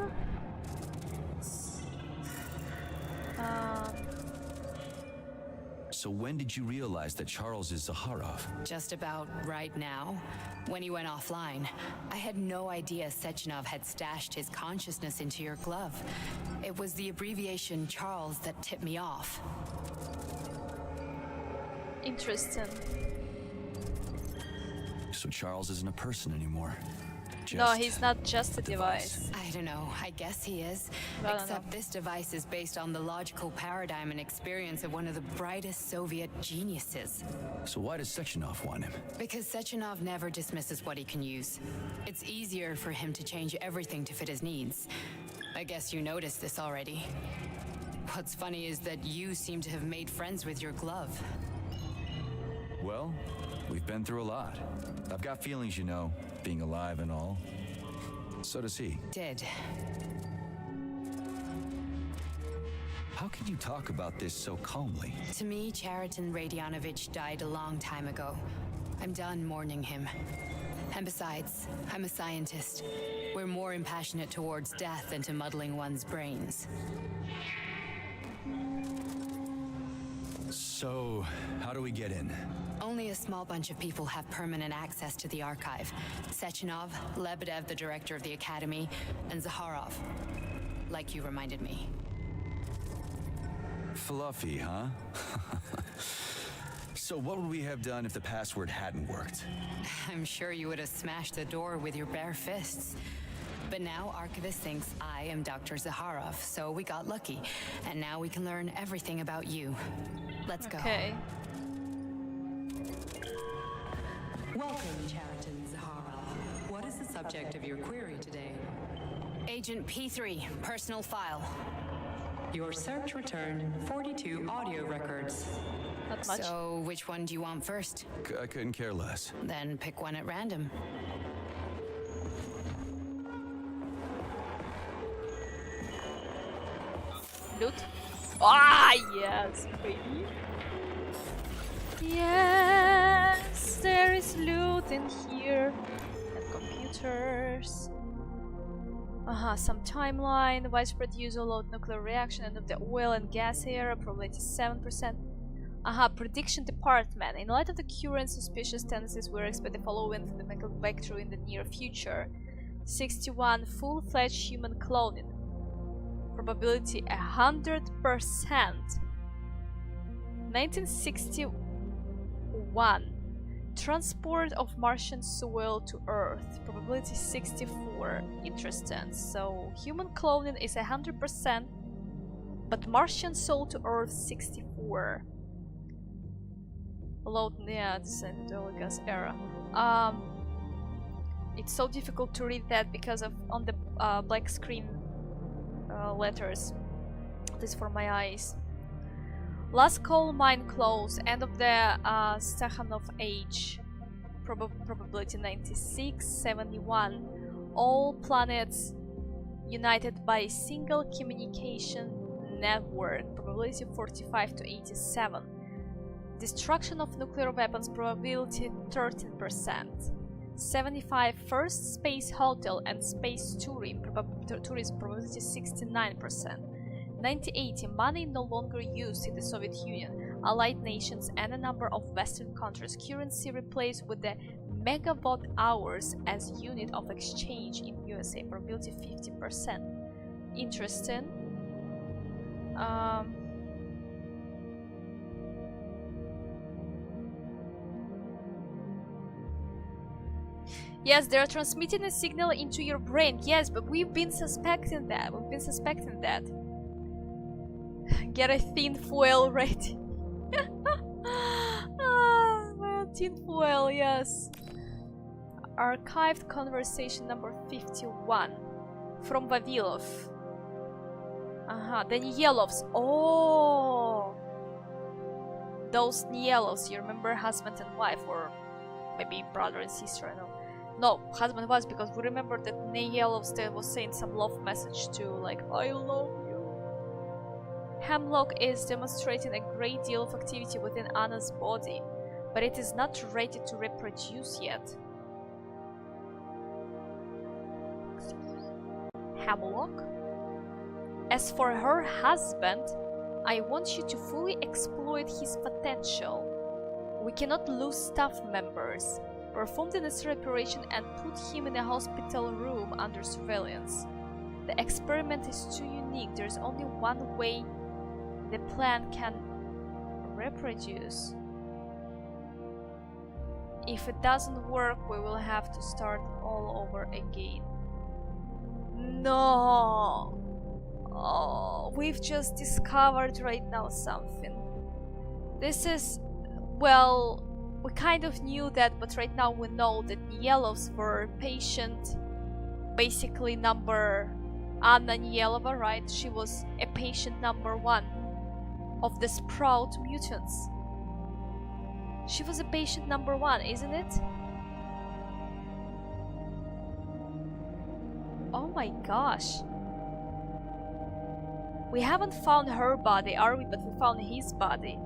Speaker 3: So when did you realize that Charles is Zaharov?
Speaker 9: Just about right now. When he went offline, I had no idea Sechenov had stashed his consciousness into your glove. It was the abbreviation Charles that tipped me off.
Speaker 1: Interesting.
Speaker 3: So Charles isn't a person anymore.
Speaker 1: No, he's not just a device.
Speaker 9: I don't know. I guess he is. Except this device is based on the logical paradigm and experience of one of the brightest Soviet geniuses.
Speaker 3: So why does Sechenov want him?
Speaker 9: Because Sechenov never dismisses what he can use. It's easier for him to change everything to fit his needs. I guess you noticed this already. What's funny is that you seem to have made friends with your glove.
Speaker 3: Well, we've been through a lot. I've got feelings, you know, being alive and all. So does he.
Speaker 9: Did.
Speaker 3: How can you talk about this so calmly?
Speaker 9: To me, Chariton Radionovich died a long time ago. I'm done mourning him. And besides, I'm a scientist. We're more impassionate towards death than to muddling one's brains.
Speaker 3: So, how do we get in?
Speaker 9: Only a small bunch of people have permanent access to the archive. Sechenov, Lebedev, the director of the academy, and Zakharov. Like you reminded me.
Speaker 3: Fluffy, huh? So what would we have done if the password hadn't worked?
Speaker 9: I'm sure you would have smashed the door with your bare fists. But now Archivist thinks I am Dr. Zakharov, so we got lucky. And now we can learn everything about you. Let's go.
Speaker 1: Okay.
Speaker 12: Welcome, Chariton Zakharov. What is the subject of your query today?
Speaker 9: Agent P3, personal file.
Speaker 12: Your search returned 42 audio records.
Speaker 1: Not much.
Speaker 9: So, which one do you want first?
Speaker 3: I couldn't care less.
Speaker 9: Then pick one at random.
Speaker 1: Loot. Ah, yes, baby. Yes, there is loot in here. And computers. Some timeline. Widespread use of low nuclear reaction, end of the oil and gas era, probability 7%. Prediction department. In light of the current suspicious tendencies, we expect the following fundamental breakthrough in the near future. 61 full-fledged human cloning. Probability 100%. 1961. Transport of Martian soil to Earth. Probability 64. Interesting. So human cloning is 100%, but Martian soil to Earth 64. Load, yeah, the same gas era. It's so difficult to read that because of on the black screen letters. This for my eyes. Last coal mine closed. End of the Sechenov age. Probability 96, 71. All planets united by a single communication network. Probability 45 to 87. Destruction of nuclear weapons. Probability 13%. 75 first space hotel and space tourism. Probability 69%. 1980 money no longer used in the Soviet Union, Allied nations and a number of Western countries. Currency replaced with the megawatt hours as unit of exchange in USA. Probability 50%. Interesting. Yes, they're transmitting a signal into your brain. Yes, but we've been suspecting that. Get a tin foil ready. Tin foil, yes. Archived conversation number 51 from Vavilov. The Nielovs. Oh, those Nielovs. You remember husband and wife, or maybe brother and sister? I know. No, husband was, because we remember that Nielovs was saying some love message to, like, I love you. Hemlock is demonstrating a great deal of activity within Anna's body, but it is not ready to reproduce yet. Hemlock? As for her husband, I want you to fully exploit his potential. We cannot lose staff members. Perform the necessary operation and put him in a hospital room under surveillance. The experiment is too unique. There's only one way the plant can reproduce. If it doesn't work, we will have to start all over again. No! Oh, we've just discovered right now something. This is, well, we kind of knew that, but right now we know that Nielovs were patient, basically number Anna Nielova, right? She was a patient number 1 of the Sprout mutants. She was a patient number 1, isn't it? Oh my gosh. We haven't found her body, are we? But we found his body.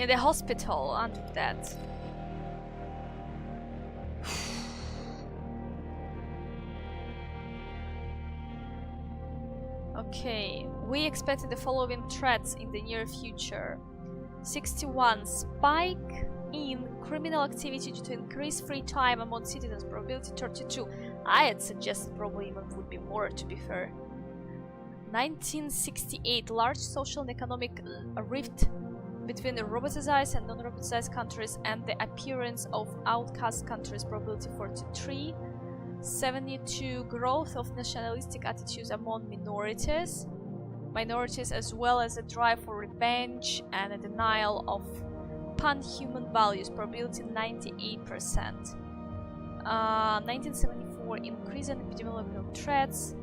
Speaker 1: In the hospital, under that. Okay, we expected the following threats in the near future. 61. Spike in criminal activity due to increased free time among citizens, probability 32. I had suggested probably even would be more, to be fair. 1968. Large social and economic rift between the roboticized and non-roboticized countries and the appearance of outcast countries, probability 43. 72. Growth of nationalistic attitudes among minorities as well as a drive for revenge and a denial of pan-human values, probability 98%. 1974. Increase in epidemiological threats,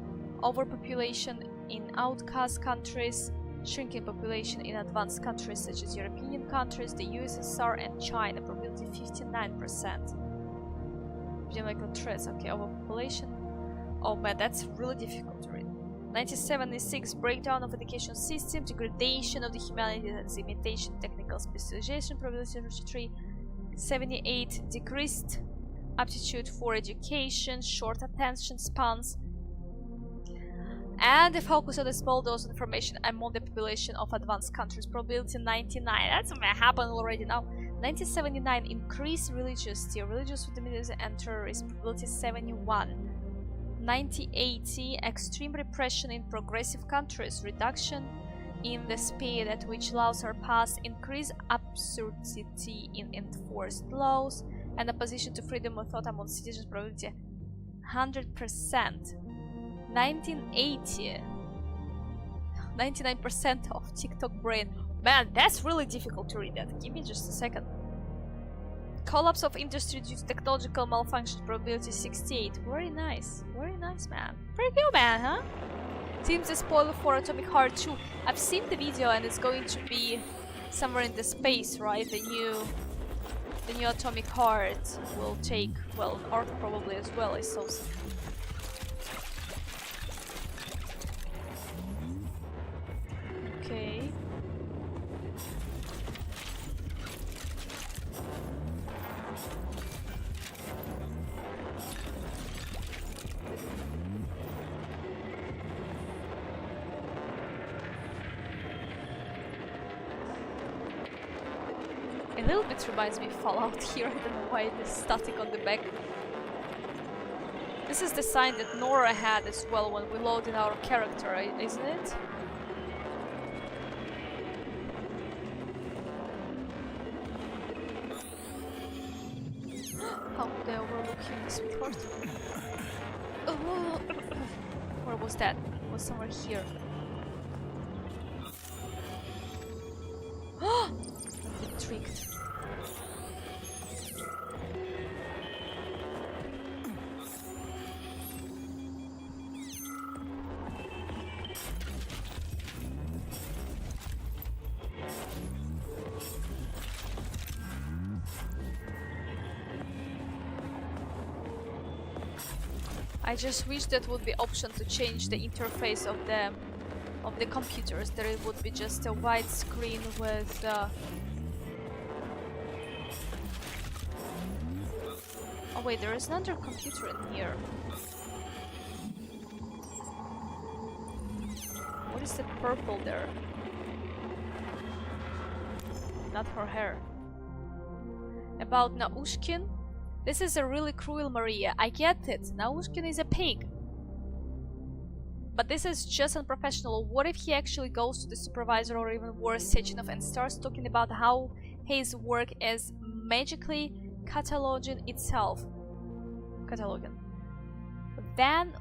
Speaker 1: overpopulation in outcast countries, shrinking population in advanced countries such as European countries, the USSR and China, probability 59%. Epidemiological threats, okay, overpopulation. Oh man, that's really difficult to read. 1976. Breakdown of education system, degradation of the humanities and imitation technical specialization, probability 33. 78. Decreased aptitude for education, short attention spans, and the focus on the small dose of information among the population of advanced countries, probability 99. That's what happened already now. 1979. Increased religiosity, religious fundamentalism and terrorism, probability 71. 1980. Extreme repression in progressive countries, reduction in the speed at which laws are passed, increased absurdity in enforced laws, and opposition to freedom of thought among citizens, probability 100%. 1980. 99% of TikTok brain. Man, that's really difficult to read that. Give me just a second. Collapse of industry due to technological malfunction, probability 68. Very nice, man. Pretty cool, man, huh? Seems the spoiler for Atomic Heart 2. I've seen the video and it's going to be somewhere in the space, right? The new Atomic Heart will take, well, Earth probably as well, I saw some. Okay. A little bit reminds me of Fallout here. I don't know why it is static on the back. This is the sign that Nora had as well when we loaded our character, isn't it? How could I overlook him, sweetheart? Where was that? It was somewhere here. I'm intrigued. I just wish that would be option to change the interface of the computers. That it would be just a white screen with oh wait, there is another computer in here. What is the purple there? Not her hair. About Naushkin. This is a really cruel Maria. I get it. Naushkin is a pig. But this is just unprofessional. What if he actually goes to the supervisor or even worse, Sechenov, and starts talking about how his work is magically cataloging itself? Then,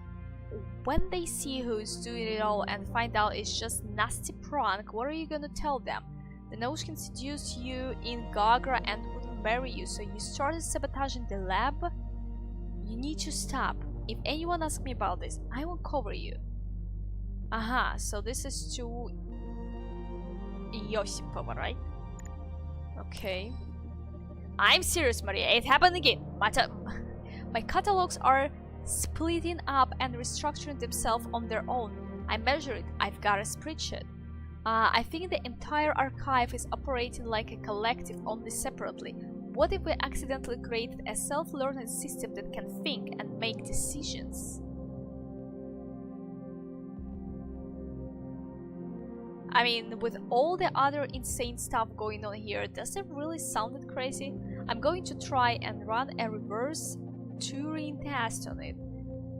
Speaker 1: when they see who's doing it all and find out it's just nasty prank, what are you gonna tell them? The Naushkin seduced you in Gagra and wouldn't marry you, so you started sabotaging the lab? You need to stop. If anyone asks me about this, I will cover you. Aha, so this is to Yosipova, right? Okay. I'm serious, Maria. It happened again. My catalogs are splitting up and restructuring themselves on their own. I measure it. I've got a spreadsheet. I think the entire archive is operating like a collective, only separately. What if we accidentally created a self-learning system that can think and make decisions? I mean, with all the other insane stuff going on here, does it really sound crazy? I'm going to try and run a reverse Turing test on it.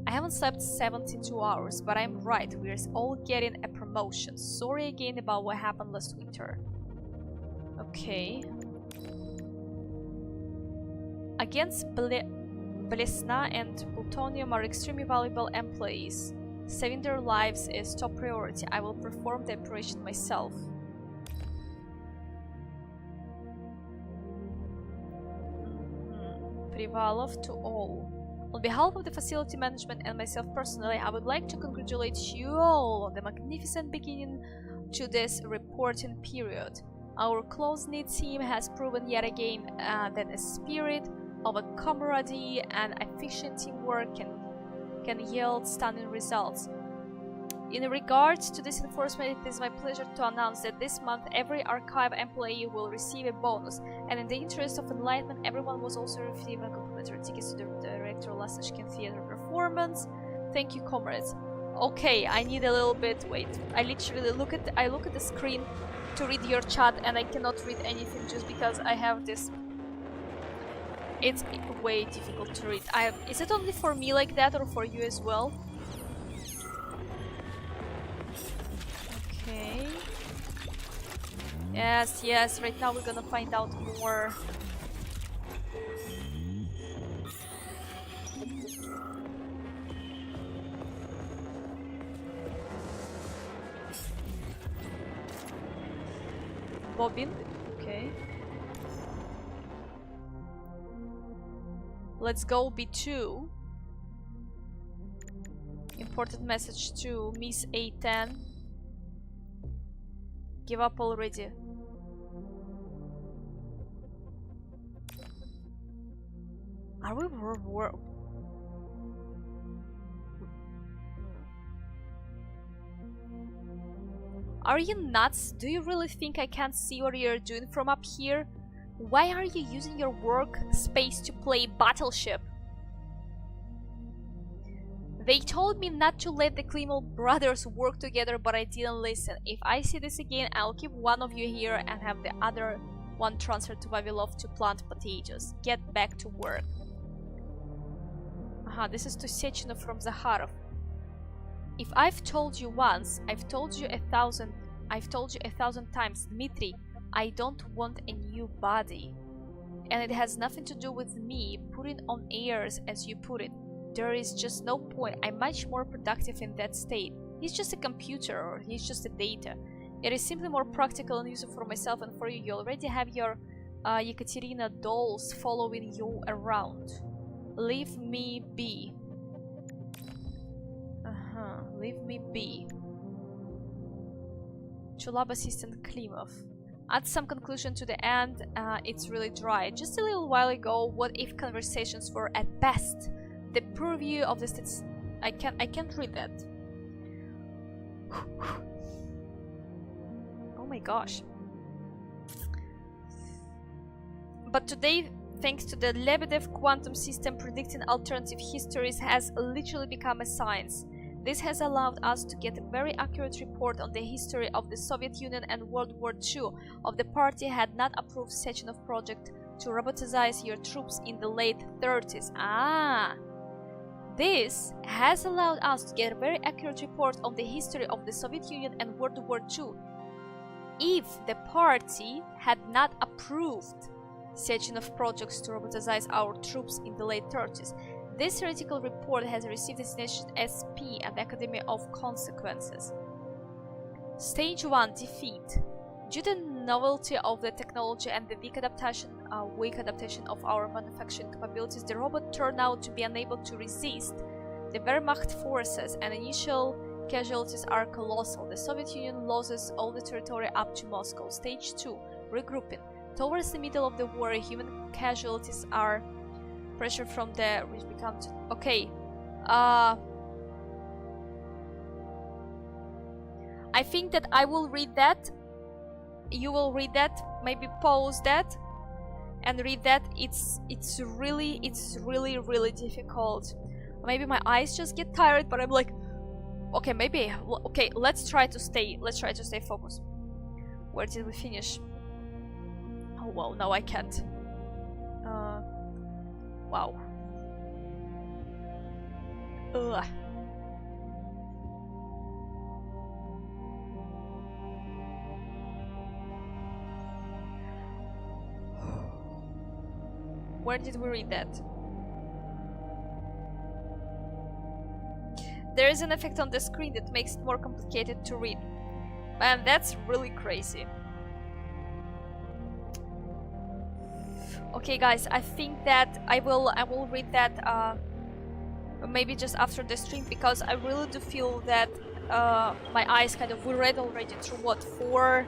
Speaker 1: I haven't slept 72 hours, but I'm right, we're all getting a promotion. Sorry again about what happened last winter. Okay. Against Blesna and Plutonium are extremely valuable employees. Saving their lives is top priority. I will perform the operation myself. Privalov to all. On behalf of the facility management and myself personally, I would like to congratulate you all on the magnificent beginning to this reporting period. Our close-knit team has proven yet again that a spirit of a camaraderie and efficient teamwork can yield stunning results. In regards to this enforcement, it is my pleasure to announce that this month every archive employee will receive a bonus, and in the interest of enlightenment, everyone was also receiving complimentary tickets to the director Lasashkin theater performance. Thank you, comrades. Okay, I need a little bit. Wait, I literally look at the screen to read your chat, and I cannot read anything just because I have this. It's way difficult to read. Is it only for me like that, or for you as well? Okay. Yes, right now we're gonna find out more. Bobbin? Okay. Let's go B2. Important message to Miss A10. Give up already. Are we Are you nuts? Do you really think I can't see what you're doing from up here? Why are you using your work space to play Battleship? They told me not to let the Klimov brothers work together, but I didn't listen. If I see this again, I'll keep one of you here and have the other one transferred to Vavilov to plant potatoes. Get back to work. This is to Sechenov from Zakharov. If I've told you once, I've told you a thousand times, Dmitri, I don't want a new body. And it has nothing to do with me putting on airs, as you put it. There is just no point. I'm much more productive in that state. He's just a computer, or he's just a data. It is simply more practical and useful for myself and for you. You already have your Yekaterina dolls following you around. Leave me be. Leave me be. To lab assistant Klimov. Add some conclusion to the end. It's really dry. Just a little while ago, what if conversations were at best the purview of the stats? I can't read that. Oh my gosh. But today, thanks to the Lebedev quantum system, predicting alternative histories has literally become a science. This has allowed us to get a very accurate report on the history of the Soviet Union and World War II. Of the party had not approved Sechenov project to robotize your troops in the late 30s. This has allowed us to get a very accurate report on the history of the Soviet Union and World War II. If the party had not approved Sechenov projects to robotize our troops in the late 30s, this theoretical report has received designation SP at the Academy of Consequences. Stage 1 defeat. Due to the novelty of the technology and the weak adaptation of our manufacturing capabilities, the robot turned out to be unable to resist the Wehrmacht forces, and initial casualties are colossal. The Soviet Union loses all the territory up to Moscow. Stage 2 regrouping. Towards the middle of the war, human casualties are pressure from the which becomes okay. I think that I will read that. You will read that. Maybe pause that and read that. It's really difficult. Maybe my eyes just get tired, but I'm like, okay, maybe. Okay, let's try to stay focused. Where did we finish? Oh wow, now I can't. Wow. Ugh. Where did we read that? There is an effect on the screen that makes it more complicated to read. Man, that's really crazy. Okay guys, I think that I will read that maybe just after the stream, because I really do feel that my eyes kind of, we read already through what, four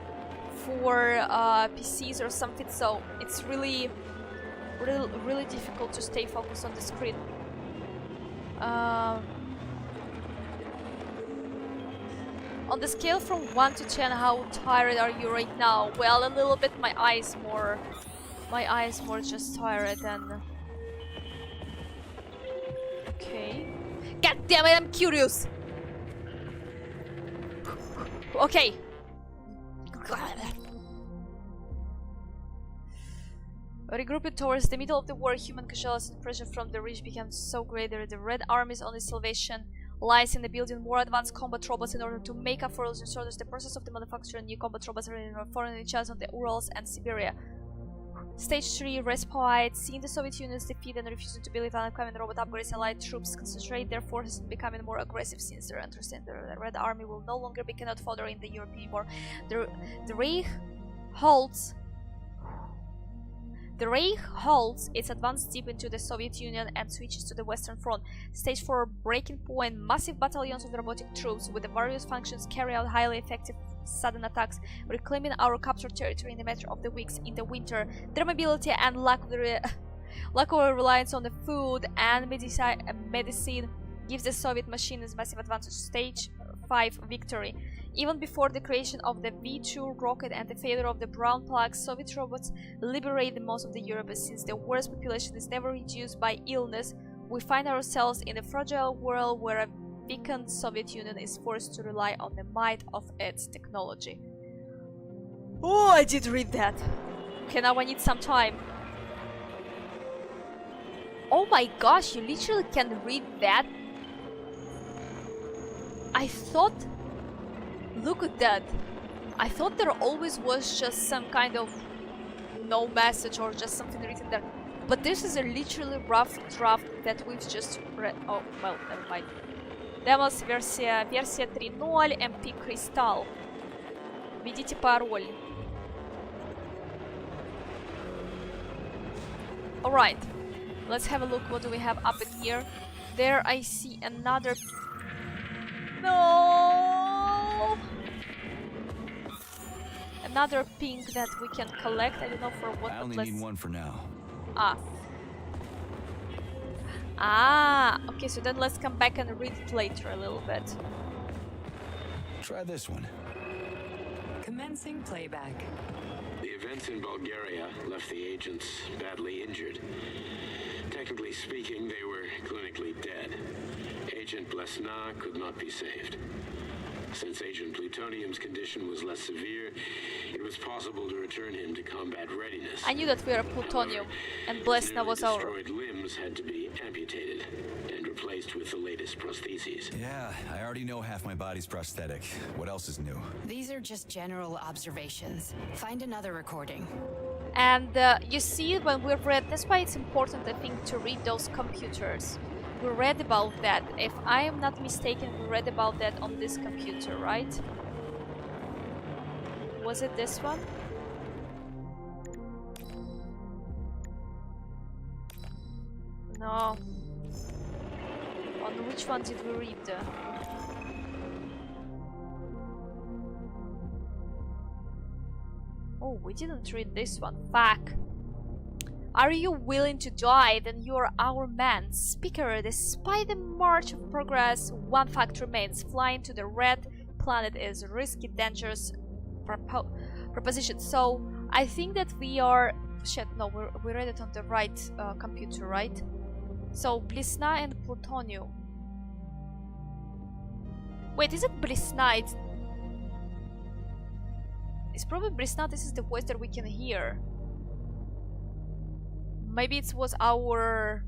Speaker 1: PCs or something, so it's really difficult to stay focused on the screen. On the scale from 1 to 10, how tired are you right now? Well, a little bit. My eyes more just tired than. Okay. God damn it! I'm curious. Okay. Regrouping towards the middle of the war, human casualties and pressure from the rich became so great that the Red Army's only salvation lies in the building more advanced combat robots in order to make up for all disorders. The process of the manufacturing new combat robots are foreign each other on the Urals and Siberia. Stage 3, Respite, seeing the Soviet Union's defeat and refusing to believe upcoming robot upgrades, Allied troops concentrate their forces and becoming more aggressive since their understanding the Red Army will no longer be cannot fodder in the Europe anymore. The Reich holds its advance deep into the Soviet Union and switches to the Western Front. Stage 4, breaking point, massive battalions of robotic troops with the various functions carry out highly effective sudden attacks, reclaiming our captured territory in the matter of the weeks. In the winter, their mobility and lack of reliance on the food and medicine gives the Soviet machine a massive advantage. Stage 5, victory. Even before the creation of the V-2 rocket and the failure of the brown plague, Soviet robots liberate the most of the Europe. Since the world's population is never reduced by illness, we find ourselves in a fragile world where a weakened Soviet Union is forced to rely on the might of its technology. Oh, I did read that. Okay, now I need some time. Oh my gosh, you literally can read that? I thought... Look at that. I thought there always was just some kind of no message or just something written there. But this is a literally rough draft that we've just read. Oh, well, never mind. Demos версия 3.0 MP Crystal. Введите пароль. Alright. Let's have a look. What do we have up in here? There I see another... No! Another ping that we can collect. I don't know for what.
Speaker 3: I only need one for now.
Speaker 1: Okay, so then let's come back and read it later a little bit.
Speaker 3: Try this one.
Speaker 12: Commencing playback.
Speaker 8: The events in Bulgaria left the agents badly injured. Technically speaking, they were clinically dead. Agent Blesna could not be saved. Since Agent Plutonium's condition was less severe, it was possible to return him to combat readiness.
Speaker 1: I knew that we were Plutonium, and Blesna was our...
Speaker 8: destroyed limbs had to be amputated and replaced with the latest prostheses.
Speaker 3: Yeah, I already know half my body's prosthetic. What else is new?
Speaker 9: These are just general observations. Find another recording.
Speaker 1: And you see, when we read, that's why it's important, I think, to read those computers. We read about that. If I am not mistaken, we read about that on this computer, right? Was it this one? No. On which one did we read? Oh, we didn't read this one. Fuck. Are you willing to die? Then you are our man. Speaker, despite the march of progress, one fact remains. Flying to the red planet is risky, dangerous proposition. So I think that we are... Shit, no, we read it on the right computer, right? So Blisna and Plutonium. Wait, is it Blisna? It's probably Blisna. This is the voice that we can hear. Maybe it was our...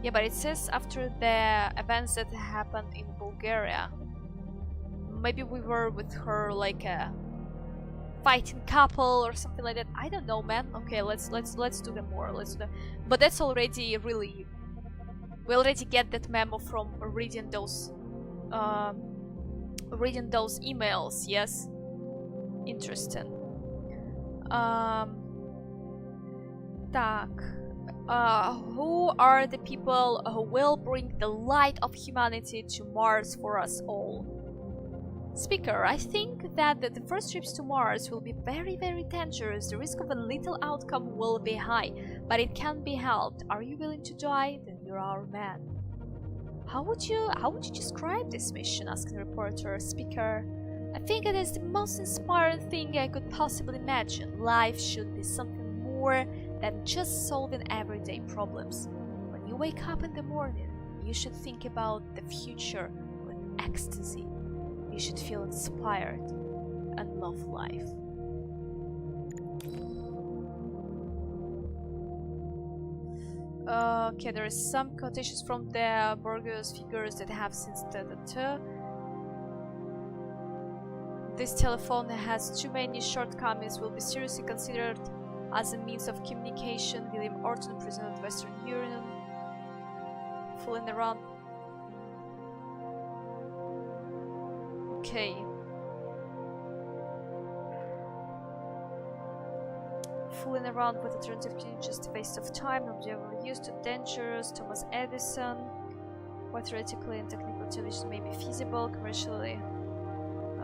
Speaker 1: Yeah, but it says after the events that happened in Bulgaria. Maybe we were with her like a fighting couple or something like that. I don't know, man. Okay, let's do them more. Let's do them. But that's already really... We already get that memo from reading those emails. Yes, interesting. Так. Who are the people who will bring the light of humanity to Mars for us all? Speaker, I think that the first trips to Mars will be very, very dangerous. The risk of a lethal outcome will be high, but it can be helped. Are you willing to die? Then you're our man. How would you describe this mission? Asked the reporter. Speaker, I think it is the most inspiring thing I could possibly imagine. Life should be something more than just solving everyday problems. When you wake up in the morning, you should think about the future with ecstasy. You should feel inspired and love life. Okay, there is some quotations from the Borgios figures that have since this telephone has too many shortcomings, will be seriously considered as a means of communication. William Orton, President of Western Union, fooling around. Okay. Fooling around with alternative to just a waste of time, not ever used, too dangerous. Thomas Edison. What theoretically and technical television may be feasible, commercially.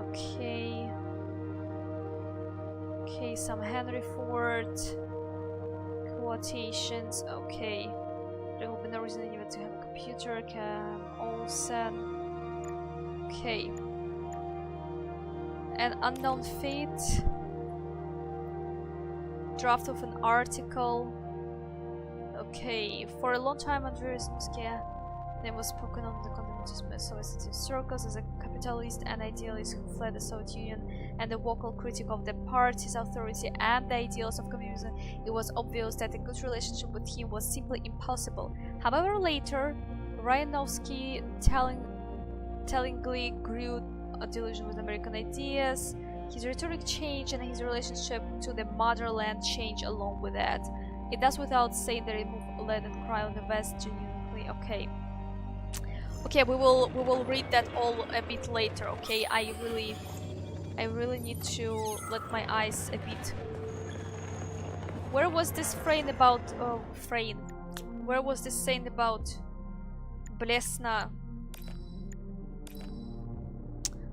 Speaker 1: Okay. Okay, some Henry Ford quotations. Okay. There will be no reason even to have a computer. Cam Olsen. Okay. An unknown fate. Draft of an article. Okay. For a long time, Andreas Muskia name was spoken on the communist Soviet circles as a capitalist and idealist who fled the Soviet Union and a vocal critic of the party's authority and the ideals of communism. It was obvious that a good relationship with him was simply impossible. However, later, Ryanovsky tellingly grew a delusion with American ideas. His rhetoric changed and his relationship to the motherland changed along with that. It does without saying that it led and cry on the West genuinely. Okay. Okay, we will read that all a bit later, okay? I really need to let my eyes a bit. Where was this frame about Where was this saying about Blesna?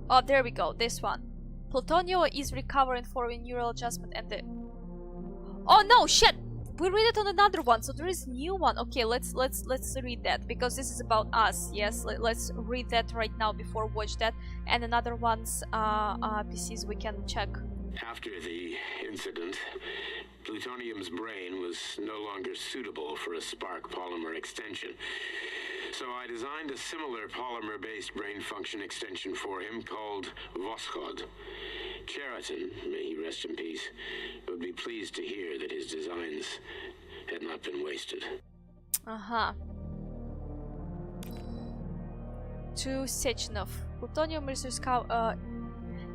Speaker 1: Oh, there we go, this one. Plutonio is recovering following neural adjustment and the... Oh no, shit! We read it on another one, so there is new one. Okay, let's read that because this is about us. Yes, let's read that right now before watch that, and another one's PCs we can check.
Speaker 8: After the incident, plutonium's brain was no longer suitable for a spark polymer extension. So I designed a similar polymer-based brain function extension for him called Voschod. Cheriton, may he rest in peace, would be pleased to hear that his designs had not been wasted.
Speaker 1: To Sechenov. Plutonium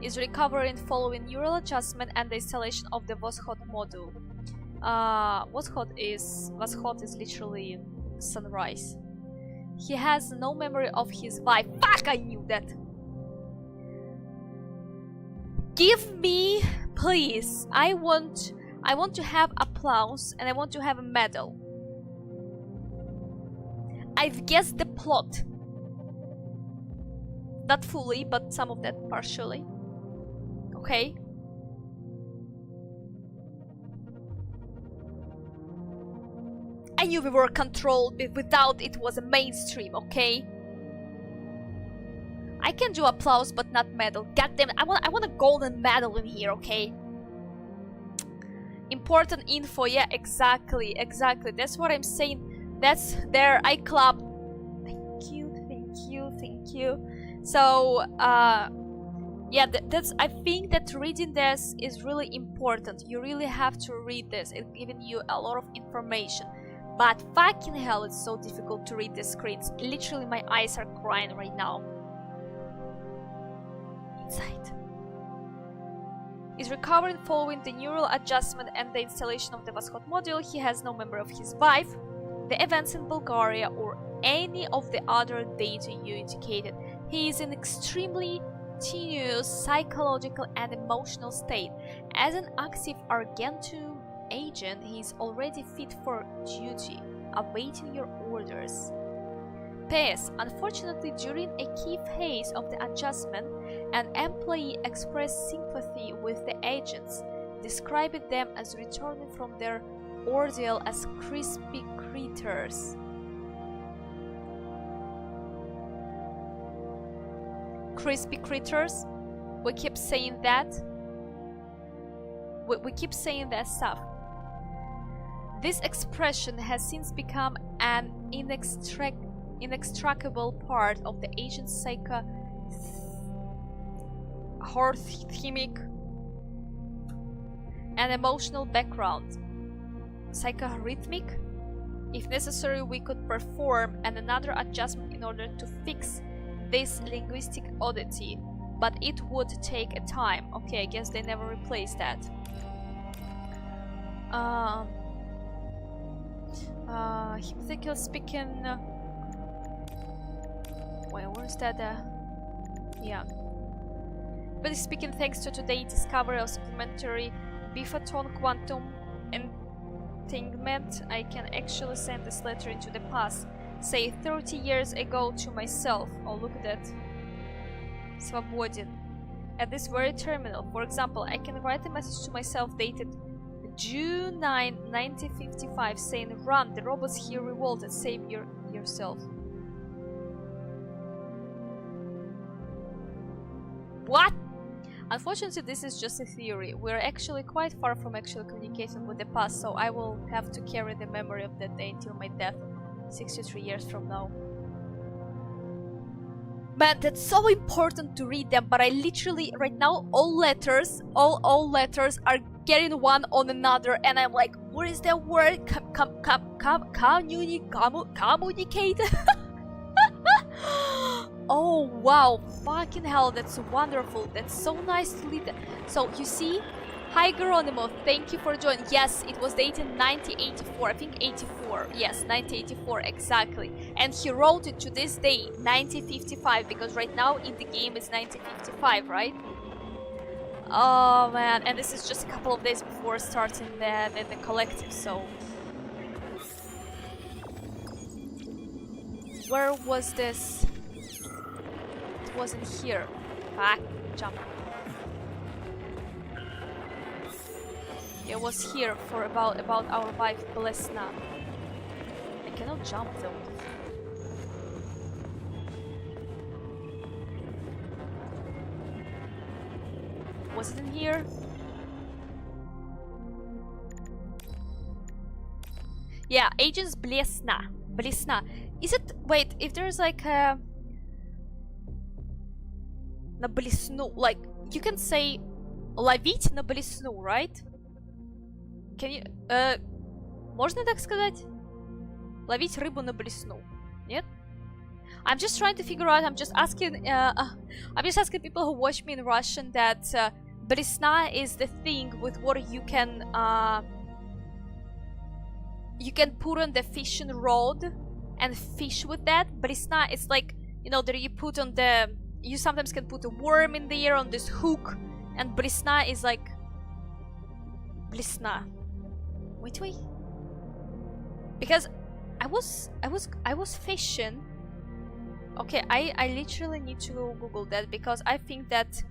Speaker 1: is recovering following neural adjustment and the installation of the Voschod module. Voschod is literally sunrise. He has no memory of his wife. Fuck, I knew that. Give me, please. I want to have applause and I want to have a medal. I've guessed the plot. Not fully, but some of that partially. Okay. I knew we were controlled without it was a mainstream, okay? I can do applause, but not medal. God damn it! I want a golden medal in here, okay? Important info, yeah, exactly. That's what I'm saying. That's there. I clap. Thank you. So, yeah, that's. I think that reading this is really important. You really have to read this. It's giving you a lot of information. But fucking hell, it's so difficult to read the screens. Literally, my eyes are crying right now. Inside. Is recovering following the neural adjustment and the installation of the Voskhod module. He has no member of his wife, the events in Bulgaria, or any of the other data you indicated. He is in extremely tenuous psychological and emotional state. As an active Argentum agent, he is already fit for duty, awaiting your orders. P.S. Unfortunately, during a key phase of the adjustment, an employee expressed sympathy with the agents, describing them as returning from their ordeal as crispy critters. Crispy critters? We keep saying that. We keep saying that stuff. This expression has since become an inextricable part of the agent's psychorhythmic and emotional background. Psychorhythmic? If necessary, we could perform another adjustment in order to fix this linguistic oddity, but it would take a time. Okay, I guess they never replaced that. Hypothetical speaking. Wait, where's that? Yeah. But speaking, thanks to today's discovery of supplementary biphoton quantum entanglement, I can actually send this letter into the past, say 30 years ago, to myself. Oh, look at that. Svobodin. At this very terminal. For example, I can write a message to myself dated June 9, 1955, saying, "Run, the robots here revolted, save yourself." What? Unfortunately, this is just a theory. We're actually quite far from actually communicating with the past, so I will have to carry the memory of that day until my death, 63 years from now. Man, that's so important to read them, but I literally, right now, all letters are getting one on another, and I'm like, what is that word? Communicate? Oh, wow, fucking hell, that's wonderful. That's so nice to read. So, you see, hi Geronimo, thank you for joining. Yes, it was dated 1984, I think 84. Yes, 1984, exactly. And he wrote it to this day, 1955, because right now in the game it's 1955, right? Oh man, and this is just a couple of days before starting the collective, so... Where was this? It wasn't here. Fuck, jump. It was here for about our wife Blesna. I cannot jump though. Was it in here? Yeah, Agents Blesna. Is it? Wait, if there's like a... На блесну, like, you can say ловить на блесну, right? Can you... можно так сказать? Ловить рыбу на блесну. Нет? I'm just trying to figure out, I'm just asking people who watch me in Russian that blesna is the thing with what you can put on the fishing rod and fish with that. Blesna, it's like, you know, that you put on the... You sometimes can put a worm in the air on this hook, and blesna is like... Blesna. Wait. Because I was fishing. Okay, I literally need to Google that because I think that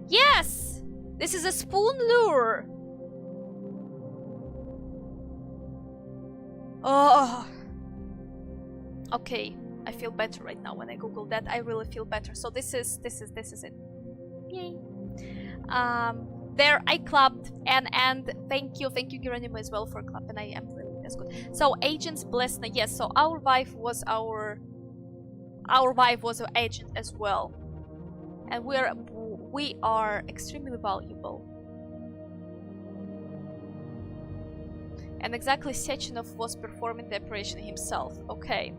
Speaker 1: yes! This is a spoon lure! Oh, Okay, I feel better right now when I Google that. I really feel better. So this is it. Yay. There I clapped, and thank you Geronimo as well for clapping. I am really, that's good. So agents Blesna, yes. So our wife was our an agent as well, and we are extremely valuable. And exactly, Sechenov was performing the operation himself. Okay.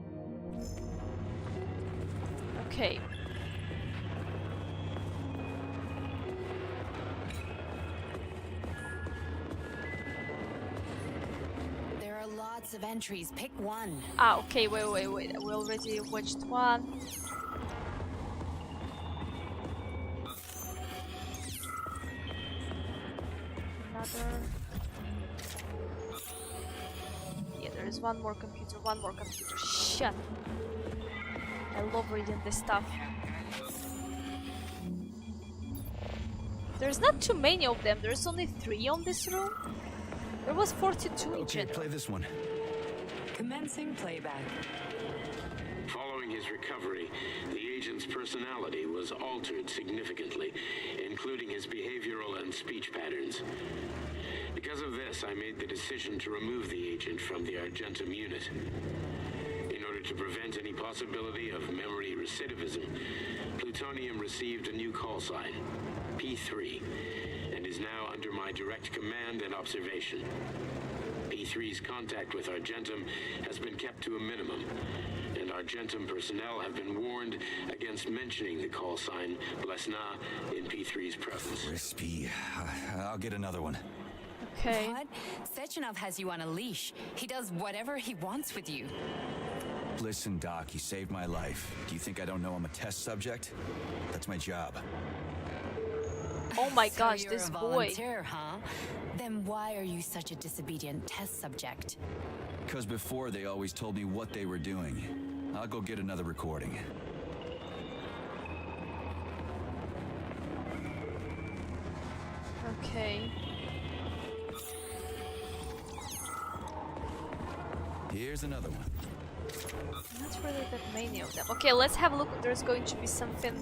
Speaker 1: Okay.
Speaker 9: There are lots of entries. Pick one.
Speaker 1: Ah, okay, wait. We already watched one. Another. Yeah, there is one more computer. Shut. I love reading this stuff. There's not too many of them. There's only 3 on this room. There was 42 in general.
Speaker 3: Play this one.
Speaker 12: Commencing playback.
Speaker 8: Following his recovery, the agent's personality was altered significantly, including his behavioral and speech patterns. Because of this, I made the decision to remove the agent from the Argentum unit. In order to prevent any possibility of memory recidivism, Plutonium received a new call sign, P3, and is now under my direct command and observation. P3's contact with Argentum has been kept to a minimum, and Argentum personnel have been warned against mentioning the call sign Blesna in P3's presence.
Speaker 3: Crispy. I'll get another one.
Speaker 1: Okay.
Speaker 9: What? Sechenov has you on a leash. He does whatever he wants with you.
Speaker 3: Listen, Doc, you saved my life. Do you think I don't know I'm a test subject? That's my job.
Speaker 1: Oh my
Speaker 9: So
Speaker 1: gosh,
Speaker 9: you're
Speaker 1: this
Speaker 9: a
Speaker 1: boy.
Speaker 9: volunteer, huh? Then why are you such a disobedient test subject?
Speaker 3: Because before they always told me what they were doing. I'll go get another recording.
Speaker 1: Okay.
Speaker 3: Here's another one.
Speaker 1: Not really that many of them. Okay, let's have a look. There's going to be something.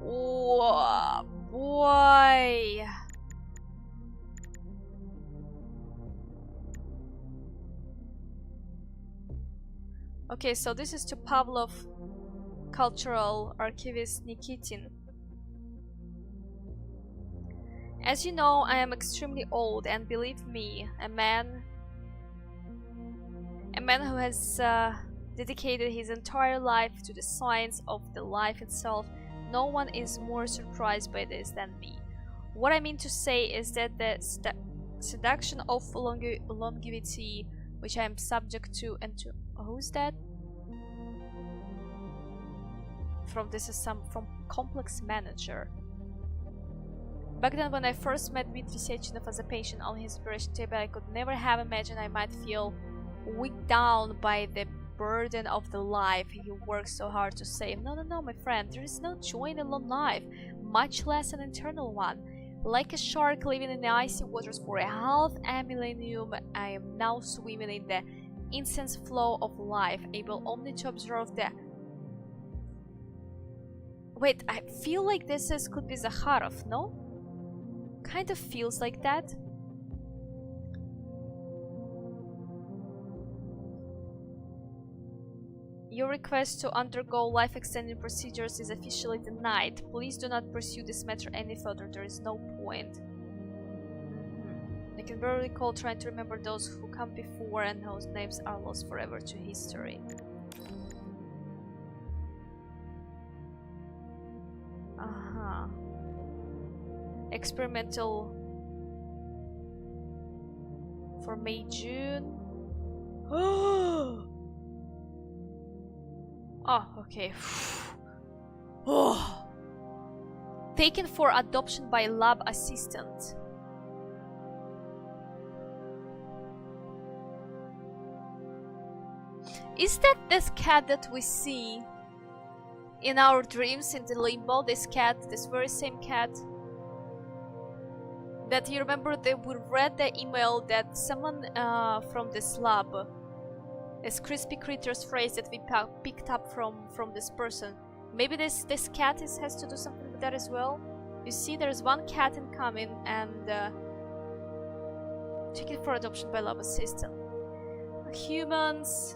Speaker 1: Oh boy. Okay, so this is to Pavlov cultural archivist Nikitin. As you know, I am extremely old, and believe me, a man who has dedicated his entire life to the science of the life itself. No one is more surprised by this than me. What I mean to say is that the seduction of longevity, which I am subject to, and to who's that? This is from Complex Manager. Back then, when I first met Dmitry Sechenov as a patient on his operation table, I could never have imagined I might feel weighed down by the burden of the life he works so hard to save. No, my friend, there is no joy in a long life, much less an eternal one. Like a shark living in the icy waters for a millennium, I am now swimming in the intense flow of life, able only to observe the... Wait, I feel like this could be Zakharov, no? Kind of feels like that. Your request to undergo life-extending procedures is officially denied. Please do not pursue this matter any further. There is no point. I can barely recall trying to remember those who come before and whose names are lost forever to history. Experimental for May, June. Oh, okay. Oh. Taken for adoption by lab assistant. Is that this cat that we see in our dreams in the limbo? This cat, this very same cat? That you remember that we read the email that someone from this lab This crispy creatures phrase that we picked up from this person. Maybe this cat has to do something with that as well. You see, there's one cat incoming and taken for adoption by love assistant. Humans.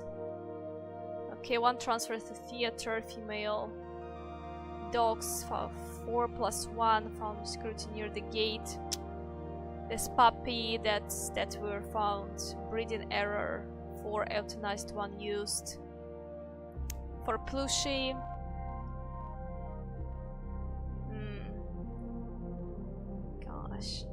Speaker 1: Okay, one transfer to theater, female. Dogs, 4+1, found security near the gate. This puppy that were found, breeding error, 4 euthanized, 1 used. For plushie. Gosh.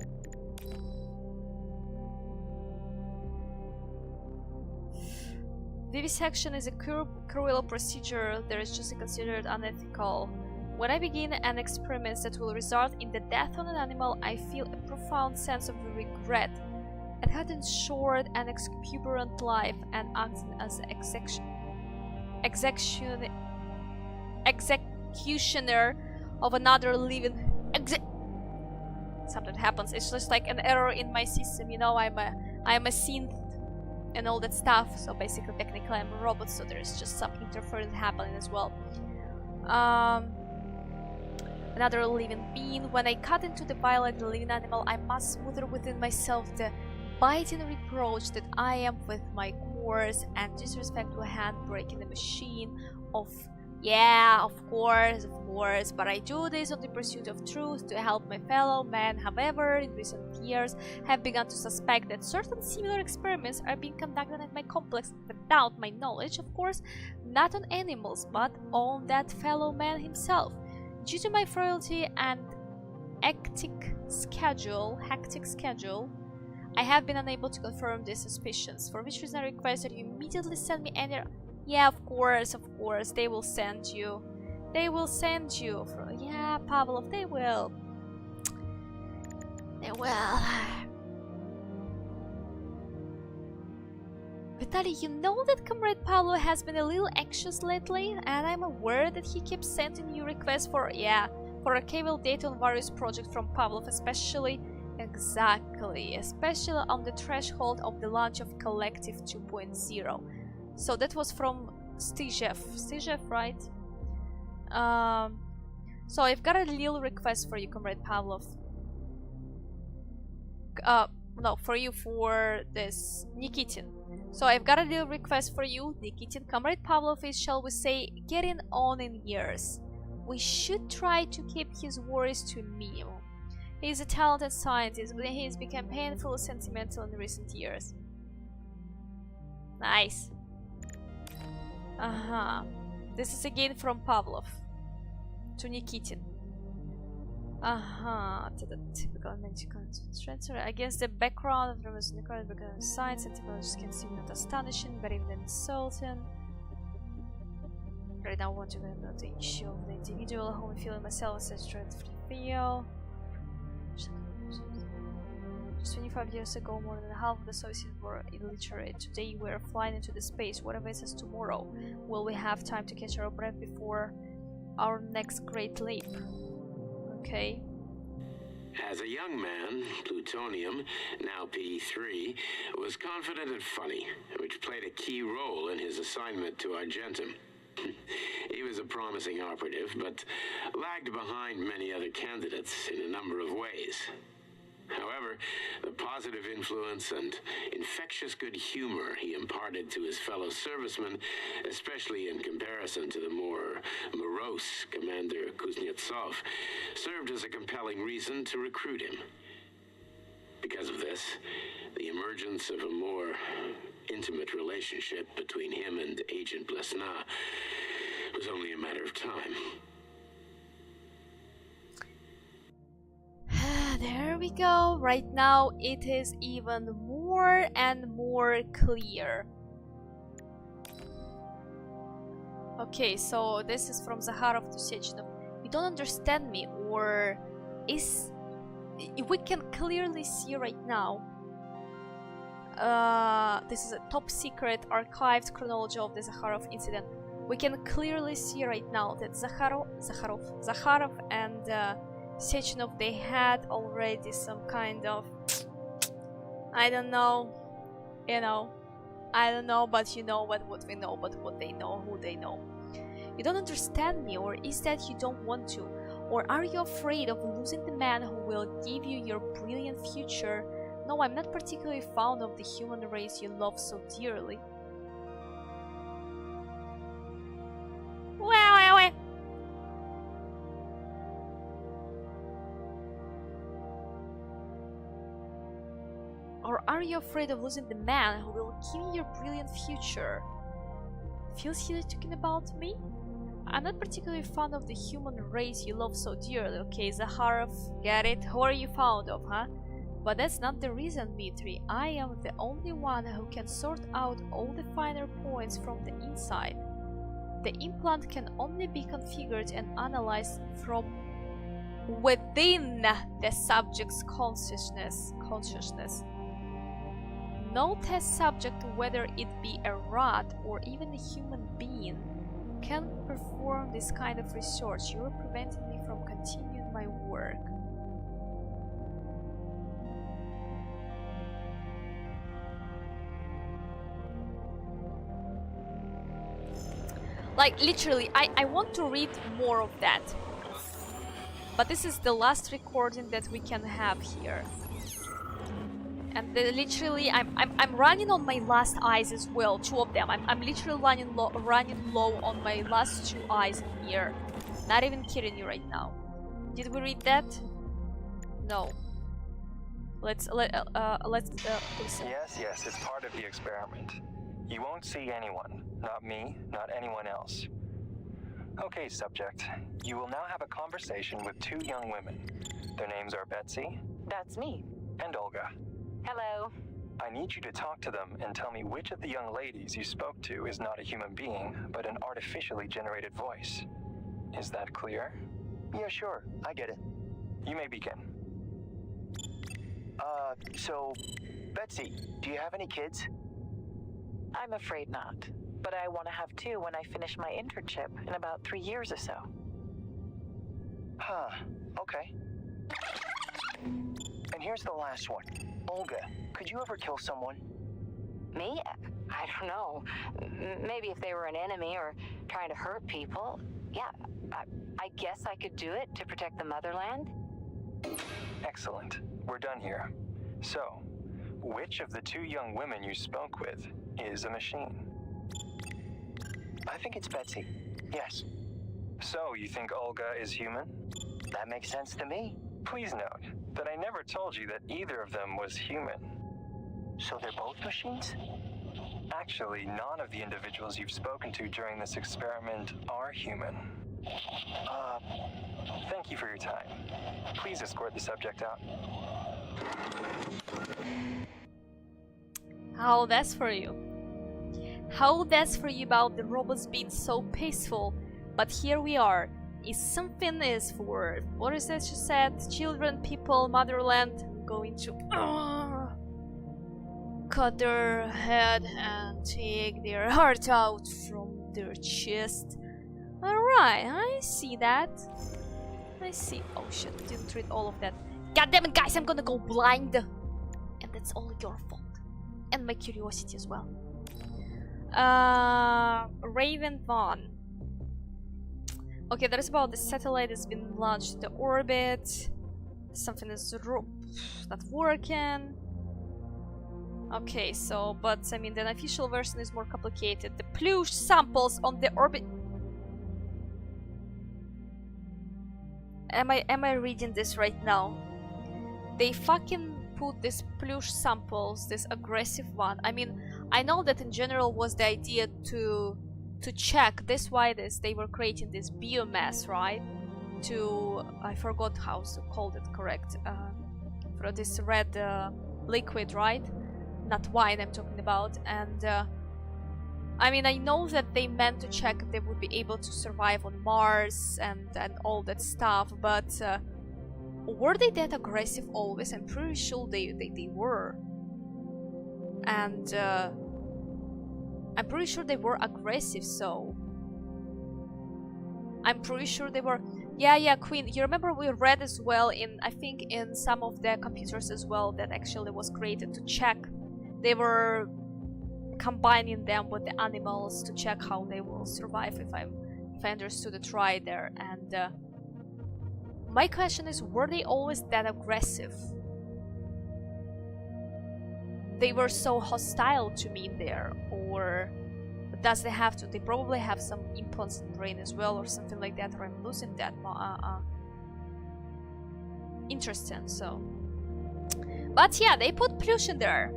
Speaker 1: Vivisection is a cruel procedure that is justly considered unethical. When I begin an experiment that will result in the death of an animal, I feel a profound sense of regret at having ensured an exuberant life and acting as executioner of another living. Something happens. It's just like an error in my system. You know, I'm a synth and all that stuff. So basically, technically, I'm a robot. So there's just some interference happening as well. Another living being. When I cut into the violent living animal, I must smother within myself the biting reproach that I am with my coarse and disrespectful hand breaking the machine of. Yeah, of course, but I do this on the pursuit of truth to help my fellow men. However, in recent years, have begun to suspect that certain similar experiments are being conducted at my complex without my knowledge, of course, not on animals, but on that fellow man himself. Due to my frailty and hectic schedule, I have been unable to confirm these suspicions, for which reason I request that you immediately send me any. Yeah, of course, they will send you. They will send you. Yeah, Pavlov, they will. They will. Vitaly, you know that Comrade Pavlov has been a little anxious lately, and I'm aware that he keeps sending you requests for archival data on various projects from Pavlov, especially on the threshold of the launch of Collective 2.0. So that was from Stijev, right? So I've got a little request for you, Comrade Pavlov. No, for this Nikitin. So I've got a little request for you, Nikitin. Comrade Pavlov is, shall we say, getting on in years. We should try to keep his worries to a minimum. He is a talented scientist, but he has become painfully sentimental in recent years. Nice. This is again from Pavlov to Nikitin. To the typical transfer against the background of the science and technologies can seem not astonishing, but even insulting. Right now, I want to go about the issue of the individual, how I feel myself as such a feel. Just 25 years ago, more than half of the Soviets were illiterate. Today, we're flying into the space. What awaits us tomorrow? Will we have time to catch our breath before our next great leap? Okay.
Speaker 8: As a young man, Plutonium, now P3, was confident and funny, which played a key role in his assignment to Argentum. He was a promising operative, but lagged behind many other candidates in a number of ways. However, the positive influence and infectious good humor he imparted to his fellow servicemen, especially in comparison to the more morose Commander Kuznetsov, served as a compelling reason to recruit him. Because of this, the emergence of a more intimate relationship between him and Agent Blesna was only a matter of time.
Speaker 1: There we go. Right now it is even more and more clear. Okay, so this is from Zakharov to Sechenov. You don't understand me, or is... We can clearly see right now. This is a top secret archived chronology of the Zakharov incident. We can clearly see right now that Zakharov and Sechenov, they had already some kind of, I don't know, you know, I don't know, but you know what we know, but what they know, who they know. You don't understand me, or is that you don't want to? Or are you afraid of losing the man who will give you your brilliant future? No, I'm not particularly fond of the human race you love so dearly. Well. Or are you afraid of losing the man who will give you your brilliant future? Feels he talking about me? I'm not particularly fond of the human race you love so dearly. Okay, Zaharov, get it? Who are you fond of, huh? But that's not the reason, Dmitri. I am the only one who can sort out all the finer points from the inside. The implant can only be configured and analyzed from within the subject's consciousness. No test subject, whether it be a rat or even a human being, can perform this kind of research. You are preventing me from continuing my work. Like, literally, I want to read more of that. But this is the last recording that we can have here. And literally, I'm running on my last eyes as well, 2 of them. I'm literally running low on my last 2 eyes in here. Not even kidding you right now. Did we read that? No. Let's listen.
Speaker 13: Yes, it's part of the experiment. You won't see anyone. Not me, not anyone else. Okay, subject. You will now have a conversation with 2 young women. Their names are Betsy.
Speaker 6: That's me.
Speaker 13: And Olga.
Speaker 6: Hello.
Speaker 13: I need you to talk to them and tell me which of the young ladies you spoke to is not a human being, but an artificially generated voice. Is that clear?
Speaker 14: Yeah, sure. I get it.
Speaker 13: You may begin.
Speaker 14: So, Betsy, do you have any kids?
Speaker 6: I'm afraid not. But I want to have 2 when I finish my internship in about 3 years or so.
Speaker 14: Huh. Okay. And here's the last one. Olga, could you ever kill someone?
Speaker 6: Me? I don't know. Maybe if they were an enemy or trying to hurt people. Yeah, I guess I could do it to protect the motherland.
Speaker 13: Excellent. We're done here. So, which of the 2 young women you spoke with is a machine?
Speaker 14: I think it's Betsy. Yes.
Speaker 13: So, you think Olga is human?
Speaker 14: That makes sense to me.
Speaker 13: Please note that I never told you that either of them was human.
Speaker 14: So they're both machines?
Speaker 13: Actually, none of the individuals you've spoken to during this experiment are human. Thank you for your time. Please escort the subject out.
Speaker 1: How that's for you. How that's for you about the robots being so peaceful. But here we are. Is something is for, what is that she said? Children, people, motherland, going to cut their head and take their heart out from their chest. Alright, I see that. I see. Oh shit, didn't read all of that. God damn it, guys, I'm gonna go blind. And that's all your fault. And my curiosity as well. Raven Vaughn. Okay, that is about the satellite has been launched to orbit. Something is not working. Okay, so, but I mean, the unofficial version is more complicated. The plush samples on the orbit. Am I reading this right now? They fucking put these plush samples, this aggressive one. I mean, I know that in general was the idea to check this why they were creating this biomass, right? To, I forgot how to call it correct, for this red liquid, right? Not wine I'm talking about. And I mean, I know that they meant to check if they would be able to survive on Mars and all that stuff, but were they that aggressive always? I'm pretty sure they were. And I'm pretty sure they were aggressive, so I'm pretty sure they were. Yeah, Queen, you remember we read as well in, I think, in some of the computers as well, that actually was created to check. They were combining them with the animals to check how they will survive, if I understood it right there. And my question is, were they always that aggressive? They were so hostile to me there, or does they have to? They probably have some implants in the brain as well, or something like that, or I'm losing that. Interesting. So, but yeah, they put pollution there.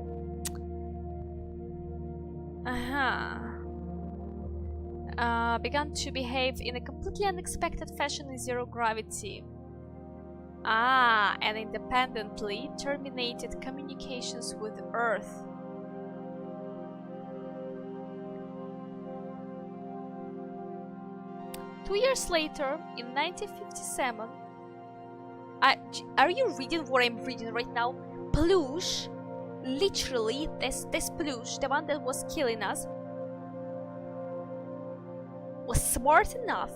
Speaker 1: Began to behave in a completely unexpected fashion in zero gravity. And independently terminated communications with Earth. Two years later, in 1957, are you reading what I'm reading right now? Plush, literally, this Plush, the one that was killing us, was smart enough.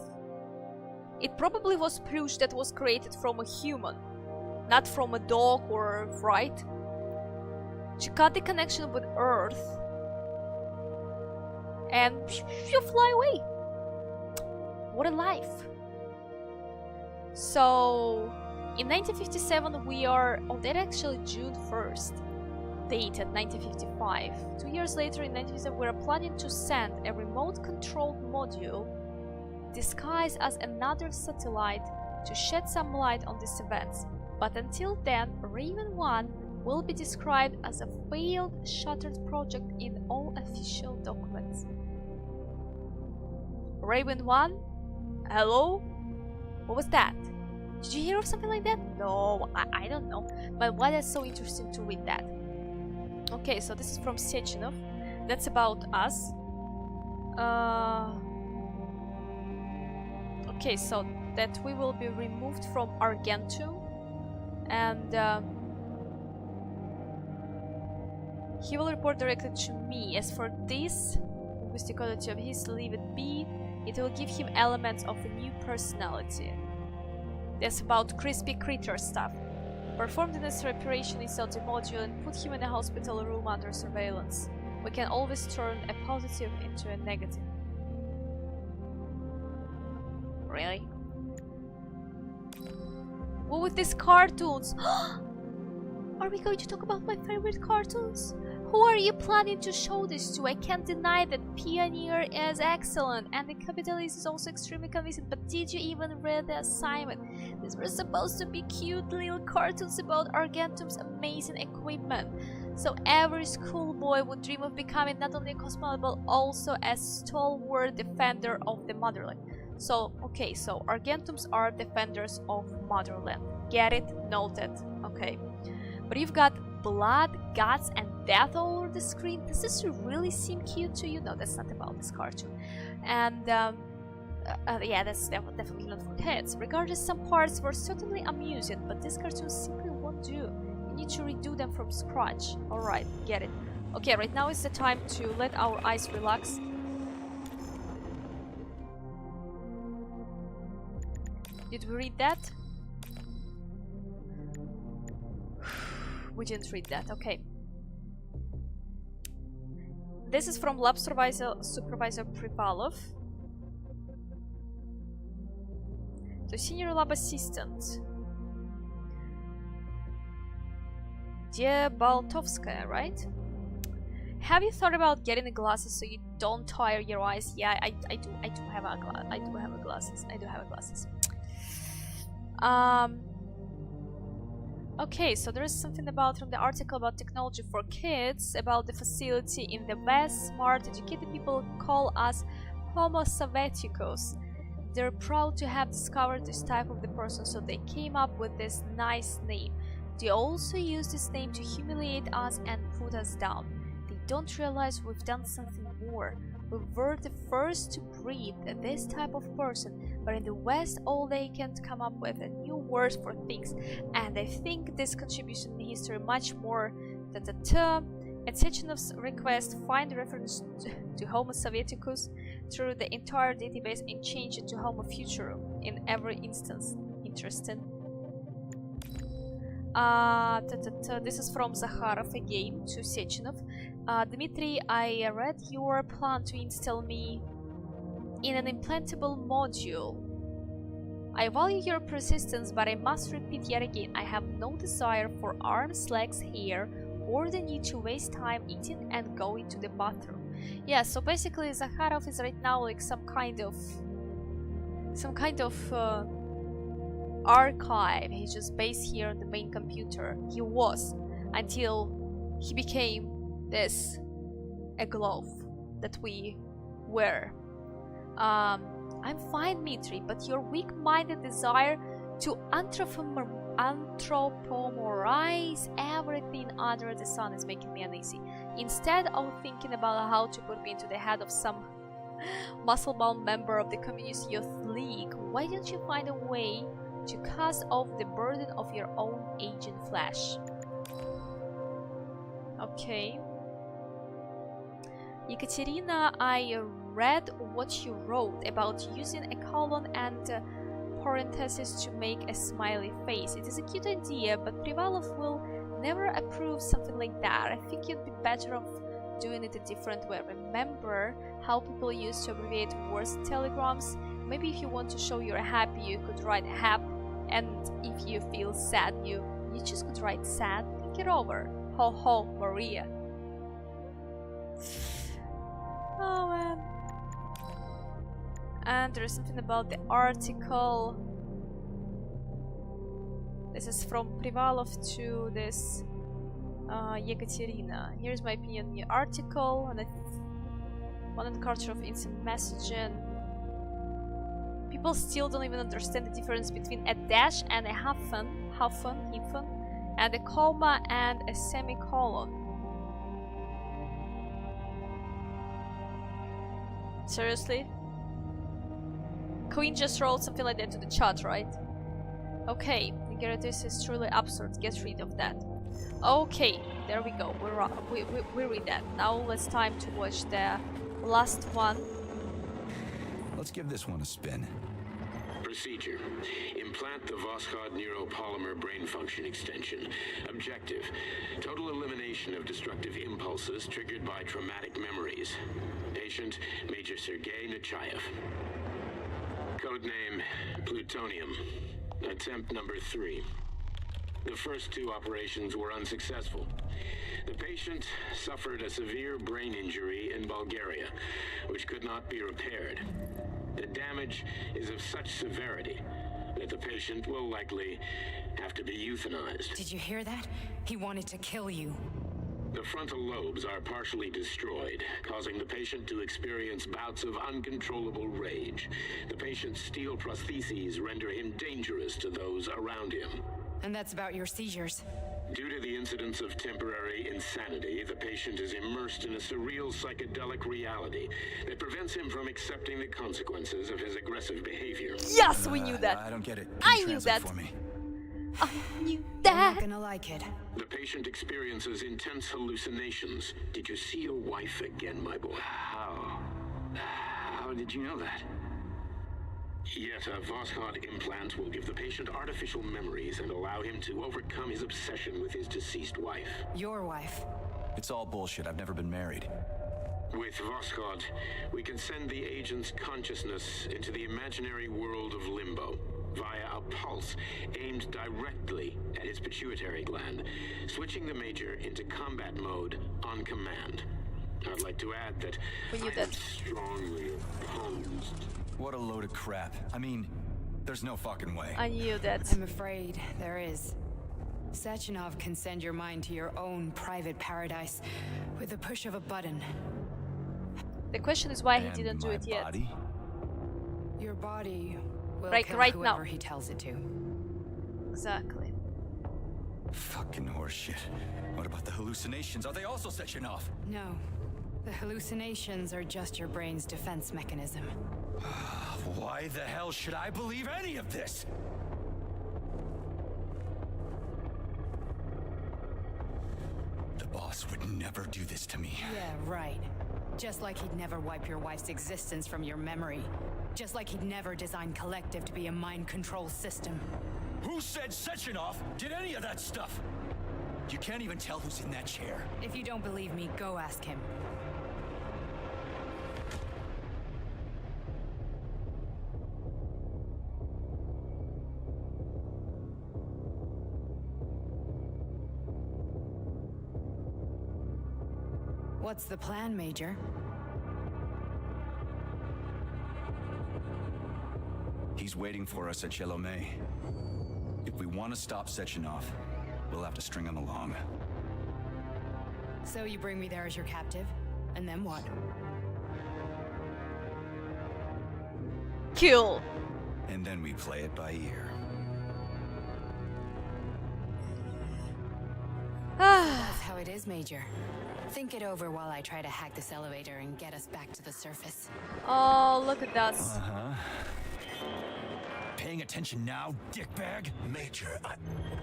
Speaker 1: It probably was Plush that was created from a human, not from a dog, or right? To cut the connection with Earth and you fly away. What a life. So in 1957 we are, oh, that actually June 1st, dated 1955. 2 years later in 1957 we are planning to send a remote controlled module disguised as another satellite to shed some light on these events. But until then, Raven 1 will be described as a failed, shuttered project in all official documents. Raven 1? Hello? What was that? Did you hear of something like that? No, I don't know. But why is so interesting to read that? Okay, so this is from Sechenov. That's about us. Okay, so that we will be removed from Argentum, and he will report directly to me. As for this linguistic quality of his, leave it be. It will give him elements of a new personality. That's about crispy creature stuff. Perform the necessary operation inside the module and put him in a hospital room under surveillance. We can always turn a positive into a negative. Really? What with these cartoons? Are we going to talk about my favorite cartoons? Who are you planning to show this to? I can't deny that Pioneer is excellent and the Capitalist is also extremely convincing, but did you even read the assignment? These were supposed to be cute little cartoons about Argentum's amazing equipment. So every schoolboy would dream of becoming not only a cosmonaut but also a stalwart defender of the motherland. So, okay, so Argentums are defenders of motherland. Get it? Noted. Okay. But you've got blood, guts, and death all over the screen. Does this really seem cute to you? No, that's not about this cartoon. And, yeah, that's definitely not for kids. Regardless, some parts were certainly amusing, but this cartoon simply won't do. You need to redo them from scratch. Alright, get it. Okay, right now is the time to let our eyes relax. Did we read that? We didn't read that, okay. This is from Lab Supervisor Privalov to Senior Lab Assistant Debaltovskaya, right? Have you thought about getting the glasses so you don't tire your eyes? Yeah, I do have glasses. Okay, so there is something about from the article about technology for kids about the facility in the West. Smart, educated people call us Homo Sovieticos. They're proud to have discovered this type of the person, so they came up with this nice name. They also use this name to humiliate us and put us down. They don't realize we've done something more. We were the first to breed this type of person, but in the West all they can come up with a new word for things, and I think this contribution in history much more than the term. At Sechenov's request, find reference to Homo Sovieticus through the entire database and change it to Homo Futurum in every instance. Interesting. This is from Zakharov again to Sechenov. Dmitry, I read your plan to install me in an implantable module. I value your persistence, but I must repeat yet again, I have no desire for arms, legs, hair, or the need to waste time eating and going to the bathroom. Yeah, so basically Zakharov is right now like some kind of archive. He's just based here on the main computer. He was until he became this a glove that we wear. I'm fine, Dmitry, but your weak-minded desire to anthropomorphize everything under the sun is making me uneasy. Instead of thinking about how to put me into the head of some muscle-bound member of the Communist Youth League, why don't you find a way to cast off the burden of your own aging flesh? Okay. Ekaterina, I read what you wrote about using a colon and parenthesis to make a smiley face. It is a cute idea, but Privalov will never approve something like that. I think you'd be better off doing it a different way. Remember how people used to abbreviate words in telegrams? Maybe if you want to show you're happy, you could write hap, and if you feel sad, you just could write sad. Think it over. Ho ho, Maria. Oh man. And there's something about the article. This is from Privalov to this Yekaterina. Here's my opinion on the article. And modern culture of instant messaging. People still don't even understand the difference between a dash and a hyphen, and a comma and a semicolon. Seriously? Queen just wrote something like that to the chat, right? Okay, this is truly absurd. Get rid of that. Okay, there we go. We read that. Now it's time to watch the last one.
Speaker 3: Let's give this one a spin.
Speaker 8: Procedure. Implant the Voskhod neuropolymer brain function extension. Objective. Total elimination of destructive impulses triggered by traumatic memories. Patient, Major Sergei Nechayev. Codename, Plutonium. Attempt number 3. The first 2 operations were unsuccessful. The patient suffered a severe brain injury in Bulgaria, which could not be repaired. The damage is of such severity that the patient will likely have to be euthanized.
Speaker 9: Did you hear that? He wanted to kill you.
Speaker 8: The frontal lobes are partially destroyed, causing the patient to experience bouts of uncontrollable rage. The patient's steel prostheses render him dangerous to those around him.
Speaker 9: And that's about your seizures.
Speaker 8: Due to the incidence of temporary insanity, the patient is immersed in a surreal psychedelic reality that prevents him from accepting the consequences of his aggressive behavior.
Speaker 1: Yes, we knew that.
Speaker 3: I don't get it.
Speaker 1: I knew that.
Speaker 3: For me?
Speaker 1: I knew that.
Speaker 9: You're not gonna like it.
Speaker 8: The patient experiences intense hallucinations. Did you see your wife again, my boy?
Speaker 3: How did you know that?
Speaker 8: Yet a Voskhod implant will give the patient artificial memories and allow him to overcome his obsession with his deceased wife.
Speaker 9: Your wife.
Speaker 3: It's all bullshit. I've never been married.
Speaker 8: With Voskhod, we can send the agent's consciousness into the imaginary world of Limbo via a pulse aimed directly at his pituitary gland, switching the Major into combat mode on command. I'd like to add that I am strongly opposed.
Speaker 3: What a load of crap. I mean, there's no fucking way.
Speaker 1: I knew that.
Speaker 9: I'm afraid there is. Sechenov can send your mind to your own private paradise with the push of a button.
Speaker 1: The question is why he didn't do it yet.
Speaker 3: Body?
Speaker 9: Your body will
Speaker 1: right
Speaker 9: kill
Speaker 1: now.
Speaker 9: whoever he tells it to.
Speaker 1: Exactly.
Speaker 3: Fucking horseshit. What about the hallucinations? Are they also Sechenov?
Speaker 9: No. The hallucinations are just your brain's defense mechanism.
Speaker 3: Why the hell should I believe any of this? The boss would never do this to me.
Speaker 9: Yeah, right. Just like he'd never wipe your wife's existence from your memory. Just like he'd never design Collective to be a mind control system.
Speaker 3: Who said Sechenov did any of that stuff? You can't even tell who's in that chair.
Speaker 9: If you don't believe me, go ask him. What's the plan, Major?
Speaker 3: He's waiting for us at Chelomey. If we want to stop Sechenov, we'll have to string him along.
Speaker 9: So you bring me there as your captive? And then what?
Speaker 1: Kill.
Speaker 3: And then we play it by ear.
Speaker 9: That's how it is, Major. Think it over while I try to hack this elevator and get us back to the surface.
Speaker 1: Oh, look at us.
Speaker 3: Uh-huh. Paying attention now, dickbag?
Speaker 2: Major,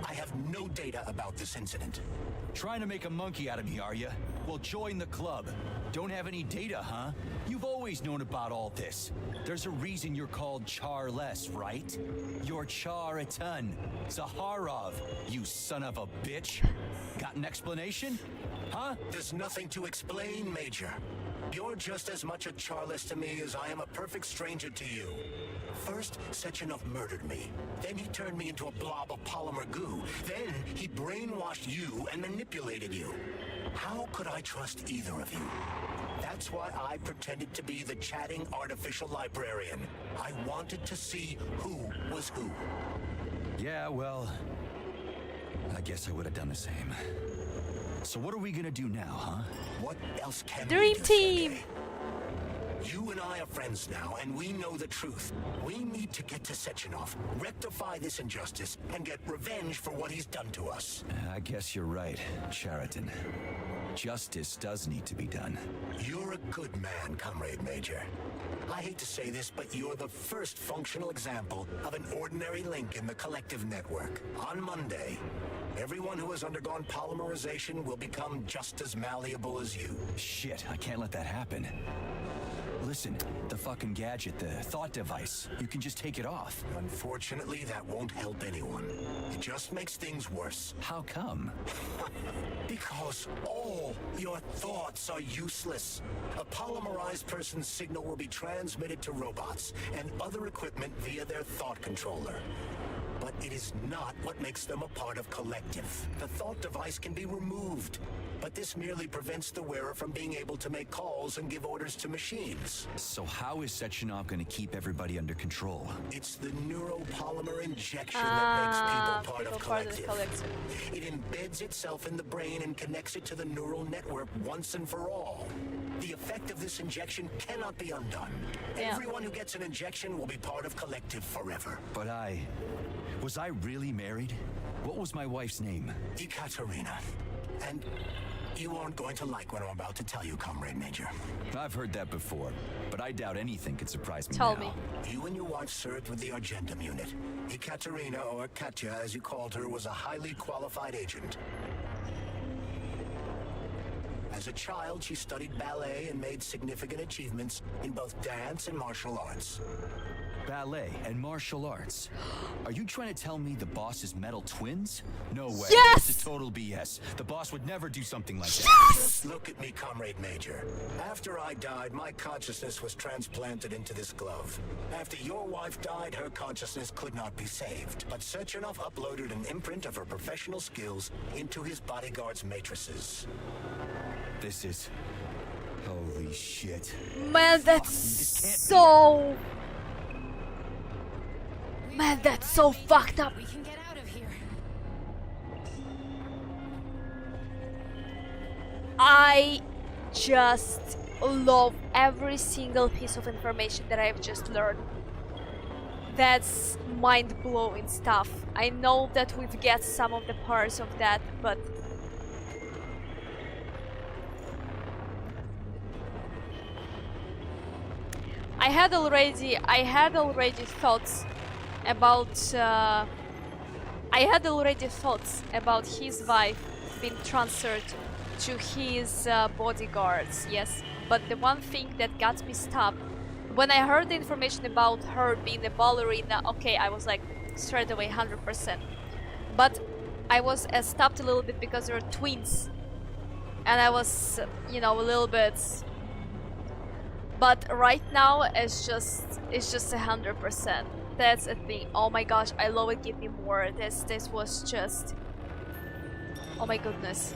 Speaker 2: I have no data about this incident.
Speaker 3: Trying to make a monkey out of me, are you? Well, join the club. Don't have any data, huh? You've always known about all this. There's a reason you're called Charless, right? You're Char-a-ton. Zaharov, you son of a bitch. Got an explanation? Huh?
Speaker 2: There's nothing to explain, Major. You're just as much a Charless to me as I am a perfect stranger to you. First, Sechenov murdered me. Then he turned me into a blob of polymer goo. Then he brainwashed you and manipulated you. How could I trust either of you? That's why I pretended to be the chatting artificial librarian. I wanted to see who was who.
Speaker 3: Yeah, well, I guess I would have done the same. So what are we gonna do now, huh?
Speaker 2: What else can
Speaker 1: Dream
Speaker 2: we do,
Speaker 1: team!
Speaker 2: Sergei? You and I are friends now, and we know the truth. We need to get to Sechenov, rectify this injustice, and get revenge for what he's done to us.
Speaker 3: I guess you're right, Chariton. Justice does need to be done.
Speaker 2: You're a good man, Comrade Major. I hate to say this, but you're the first functional example of an ordinary link in the collective network. On Monday, everyone who has undergone polymerization will become just as malleable as you.
Speaker 3: Shit, I can't let that happen. Listen, the fucking gadget, the thought device, you can just take it off.
Speaker 2: Unfortunately, that won't help anyone. It just makes things worse.
Speaker 3: How come?
Speaker 2: Because all your thoughts are useless. A polymerized person's signal will be transmitted to robots and other equipment via their thought controller. But it is not what makes them a part of collective. The thought device can be removed, but this merely prevents the wearer from being able to make calls and give orders to machines.
Speaker 3: So how is Sechenov going to keep everybody under control?
Speaker 2: It's the neuropolymer injection that makes people part of collective. It embeds itself in the brain and connects it to the neural network once and for all. The effect of this injection cannot be undone.
Speaker 1: Yeah.
Speaker 2: Everyone who gets an injection will be part of collective forever.
Speaker 3: But was I really married? What was my wife's name?
Speaker 2: Ekaterina. And you aren't going to like what I'm about to tell you, Comrade Major.
Speaker 3: I've heard that before, but I doubt anything could surprise me
Speaker 1: Tell
Speaker 3: now.
Speaker 1: me.
Speaker 2: You and your wife served with the Argentum unit. Ekaterina, or Katya as you called her, was a highly qualified agent. As a child, she studied ballet and made significant achievements in both dance and martial arts.
Speaker 3: Ballet and martial arts. Are you trying to tell me the boss is metal twins? No way.
Speaker 1: Yes!
Speaker 3: This is total BS. The boss would never do something like that.
Speaker 2: Just look at me, Comrade Major. After I died, my consciousness was transplanted into this glove. After your wife died, her consciousness could not be saved. But Sechenov uploaded an imprint of her professional skills into his bodyguard's matrices.
Speaker 3: This is... holy shit.
Speaker 1: Man, that's so... Man, that's so fucked up.
Speaker 9: We can get out of here.
Speaker 1: I just love every single piece of information that I've just learned. That's mind-blowing stuff. I know that we've get some of the parts of that, but I had already thoughts about his wife being transferred to his bodyguards, yes. But the one thing that got me stopped when I heard the information about her being a ballerina, okay, I was like straight away 100%. But I was stopped a little bit because they're twins, and I was, you know, a little bit. But right now, it's just 100%. That's a thing. Oh my gosh, I love it. Give me more. This was just. Oh my goodness.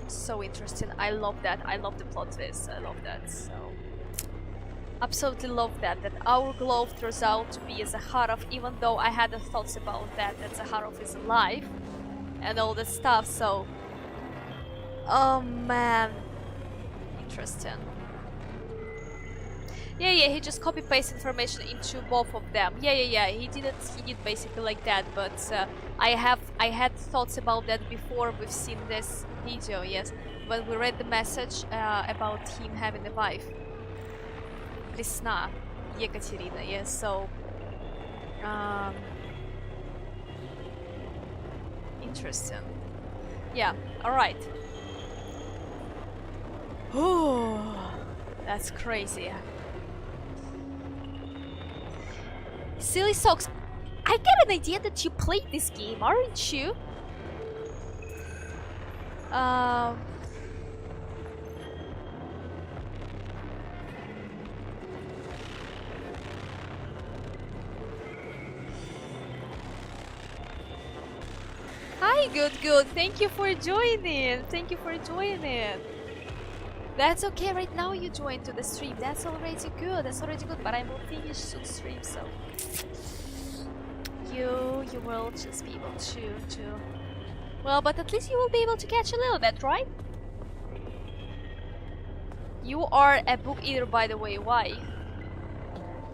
Speaker 1: So interesting. I love that. I love the plot twist. I love that. So absolutely love that. That our glove turns out to be Zakharov, even though I had the thoughts about that Zakharov is alive and all that stuff. So, oh man, interesting. Yeah, he just copy paste information into both of them. Yeah. He did basically like that. But I had thoughts about that before we've seen this video. Yes, when we read the message about him having a wife, Vesna, Yekaterina. Yes, so interesting. Yeah. All right. Oh, that's crazy. Silly socks. I get an idea that you played this game, aren't you? Hi, good. Thank you for joining. That's okay. Right now you joined to the stream. That's already good. But I will finish soon stream, so you will just be able to. Well, but at least you will be able to catch a little bit, right? You are a book eater, by the way. Why?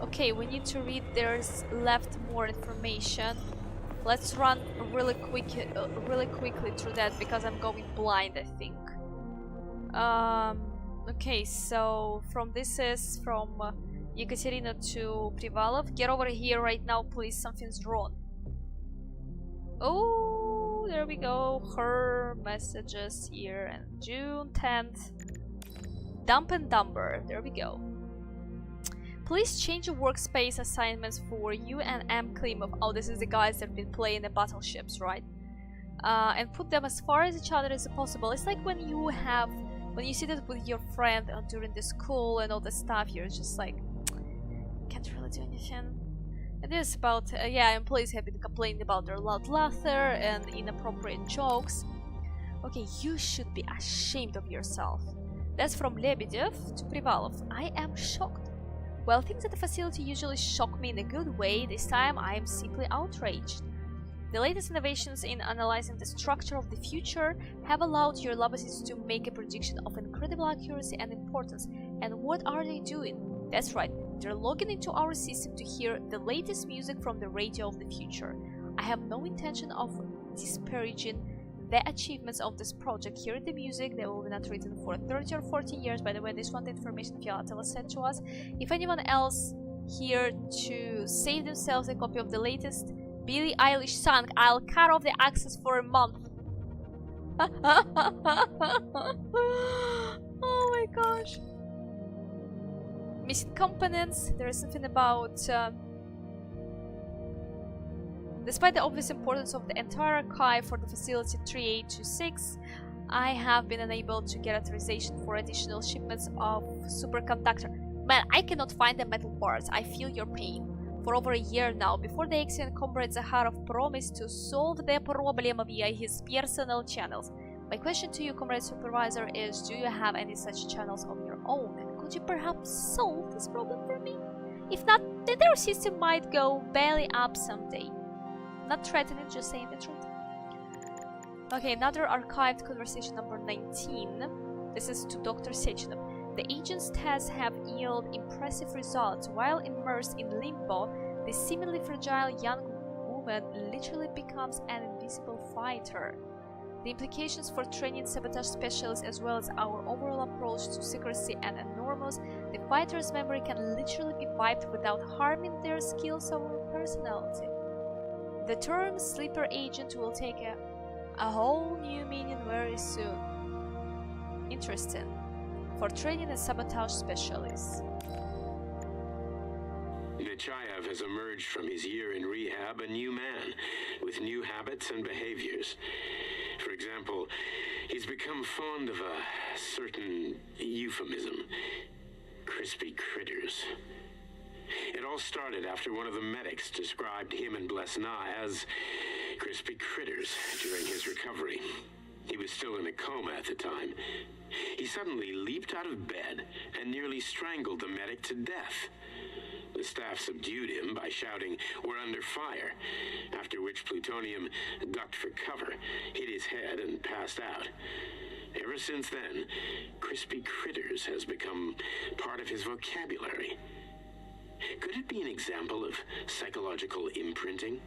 Speaker 1: Okay, we need to read. There's left more information. Let's run really quickly through that because I'm going blind, I think. Okay, so this is from Yekaterina to Privalov. Get over here right now, please. Something's wrong. Oh, there we go. Her messages here, and June 10th. Dump and Dumber. There we go. Please change your workspace assignments for you and M. Klimov. Oh, this is the guys that have been playing the battleships, right? And put them as far as each other as possible. It's like when you sit it with your friend during the school and all the stuff, you're just like, can't really do anything. It is about, employees have been complaining about their loud laughter and inappropriate jokes. Okay, you should be ashamed of yourself. That's from Lebedev to Privalov. I am shocked. Well, things at the facility usually shock me in a good way. This time I am simply outraged. The latest innovations in analyzing the structure of the future have allowed your laboratories to make a prediction of incredible accuracy and importance. And what are they doing? That's right, they're logging into our system to hear the latest music from the radio of the future. I have no intention of disparaging the achievements of this project. Hearing the music, they will be not written for 30 or 40 years. By the way, this one, the information Filatova sent to us. If anyone else here to save themselves a copy of the latest Billie Eilish song, I'll cut off the access for a month. Oh my gosh. Missing components. There is something about despite the obvious importance of the entire archive for the facility 3826, I have been unable to get authorization for additional shipments of superconductor. Man, I cannot find the metal parts. I feel your pain. For over a year now, before the accident, Comrade Zakharov promised to solve the problem via his personal channels. My question to you, Comrade Supervisor, is do you have any such channels of your own? And could you perhaps solve this problem for me? If not, then their system might go belly up someday. Not threatening, just saying the truth. Okay, another archived conversation number 19. This is to Dr. Sechenov. The agent's tests have yielded impressive results. While immersed in limbo, the seemingly fragile young woman literally becomes an invisible fighter. The implications for training sabotage specialists as well as our overall approach to secrecy are enormous. The fighter's memory can literally be wiped without harming their skills or personality. The term sleeper agent will take a whole new meaning very soon. Interesting. For training a sabotage specialist.
Speaker 8: Nechayev has emerged from his year in rehab a new man, with new habits and behaviors. For example, he's become fond of a certain euphemism. Crispy critters. It all started after one of the medics described him and Blesna as crispy critters during his recovery. He was still in a coma at the time. He suddenly leaped out of bed and nearly strangled the medic to death. The staff subdued him by shouting, "We're under fire," after which Plutonium ducked for cover, hit his head, and passed out. Ever since then, crispy critters has become part of his vocabulary. Could it be an example of psychological imprinting?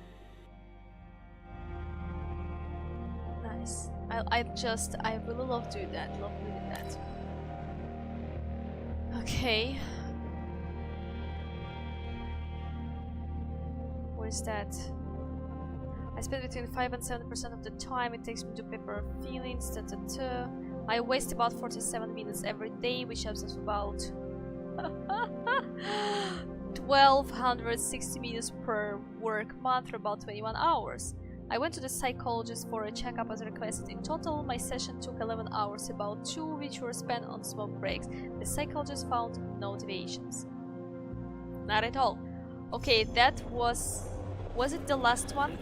Speaker 1: Nice. I really love doing that. Love reading that. Okay. What is that? I spend between 5 and 7% of the time it takes me to prepare feelings. I waste about 47 minutes every day, which helps us about 1260 minutes per work month, or about 21 hours. I went to the psychologist for a checkup as requested. In total, my session took 11 hours, about 2 which were spent on smoke breaks. The psychologist found no deviations. Not at all. Okay, that was it the last one?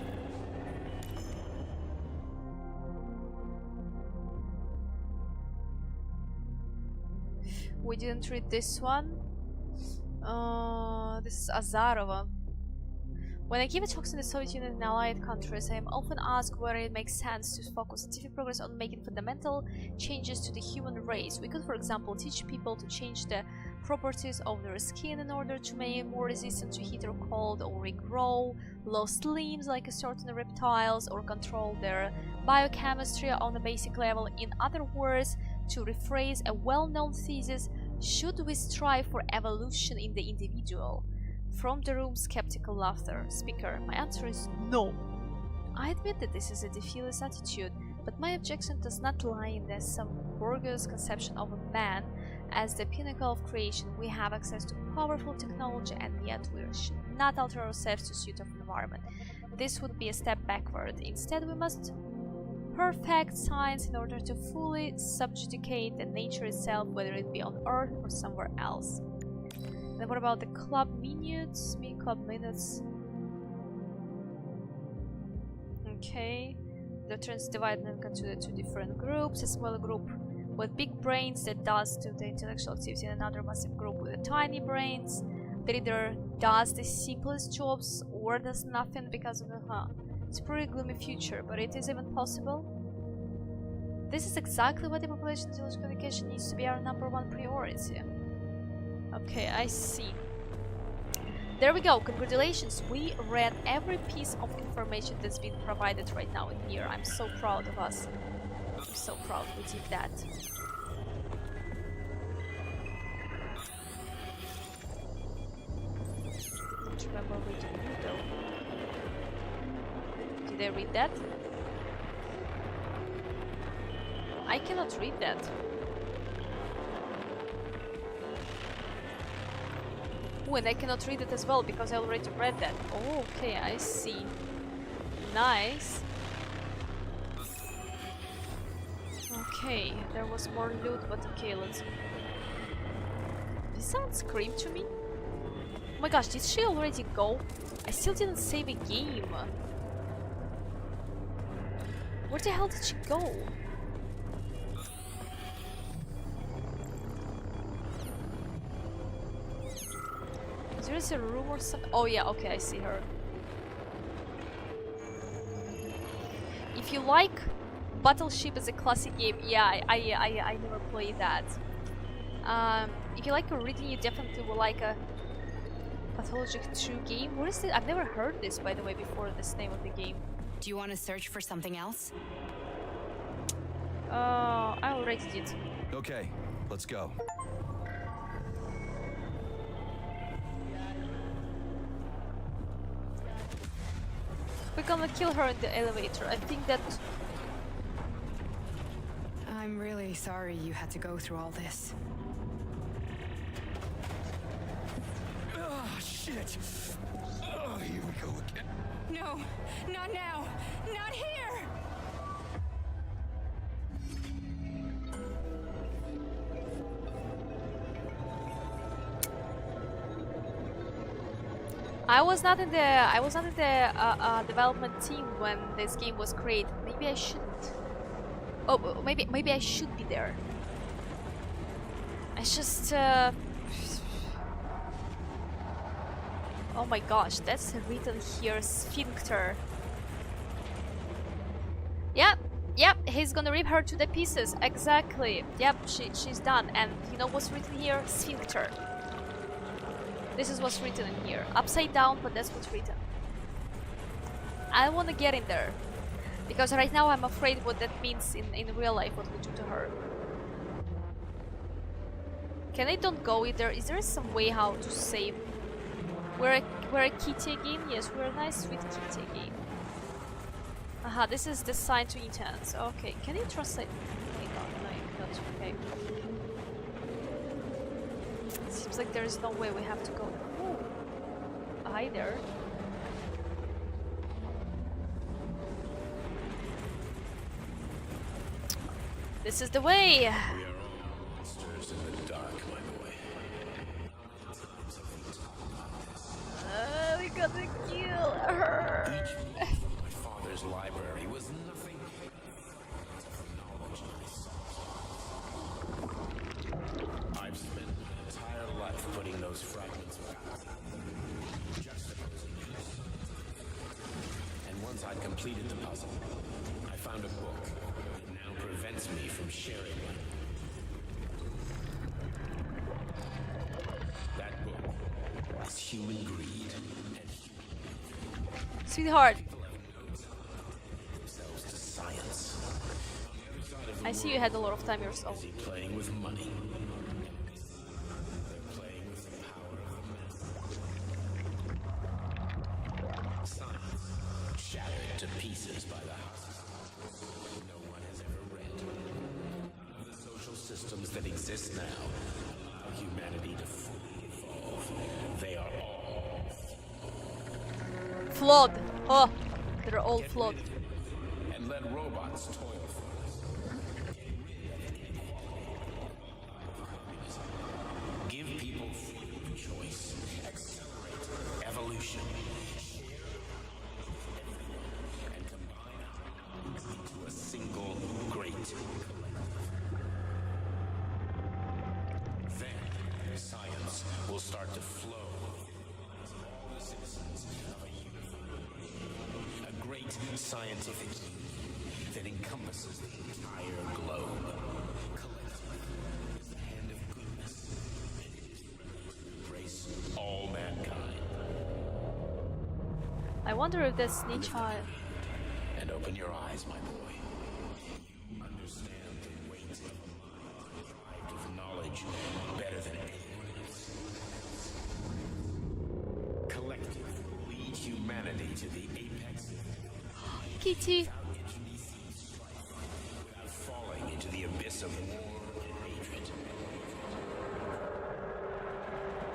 Speaker 1: We didn't read this one. This is Azarova. When I give a talks in the Soviet Union and allied countries, I am often asked whether it makes sense to focus scientific progress on making fundamental changes to the human race. We could, for example, teach people to change the properties of their skin in order to make it more resistant to heat or cold, or regrow lost limbs like certain reptiles, or control their biochemistry on a basic level. In other words, to rephrase a well-known thesis, should we strive for evolution in the individual? From the room, skeptical laughter. Speaker: my answer is no. I admit that this is a defeatist attitude, but my objection does not lie in this some bourgeois conception of a man as the pinnacle of creation. We have access to powerful technology, and yet we should not alter ourselves to suit our environment. This would be a step backward. Instead, we must perfect science in order to fully subjugate the nature itself, whether it be on Earth or somewhere else. Then what about the club minutes? Club minutes. Okay. The trends divided into the two different groups. A small group with big brains that does do the intellectual activity, and another massive group with the tiny brains that either does the simplest jobs or does nothing because of the It's a pretty gloomy future, but it is even possible. This is exactly what the population intelligence communication needs to be our #1 priority. Okay, I see. There we go. Congratulations. We read every piece of information that's been provided right now in here. I'm so proud of us. I'm so proud we did that. Don't remember reading it though. Did I read that? I cannot read that. Oh, and I cannot read it as well because I already read that. Oh, okay, I see. Nice. Okay, there was more loot, but okay, let's... Did someone scream to me? Oh my gosh, did she already go? I still didn't save a game. Where the hell did she go? There is a room or something. Oh yeah, okay, I see her. If you like Battleship as a classic game, yeah, I never played that. If you like a reading, you definitely will like a Pathologic 2 game. What is it? I've never heard this, by the way, before, this name of the game.
Speaker 9: Do you want to search for something else?
Speaker 1: I already did.
Speaker 3: Okay, let's go.
Speaker 1: We're gonna kill her in the elevator. I think that...
Speaker 9: I'm really sorry you had to go through all this.
Speaker 3: Oh, shit. Shit! Oh, here we go again.
Speaker 9: No, not now. Not here!
Speaker 1: I was not in the development team when this game was created. Maybe I shouldn't. Oh, maybe I should be there. It's just oh my gosh, that's written here, sphincter. Yep, he's gonna rip her to the pieces. Exactly. Yep, she's done. And you know what's written here? Sphincter. This is what's written in here. Upside down, but that's what's written. I wanna get in there. Because right now I'm afraid what that means in real life, what we do to her. Can I don't go in there? Is there some way how to save? We're a kitty again? Yes, we're a nice sweet kitty again. Aha, this is the sign to intense. Okay, can you translate? No, not okay. Seems like there's no way we have to go. Ooh. Hi there. This is the way!
Speaker 8: We are all monsters in the dark, my boy.
Speaker 1: We gotta kill her!
Speaker 8: My father's library was nothing but knowledge I've spent my entire life putting those fragments back, juxtaposing them. And once I'd completed the puzzle, I found a book that now prevents me from sharing it. That book is Human Greed.
Speaker 1: Sweetheart,
Speaker 8: Themselves to science.
Speaker 1: I see you had a lot of time yourself.
Speaker 8: Busy playing with money. They're playing with the power of the science shattered to pieces by the houses no one has ever read. The social systems that exist now allow humanity to fully evolve. They are all
Speaker 1: Flawed! Oh, they're all flawed.
Speaker 8: and let robots toil for us. Give people freedom of choice. Accelerate evolution. And combine into a single great collective. Then science will start to flow. All the citizens of a great scientific union that encompasses the entire globe. Collectively, is the hand of goodness, and it is ready to embrace all mankind.
Speaker 1: I wonder if this Nietzsche.
Speaker 8: And open your eyes, my boy. You understand the weight of a mind deprived of knowledge better than anyone else. Collective will lead humanity to the apex.
Speaker 1: Kitty.
Speaker 8: Without falling into the abyss of war and hatred.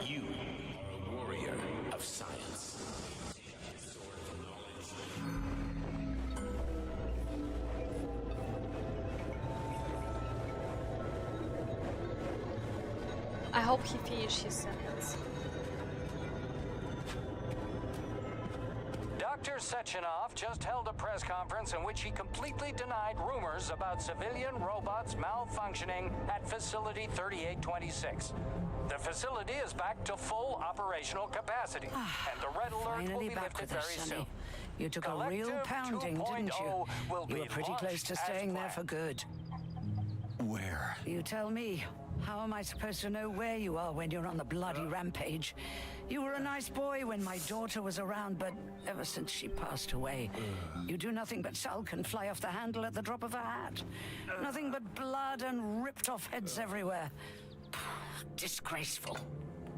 Speaker 8: You are a warrior of science. Sword of knowledge.
Speaker 1: I hope he finished his sentence.
Speaker 15: Dr. Sechenov just held a press conference in which he completely denied rumors about civilian robots malfunctioning at Facility 3826. The facility is back to full operational capacity, and the red alert will
Speaker 16: Finally
Speaker 15: be
Speaker 16: back
Speaker 15: lifted
Speaker 16: with us,
Speaker 15: very
Speaker 16: Sonny.
Speaker 15: soon.
Speaker 16: You took a real
Speaker 15: Collective
Speaker 16: pounding, didn't you?
Speaker 15: 2.0 will
Speaker 16: You
Speaker 15: be
Speaker 16: were pretty close to
Speaker 15: launched
Speaker 16: staying
Speaker 15: as
Speaker 16: there for good.
Speaker 3: Where?
Speaker 16: You tell me. How am I supposed to know where you are when you're on the bloody rampage? You were a nice boy when my daughter was around, but ever since she passed away, you do nothing but sulk and fly off the handle at the drop of a hat. Nothing but blood and ripped off heads everywhere. Disgraceful.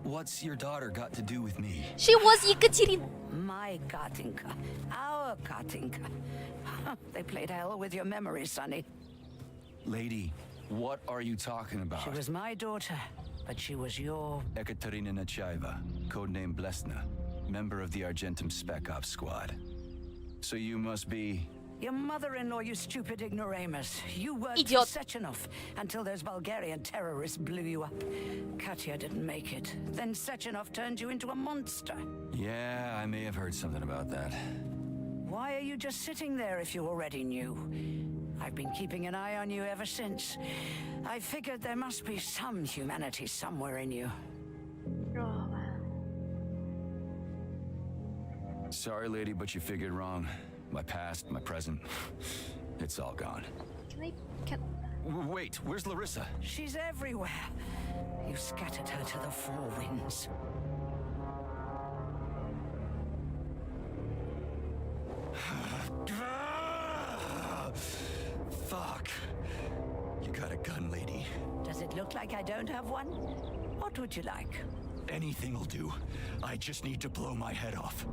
Speaker 3: What's your daughter got to do with me?
Speaker 1: She was Yekaterina.
Speaker 16: My Katinka. Our Katinka. They played hell with your memory, Sonny.
Speaker 3: Lady, what are you talking about?
Speaker 16: She was my daughter. but she was your...
Speaker 3: Ekaterina Nechaeva, codename Blesna, member of the Argentum Spec Ops squad. So you must be...
Speaker 16: Your mother-in-law, you stupid ignoramus. You worked
Speaker 1: Idiot.
Speaker 16: for Sechenov until those Bulgarian terrorists blew you up. Katya didn't make it. Then Sechenov turned you into a monster.
Speaker 3: Yeah, I may have heard something about that.
Speaker 16: Why are you just sitting there if you already knew? I've been keeping an eye on you ever since. I figured there must be some humanity somewhere in you.
Speaker 1: Oh,
Speaker 3: Sorry, lady, but you figured wrong. My past, my present, it's all gone. Wait, where's Larissa?
Speaker 16: She's everywhere. You scattered her to the four winds.
Speaker 3: Fuck. You got a gun, lady.
Speaker 16: Does it look like I don't have one? What would you like?
Speaker 3: Anything will do. I just need to blow my head off.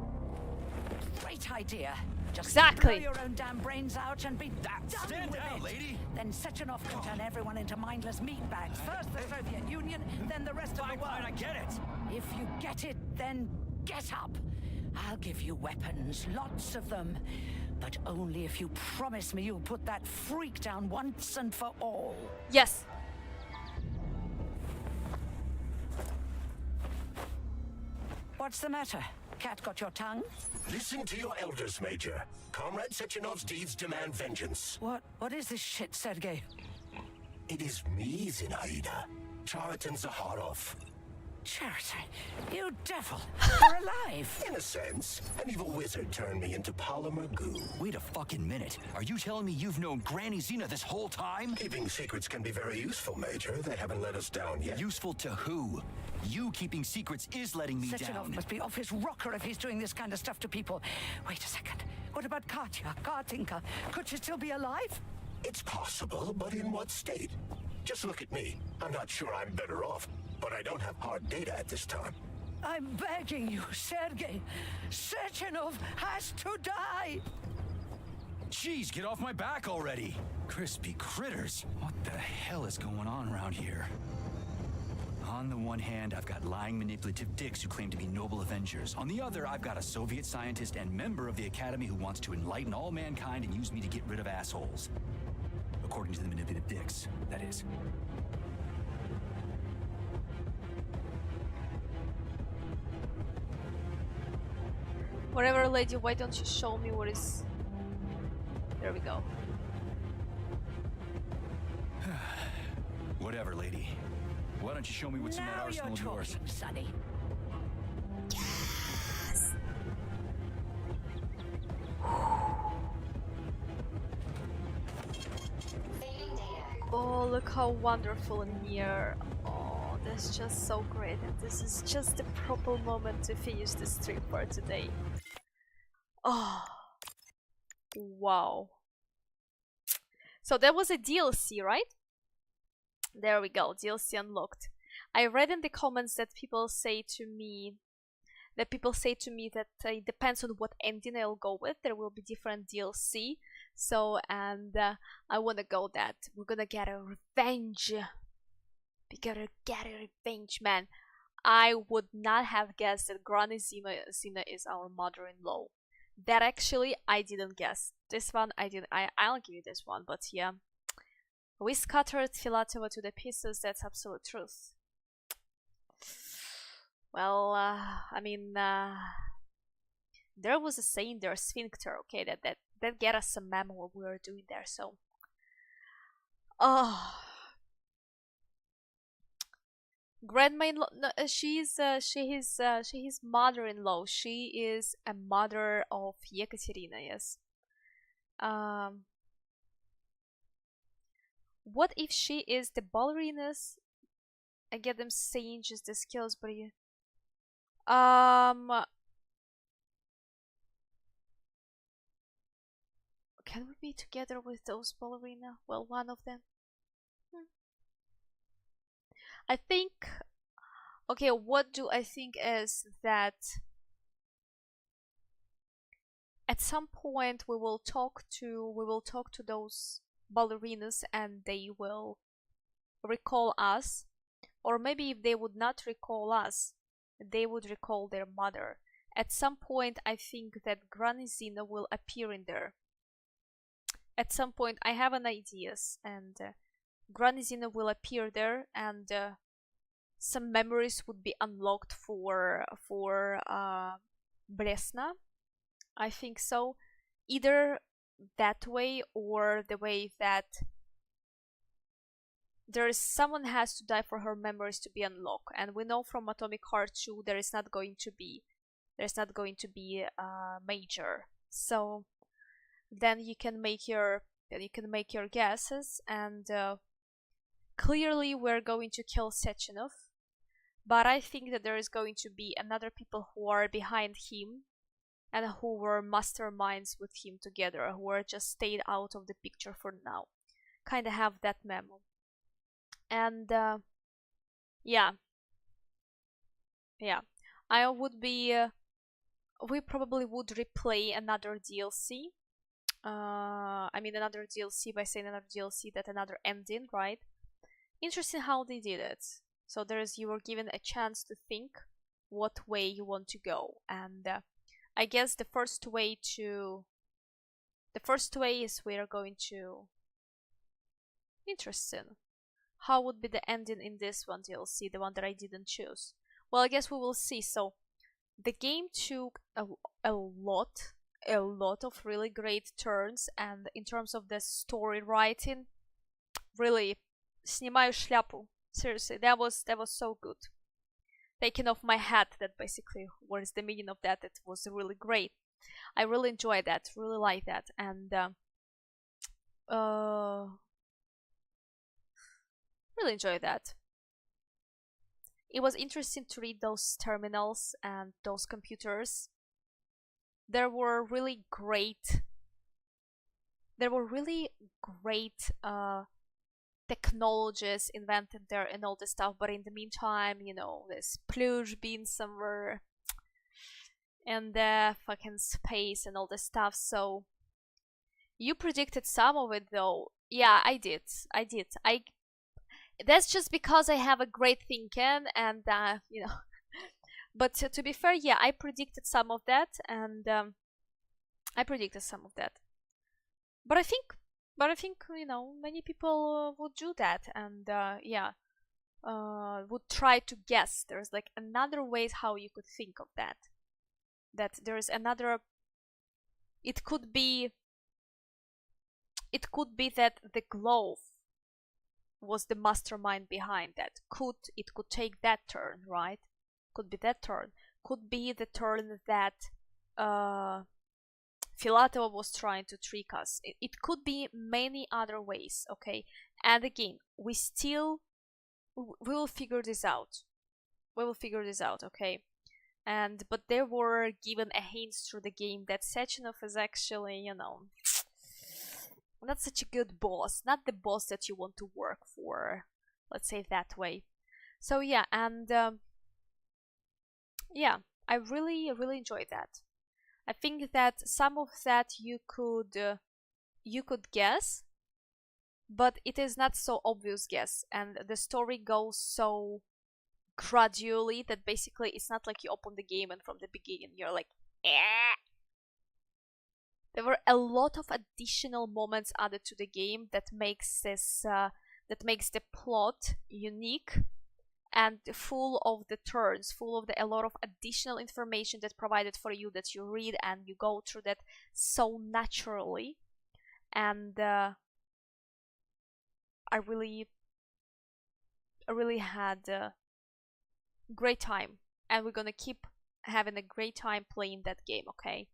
Speaker 16: Great idea. Just
Speaker 1: exactly.
Speaker 16: blow your own damn brains out and be done
Speaker 3: Stand
Speaker 16: with
Speaker 3: down,
Speaker 16: it.
Speaker 3: lady.
Speaker 16: Then Sechenov can turn everyone into mindless meatbags. First the Soviet Union, then the rest of the world.
Speaker 3: Fine, I get it.
Speaker 16: If you get it, then get up. I'll give you weapons, lots of them. But only if you promise me you'll put that freak down once and for all.
Speaker 1: Yes.
Speaker 16: What's the matter? Cat got your tongue?
Speaker 2: Listen to your elders, Major. Comrade Sechenov's deeds demand vengeance.
Speaker 16: What is this shit, Sergei?
Speaker 2: It is me, Zinaida. Chariton Zaharov.
Speaker 16: Chariton, you devil. You're alive.
Speaker 2: In a sense, an evil wizard turned me into polymer goo.
Speaker 3: Wait a fucking minute. Are you telling me you've known Granny Zina this whole time?
Speaker 2: Keeping secrets can be very useful, Major. They haven't let us down yet.
Speaker 3: Useful to who? You keeping secrets is letting me
Speaker 16: Sechenov
Speaker 3: down.
Speaker 16: must be off his rocker if he's doing this kind of stuff to people. Wait a second. What about Katya, Kartinka? Could she still be alive?
Speaker 2: It's possible, but in what state? Just look at me. I'm not sure I'm better off, but I don't have hard data at this time.
Speaker 16: I'm begging you, Sergei. Sechenov has to die.
Speaker 3: Jeez, get off my back already. Crispy critters. What the hell is going on around here? On the one hand, I've got lying, manipulative dicks who claim to be noble avengers. On the other, I've got a Soviet scientist and member of the Academy who wants to enlighten all mankind and use me to get rid of assholes. According to the manipulative dicks, that is.
Speaker 1: Whatever, lady, why don't you show me what is... There we go.
Speaker 3: Whatever, lady. Why don't you show me what's in that arsenal of yours?
Speaker 16: Sonny.
Speaker 1: Yes! Oh, look how wonderful and near. Oh, that's just so great. And this is just the proper moment to finish the stream for today. Oh, wow. So that was a DLC, right? There we go, DLC unlocked. I read in the comments that people say to me that it depends on what ending I'll go with. There will be different DLC. So, and I wanna go that. We're gonna get a revenge. We gotta get a revenge, man. I would not have guessed that Granny Zina is our mother-in-law. That actually I didn't guess. This one I didn't. I'll give you this one, but yeah. We scattered Filatova to the pieces, that's absolute truth. Well, I mean, there was a saying there, sphincter, okay, that get us some memo what we were doing there, so. Oh. Grandma-in-law, no, she's mother-in-law. She is a mother of Yekaterina, yes. What if she is the ballerinas? I get them saying just the skills, but yeah. Can we be together with those ballerina? Well, one of them. I think. Okay, what do I think is that at some point we will talk to those ballerinas and they will recall us or maybe if they would not recall us, they would recall their mother. At some point, I think that Granny Zina will appear in there. At some point, I have an ideas, and Granny Zina will appear there, and some memories would be unlocked for Bresna. I think so. Either that way or the way that someone has to die for her memories to be unlocked, and we know from Atomic Heart 2 there's not going to be major. So then you can make your guesses, and clearly we're going to kill Sechenov, but I think that there is going to be another people who are behind him and who were masterminds with him together, who are just stayed out of the picture for now. Kind of have that memo. And yeah, I would be we probably would replay another DLC. I mean another DLC, by saying another DLC, that another ending, right? Interesting how they did it. So you were given a chance to think what way you want to go, and I guess the first way is we are going to. Interesting. How would be the ending in this one DLC, the one that I didn't choose? Well, I guess we will see. So the game took a lot of really great turns, and in terms of the story writing, really, снимаю шляпу. Seriously, that was so good. Taking off my hat, that basically was the meaning of that. It was really great. I really enjoyed that, really like that, and really enjoyed that. It was interesting to read those terminals and those computers. There were really great technologies invented there and all this stuff, but in the meantime, you know, there's Pluge being somewhere and fucking space and all this stuff. So you predicted some of it, though. Yeah, I did. That's just because I have a great thinking, and you know. But to be fair, yeah, I predicted some of that, and But I think, you know, many people would do that, and would try to guess. There's like another ways how you could think of that. That there's another. It could be that the glove was the mastermind behind that. It could take that turn, right? Could be that turn. Could be the turn that Filatova was trying to trick us. It could be many other ways, okay? And again, we will figure this out. Okay? But they were given a hint through the game that Sechenov is actually, you know, not such a good boss. Not the boss that you want to work for. Let's say it that way. So yeah, and I really enjoyed that. I think that some of that you could guess, but it is not so obvious guess, and the story goes so gradually that basically it's not like you open the game and from the beginning you're like, eh. There were a lot of additional moments added to the game that makes the plot unique and full of the turns, full of a lot of additional information that's provided for you, that you read and you go through that so naturally. And I really had a great time, and we're gonna keep having a great time playing that game, okay?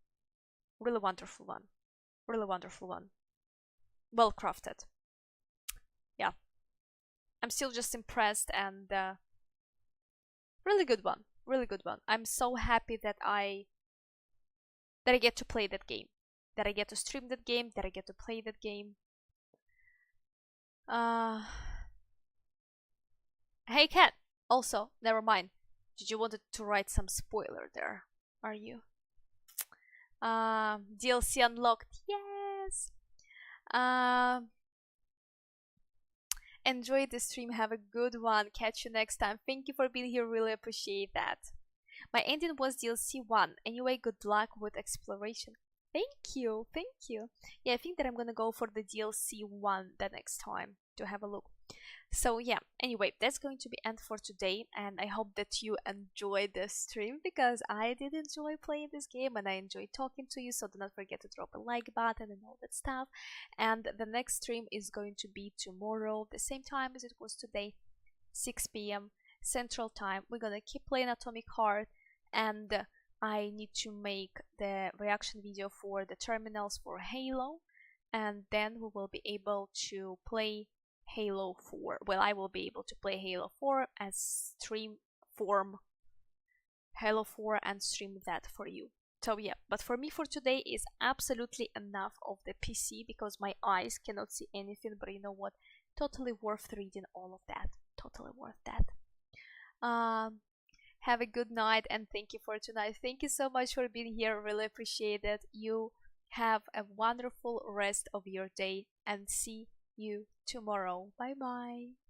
Speaker 1: Really wonderful one. Well crafted. Yeah. I'm still just impressed, and really good one. I'm so happy that I get to play that game. That I get to stream that game, that I get to play that game. Hey Cat! Also, never mind. Did you want to write some spoiler there? Are you? DLC unlocked, yes! enjoy the stream. Have a good one. Catch you next time. Thank you for being here. Really appreciate that. My ending was DLC 1. Anyway, good luck with exploration. Thank you. Thank you. Yeah, I think that I'm gonna go for the DLC 1 the next time to have a look. So yeah, anyway, that's going to be end for today, and I hope that you enjoyed the stream, because I did enjoy playing this game and I enjoyed talking to you. So do not forget to drop a like button and all that stuff. And the next stream is going to be tomorrow, the same time as it was today, 6 p.m. Central Time. We're gonna keep playing Atomic Heart, and I need to make the reaction video for the terminals for Halo, and then we will be able to play Halo 4. Well, I will be able to play Halo 4 and stream Halo 4 and stream that for you. So yeah, but for me for today is absolutely enough of the PC, because my eyes cannot see anything, but you know what? Totally worth reading all of that. Totally worth that. Have a good night and thank you for tonight. Thank you so much for being here. Really appreciate it. You have a wonderful rest of your day and see you tomorrow. Bye bye.